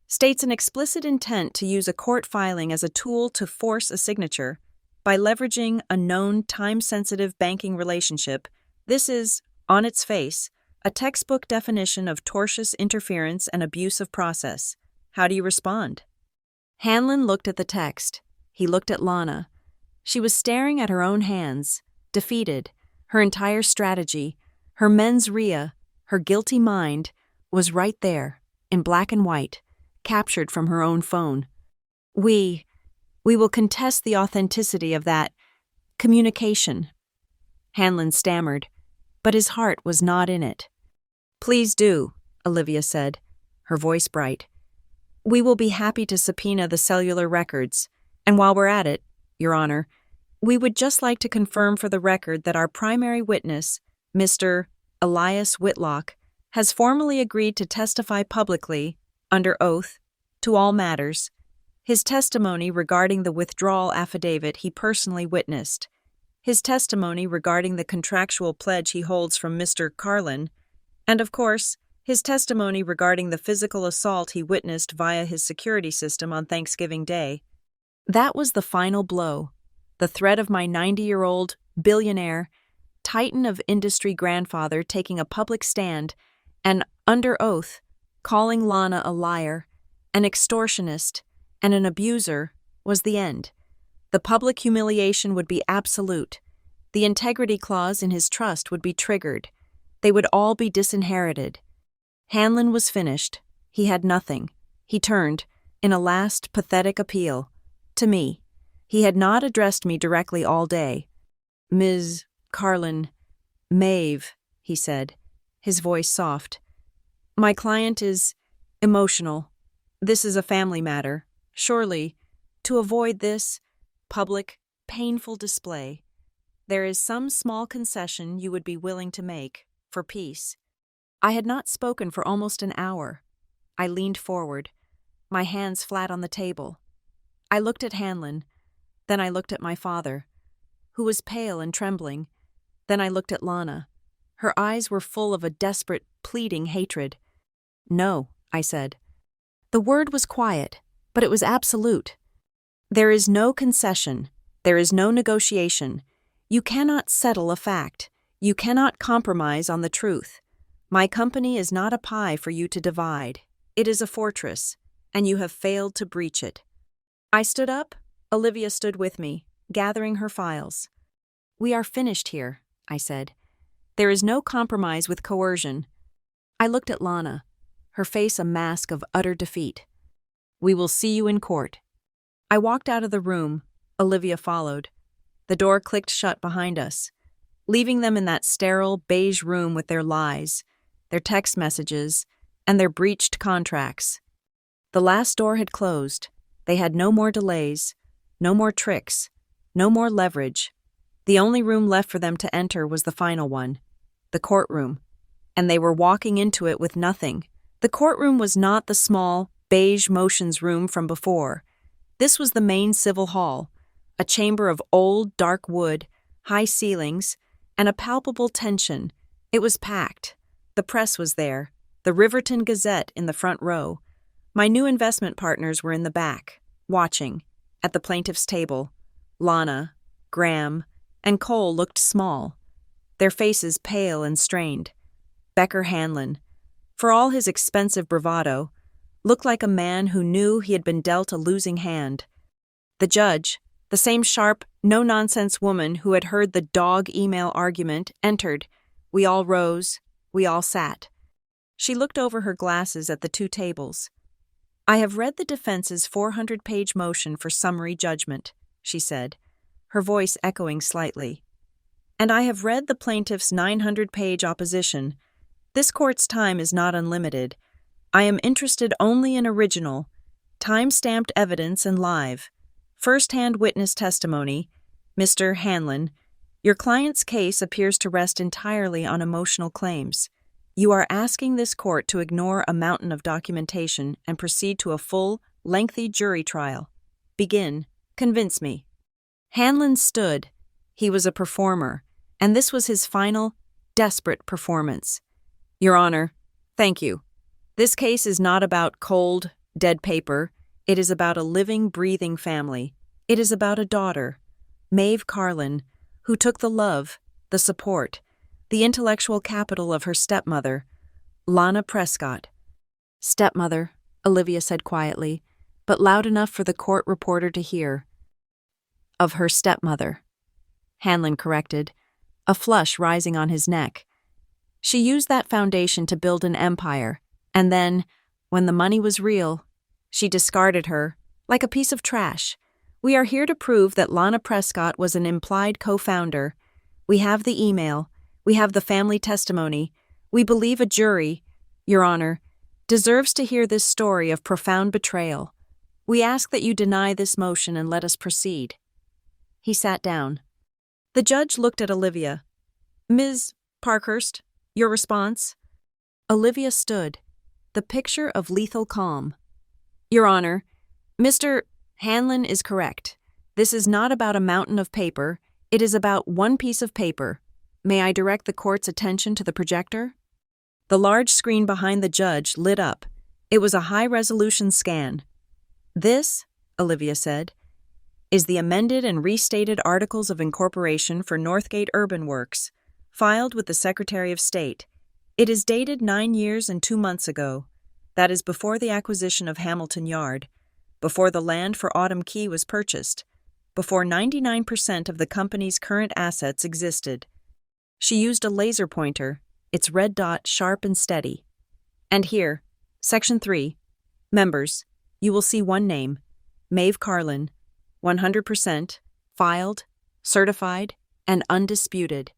[SPEAKER 1] states an explicit intent to use a court filing as a tool to force a signature by leveraging a known time-sensitive banking relationship. This is, on its face, a textbook definition of tortious interference and abuse of process. How do you respond?" Hanlon looked at the text. He looked at Lana. She was staring at her own hands, defeated. Her entire strategy, her mens rea, her guilty mind, was right there, in black and white, captured from her own phone. We will contest the authenticity of that communication," Hanlon stammered, but his heart was not in it. "Please do," Olivia said, her voice bright. "We will be happy to subpoena the cellular records, and while we're at it, Your Honor, we would just like to confirm for the record that our primary witness, Mr. Elias Whitlock, has formally agreed to testify publicly, under oath, to all matters. His testimony regarding the withdrawal affidavit he personally witnessed, his testimony regarding the contractual pledge he holds from Mr. Carlin, and, of course, his testimony regarding the physical assault he witnessed via his security system on Thanksgiving Day." That was the final blow. The threat of my 90-year-old, billionaire, titan of industry grandfather taking a public stand and, under oath, calling Lana a liar, an extortionist, and an abuser was the end. The public humiliation would be absolute. The integrity clause in his trust would be triggered. They would all be disinherited. Hanlon was finished. He had nothing. He turned, in a last pathetic appeal, to me. He had not addressed me directly all day. "Ms. Carlin, Maeve," he said, his voice soft. "My client is emotional. This is a family matter. Surely, to avoid this public, painful display, there is some small concession you would be willing to make, for peace." I had not spoken for almost an hour. I leaned forward, my hands flat on the table. I looked at Hanlon, then I looked at my father, who was pale and trembling. Then I looked at Lana. Her eyes were full of a desperate, pleading hatred. "No," I said. The word was quiet, but it was absolute. There is no concession. There is no negotiation. You cannot settle a fact. You cannot compromise on the truth. My company is not a pie for you to divide. It is a fortress, and you have failed to breach it. I stood up. Olivia stood with me, gathering her files. "We are finished here," I said. "There is no compromise with coercion." I looked at Lana, her face a mask of utter defeat. "We will see you in court." I walked out of the room. Olivia followed. The door clicked shut behind us, leaving them in that sterile, beige room with their lies, their text messages, and their breached contracts. The last door had closed. They had no more delays, no more tricks, no more leverage. The only room left for them to enter was the final one, the courtroom, and they were walking into it with nothing. The courtroom was not the small, beige motions room from before. This was the main civil hall, a chamber of old, dark wood, high ceilings, and a palpable tension. It was packed. The press was there, the Riverton Gazette in the front row. My new investment partners were in the back, watching. At the plaintiff's table, Lana, Graham, and Cole looked small, their faces pale and strained. Becker Hanlon, for all his expensive bravado, looked like a man who knew he had been dealt a losing hand. The judge, the same sharp, no-nonsense woman who had heard the dog email argument, entered. We all rose. We all sat. She looked over her glasses at the two tables. "I have read the defense's 400-page motion for summary judgment," she said, her voice echoing slightly. "And I have read the plaintiff's 900-page opposition. This court's time is not unlimited. I am interested only in original, time-stamped evidence and live, first-hand witness testimony. Mr. Hanlon, your client's case appears to rest entirely on emotional claims. You are asking this court to ignore a mountain of documentation and proceed to a full, lengthy jury trial. Begin. Convince me." Hanlon stood. He was a performer, and this was his final, desperate performance. "Your Honor, thank you. This case is not about cold, dead paper. It is about a living, breathing family. It is about a daughter, Maeve Carlin, who took the love, the support, the intellectual capital of her stepmother, Lana Prescott." "Stepmother," Olivia said quietly, but loud enough for the court reporter to hear. "Of her stepmother," Hanlon corrected, a flush rising on his neck. "She used that foundation to build an empire, and then, when the money was real, she discarded her, like a piece of trash. We are here to prove that Lana Prescott was an implied co-founder. We have the email. We have the family testimony. We believe a jury. Your Honor, deserves to hear this story of profound betrayal. We ask that you deny this motion and let us proceed." He sat down. The judge looked at Olivia. "Ms. Parkhurst, your response?" Olivia stood, the picture of lethal calm. "Your Honor, Mr. Hanlon is correct. This is not about a mountain of paper. It is about one piece of paper. May I direct the court's attention to the projector?" The large screen behind the judge lit up. It was a high-resolution scan. "This," Olivia said, "is the amended and restated Articles of Incorporation for Northgate Urban Works, filed with the Secretary of State. It is dated 9 years and 2 months ago. That is before the acquisition of Hamilton Yard, before the land for Autumn Key was purchased, before 99% of the company's current assets existed." She used a laser pointer, its red dot sharp and steady. "And here, Section 3, members, you will see one name, Maeve Carlin, 100%, filed, certified, and undisputed."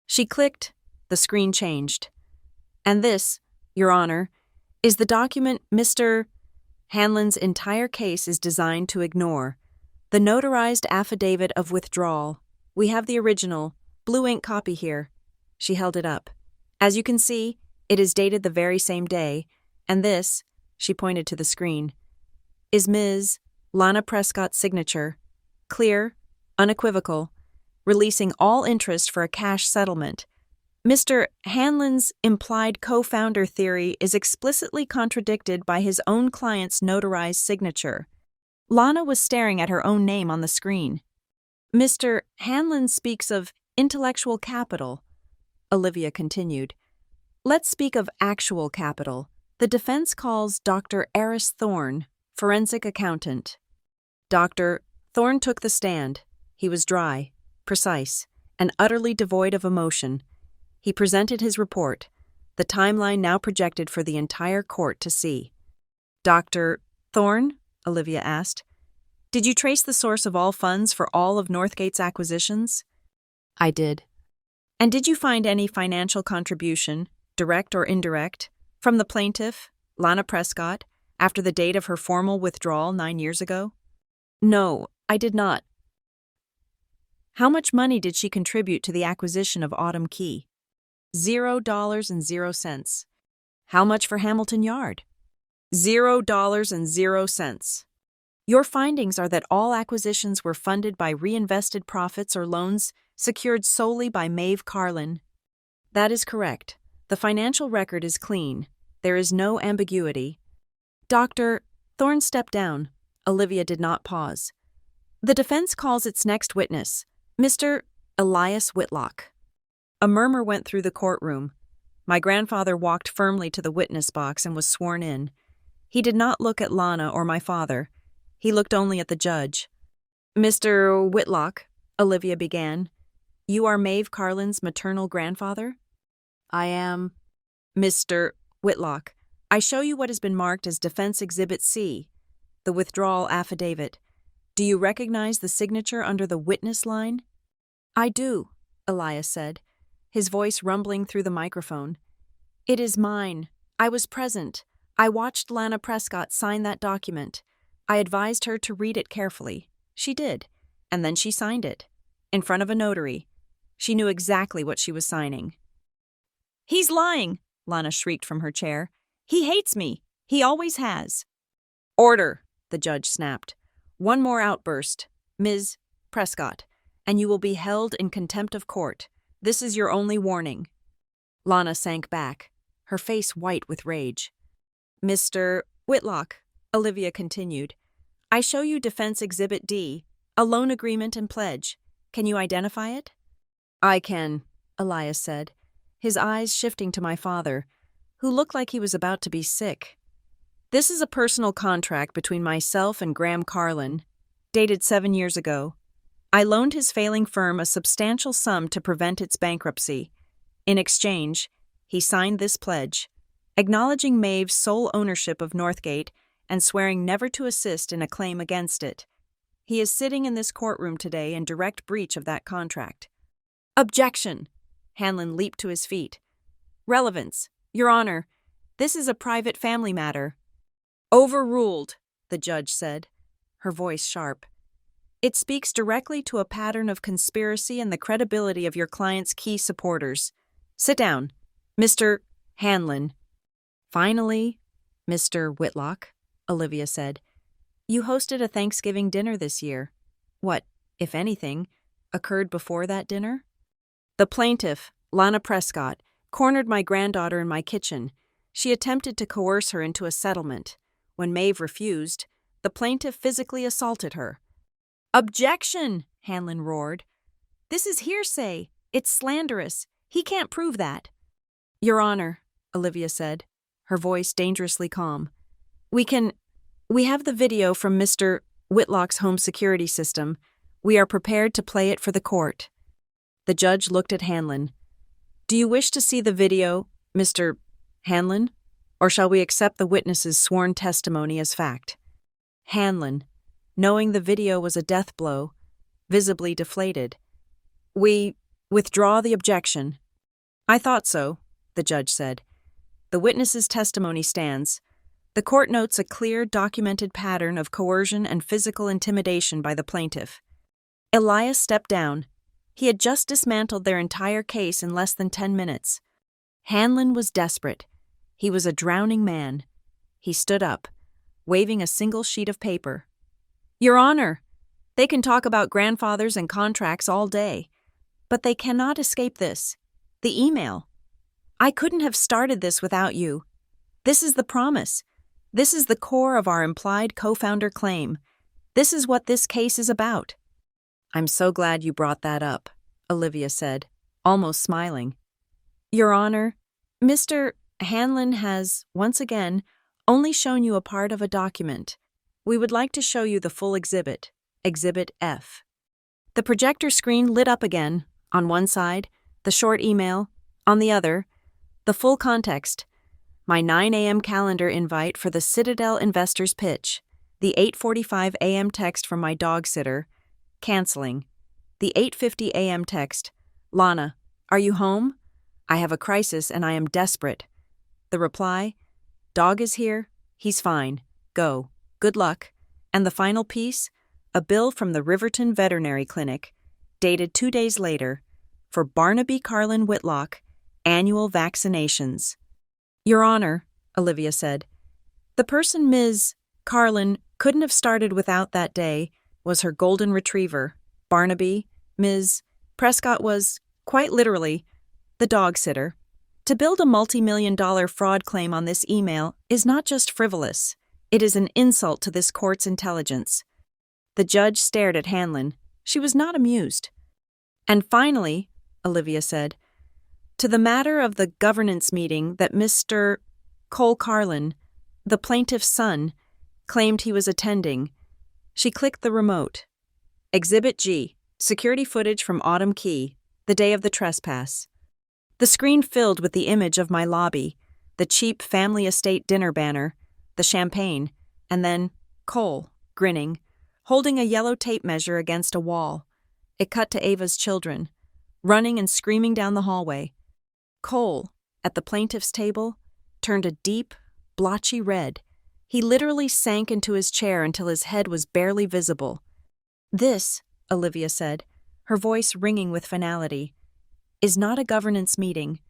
[SPEAKER 1] She clicked, the screen changed. "And this, Your Honor, is the document Mr. Hanlon's entire case is designed to ignore. The notarized affidavit of withdrawal. We have the original, blue ink copy here." She held it up. "As you can see, it is dated the very same day, and this," she pointed to the screen, "is Ms. Lana Prescott's signature. Clear, unequivocal, releasing all interest for a cash settlement. Mr. Hanlon's implied co-founder theory is explicitly contradicted by his own client's notarized signature." Lana was staring at her own name on the screen. "Mr. Hanlon speaks of intellectual capital," Olivia continued. "Let's speak of actual capital. The defense calls Dr. Eris Thorne, forensic accountant." Dr. Thorne took the stand. He was dry, precise, and utterly devoid of emotion. He presented his report, the timeline now projected for the entire court to see. "Dr. Thorne," Olivia asked, "did you trace the source of all funds for all of Northgate's acquisitions?" "I did." "And did you find any financial contribution, direct or indirect, from the plaintiff, Lana Prescott, after the date of her formal withdrawal 9 years ago?" "No, I did not." "How much money did she contribute to the acquisition of Autumn Key?" $0.00. "How much for Hamilton Yard?" $0.00. "Your findings are that all acquisitions were funded by reinvested profits or loans secured solely by Maeve Carlin." "That is correct. The financial record is clean. There is no ambiguity." Dr. Thorne stepped down. Olivia did not pause. "The defense calls its next witness, Mr. Elias Whitlock." A murmur went through the courtroom. My grandfather walked firmly to the witness box and was sworn in. He did not look at Lana or my father. He looked only at the judge. "Mr. Whitlock," Olivia began, "you are Maeve Carlin's maternal grandfather?" "I am." "Mr. Whitlock, I show you what has been marked as Defense Exhibit C, the withdrawal affidavit. Do you recognize the signature under the witness line?" "I do," Elias said, his voice rumbling through the microphone. "It is mine. I was present. I watched Lana Prescott sign that document. I advised her to read it carefully. She did, and then she signed it, in front of a notary. She knew exactly what she was signing." "He's lying!" Lana shrieked from her chair. "He hates me. He always has." "Order," the judge snapped. "One more outburst, Ms. Prescott, and you will be held in contempt of court. This is your only warning." Lana sank back, her face white with rage. "Mr. Whitlock," Olivia continued, "I show you Defense Exhibit D, a loan agreement and pledge. Can you identify it?" "I can," Elias said, his eyes shifting to my father, who looked like he was about to be sick. "This is a personal contract between myself and Graham Carlin, dated 7 years ago. I loaned his failing firm a substantial sum to prevent its bankruptcy. In exchange, he signed this pledge, acknowledging Maeve's sole ownership of Northgate and swearing never to assist in a claim against it. He is sitting in this courtroom today in direct breach of that contract." "Objection!" Hanlon leaped to his feet. "Relevance. Your Honor, This is a private family matter." "Overruled," the judge said, her voice sharp. "It speaks directly to a pattern of conspiracy and the credibility of your client's key supporters. Sit down, Mr. Hanlon." "Finally, Mr. Whitlock," Olivia said. "You hosted a Thanksgiving dinner this year. What, if anything, occurred before that dinner?" "The plaintiff, Lana Prescott, cornered my granddaughter in my kitchen. She attempted to coerce her into a settlement. When Maeve refused, the plaintiff physically assaulted her." "Objection!" Hanlon roared. "This is hearsay. It's slanderous. He can't prove that." "Your Honor," Olivia said, her voice dangerously calm. We have the video from Mr. Whitlock's home security system. We are prepared to play it for the court." The judge looked at Hanlon. "Do you wish to see the video, Mr. Hanlon, or shall we accept the witness's sworn testimony as fact?" Hanlon, knowing the video was a death blow, visibly deflated. "We withdraw the objection." "I thought so," the judge said. "The witness's testimony stands. The court notes a clear, documented pattern of coercion and physical intimidation by the plaintiff." Elias stepped down. He had just dismantled their entire case in less than 10 minutes. Hanlon was desperate. He was a drowning man. He stood up, waving a single sheet of paper. "Your Honor, they can talk about grandfathers and contracts all day, but they cannot escape this. The email. I couldn't have started this without you. This is the promise. This is the core of our implied co-founder claim. This is what this case is about." "I'm so glad you brought that up," Olivia said, almost smiling. "Your Honor, Mr. Hanlon has, once again, only shown you a part of a document. We would like to show you the full exhibit, Exhibit F." The projector screen lit up again. On one side, the short email. On the other, the full context. My 9 a.m. calendar invite for the Citadel Investors pitch. The 8:45 a.m. text from my dog sitter. Canceling. The 8:50 a.m. text. "Lana, are you home? I have a crisis and I am desperate." The reply. "Dog is here. He's fine. Go. Good luck." And the final piece. A bill from the Riverton Veterinary Clinic, dated 2 days later, for Barnaby Carlin Whitlock, annual vaccinations. "Your Honor," Olivia said, "the person Ms. Carlin couldn't have started without that day was her golden retriever, Barnaby. Ms. Prescott was, quite literally, the dog sitter. To build a multi-million-dollar fraud claim on this email is not just frivolous, it is an insult to this court's intelligence." The judge stared at Hanlon. She was not amused. "And finally," Olivia said, "to the matter of the governance meeting that Mr. Cole Carlin, the plaintiff's son, claimed he was attending." She clicked the remote. "Exhibit G, security footage from Autumn Key, the day of the trespass." The screen filled with the image of my lobby, the cheap family estate dinner banner, the champagne, and then Cole, grinning, holding a yellow tape measure against a wall. It cut to Ava's children, running and screaming down the hallway. Cole, at the plaintiff's table, turned a deep, blotchy red. He literally sank into his chair until his head was barely visible. "This," Olivia said, her voice ringing with finality, "is not a governance meeting.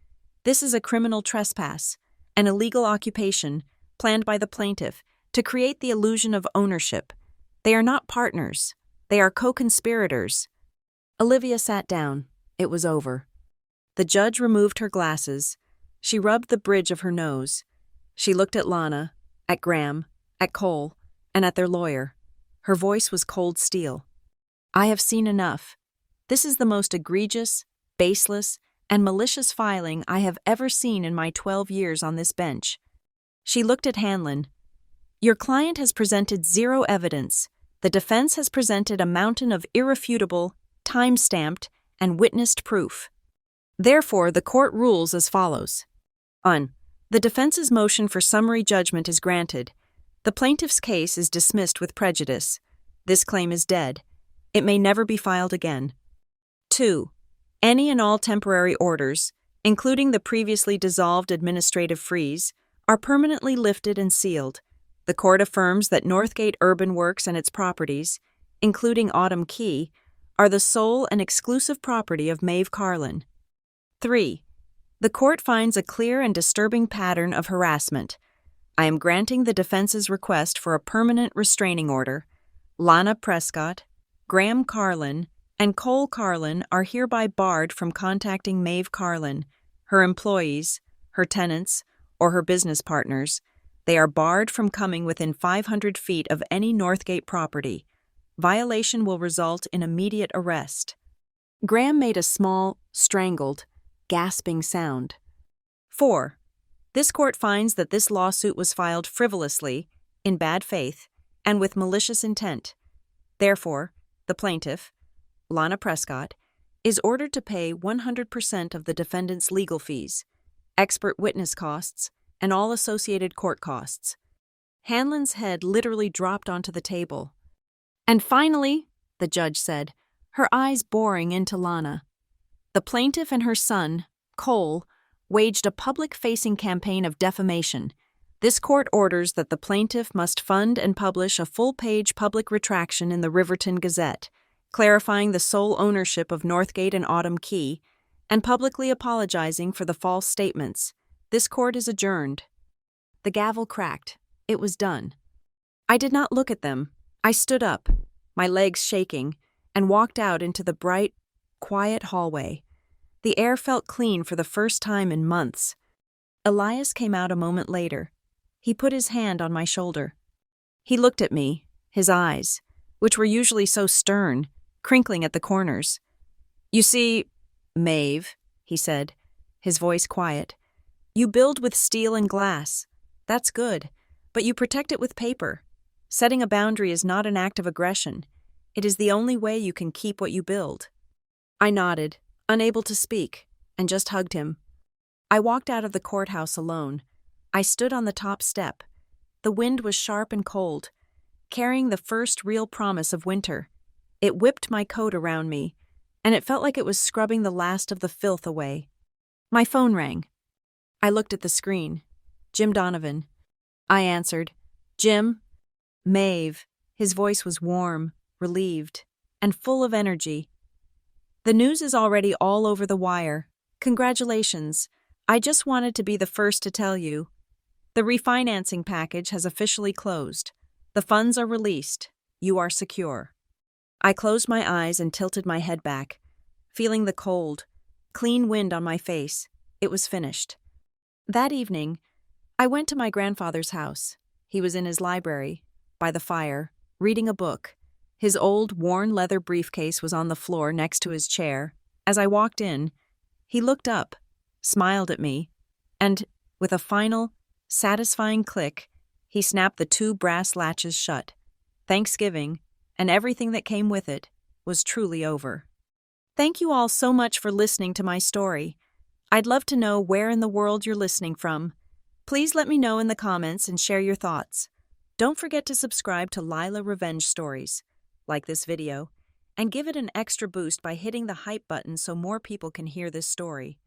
[SPEAKER 1] This is a criminal trespass, an illegal occupation planned by the plaintiff to create the illusion of ownership. They are not partners. They are co-conspirators." Olivia sat down. It was over. The judge removed her glasses. She rubbed the bridge of her nose. She looked at Lana, at Graham, at Cole, and at their lawyer. Her voice was cold steel. "I have seen enough. This is the most egregious, baseless, and malicious filing I have ever seen in my 12 years on this bench." She looked at Hanlon. "Your client has presented zero evidence. The defense has presented a mountain of irrefutable, time-stamped, and witnessed proof. Therefore, the court rules as follows. 1. The defense's motion for summary judgment is granted. The plaintiff's case is dismissed with prejudice. This claim is dead. It may never be filed again. 2. Any and all temporary orders, including the previously dissolved administrative freeze, are permanently lifted and sealed. The court affirms that Northgate Urban Works and its properties, including Autumn Key, are the sole and exclusive property of Maeve Carlin. 3. The court finds a clear and disturbing pattern of harassment. I am granting the defense's request for a permanent restraining order. Lana Prescott, Graham Carlin, and Cole Carlin are hereby barred from contacting Maeve Carlin, her employees, her tenants, or her business partners. They are barred from coming within 500 feet of any Northgate property. Violation will result in immediate arrest. Graham made a small, strangled, gasping sound. 4. This court finds that this lawsuit was filed frivolously, in bad faith, and with malicious intent. Therefore, the plaintiff, Lana Prescott, is ordered to pay 100% of the defendant's legal fees, expert witness costs, and all associated court costs. Hanlon's head literally dropped onto the table. And finally, the judge said, her eyes boring into Lana. The plaintiff and her son, Cole, waged a public-facing campaign of defamation. This court orders that the plaintiff must fund and publish a full-page public retraction in the Riverton Gazette, clarifying the sole ownership of Northgate and Autumn Key, and publicly apologizing for the false statements. This court is adjourned. The gavel cracked. It was done. I did not look at them. I stood up, my legs shaking, and walked out into the bright, quiet hallway. The air felt clean for the first time in months. Elias came out a moment later. He put his hand on my shoulder. He looked at me, his eyes, which were usually so stern, crinkling at the corners. You see, Maeve, he said, his voice quiet, you build with steel and glass. That's good, but you protect it with paper. Setting a boundary is not an act of aggression. It is the only way you can keep what you build. I nodded, unable to speak, and just hugged him. I walked out of the courthouse alone. I stood on the top step. The wind was sharp and cold, carrying the first real promise of winter. It whipped my coat around me, and it felt like it was scrubbing the last of the filth away. My phone rang. I looked at the screen. Jim Donovan. I answered. Jim? Maeve. His voice was warm, relieved, and full of energy. The news is already all over the wire. Congratulations. I just wanted to be the first to tell you. The refinancing package has officially closed. The funds are released. You are secure. I closed my eyes and tilted my head back, feeling the cold, clean wind on my face. It was finished. That evening, I went to my grandfather's house. He was in his library, by the fire, reading a book. His old, worn leather briefcase was on the floor next to his chair. As I walked in, he looked up, smiled at me, and, with a final, satisfying click, he snapped the 2 brass latches shut. Thanksgiving, and everything that came with it, was truly over. Thank you all so much for listening to my story. I'd love to know where in the world you're listening from. Please let me know in the comments and share your thoughts. Don't forget to subscribe to Lila Revenge Stories, like this video, and give it an extra boost by hitting the hype button so more people can hear this story.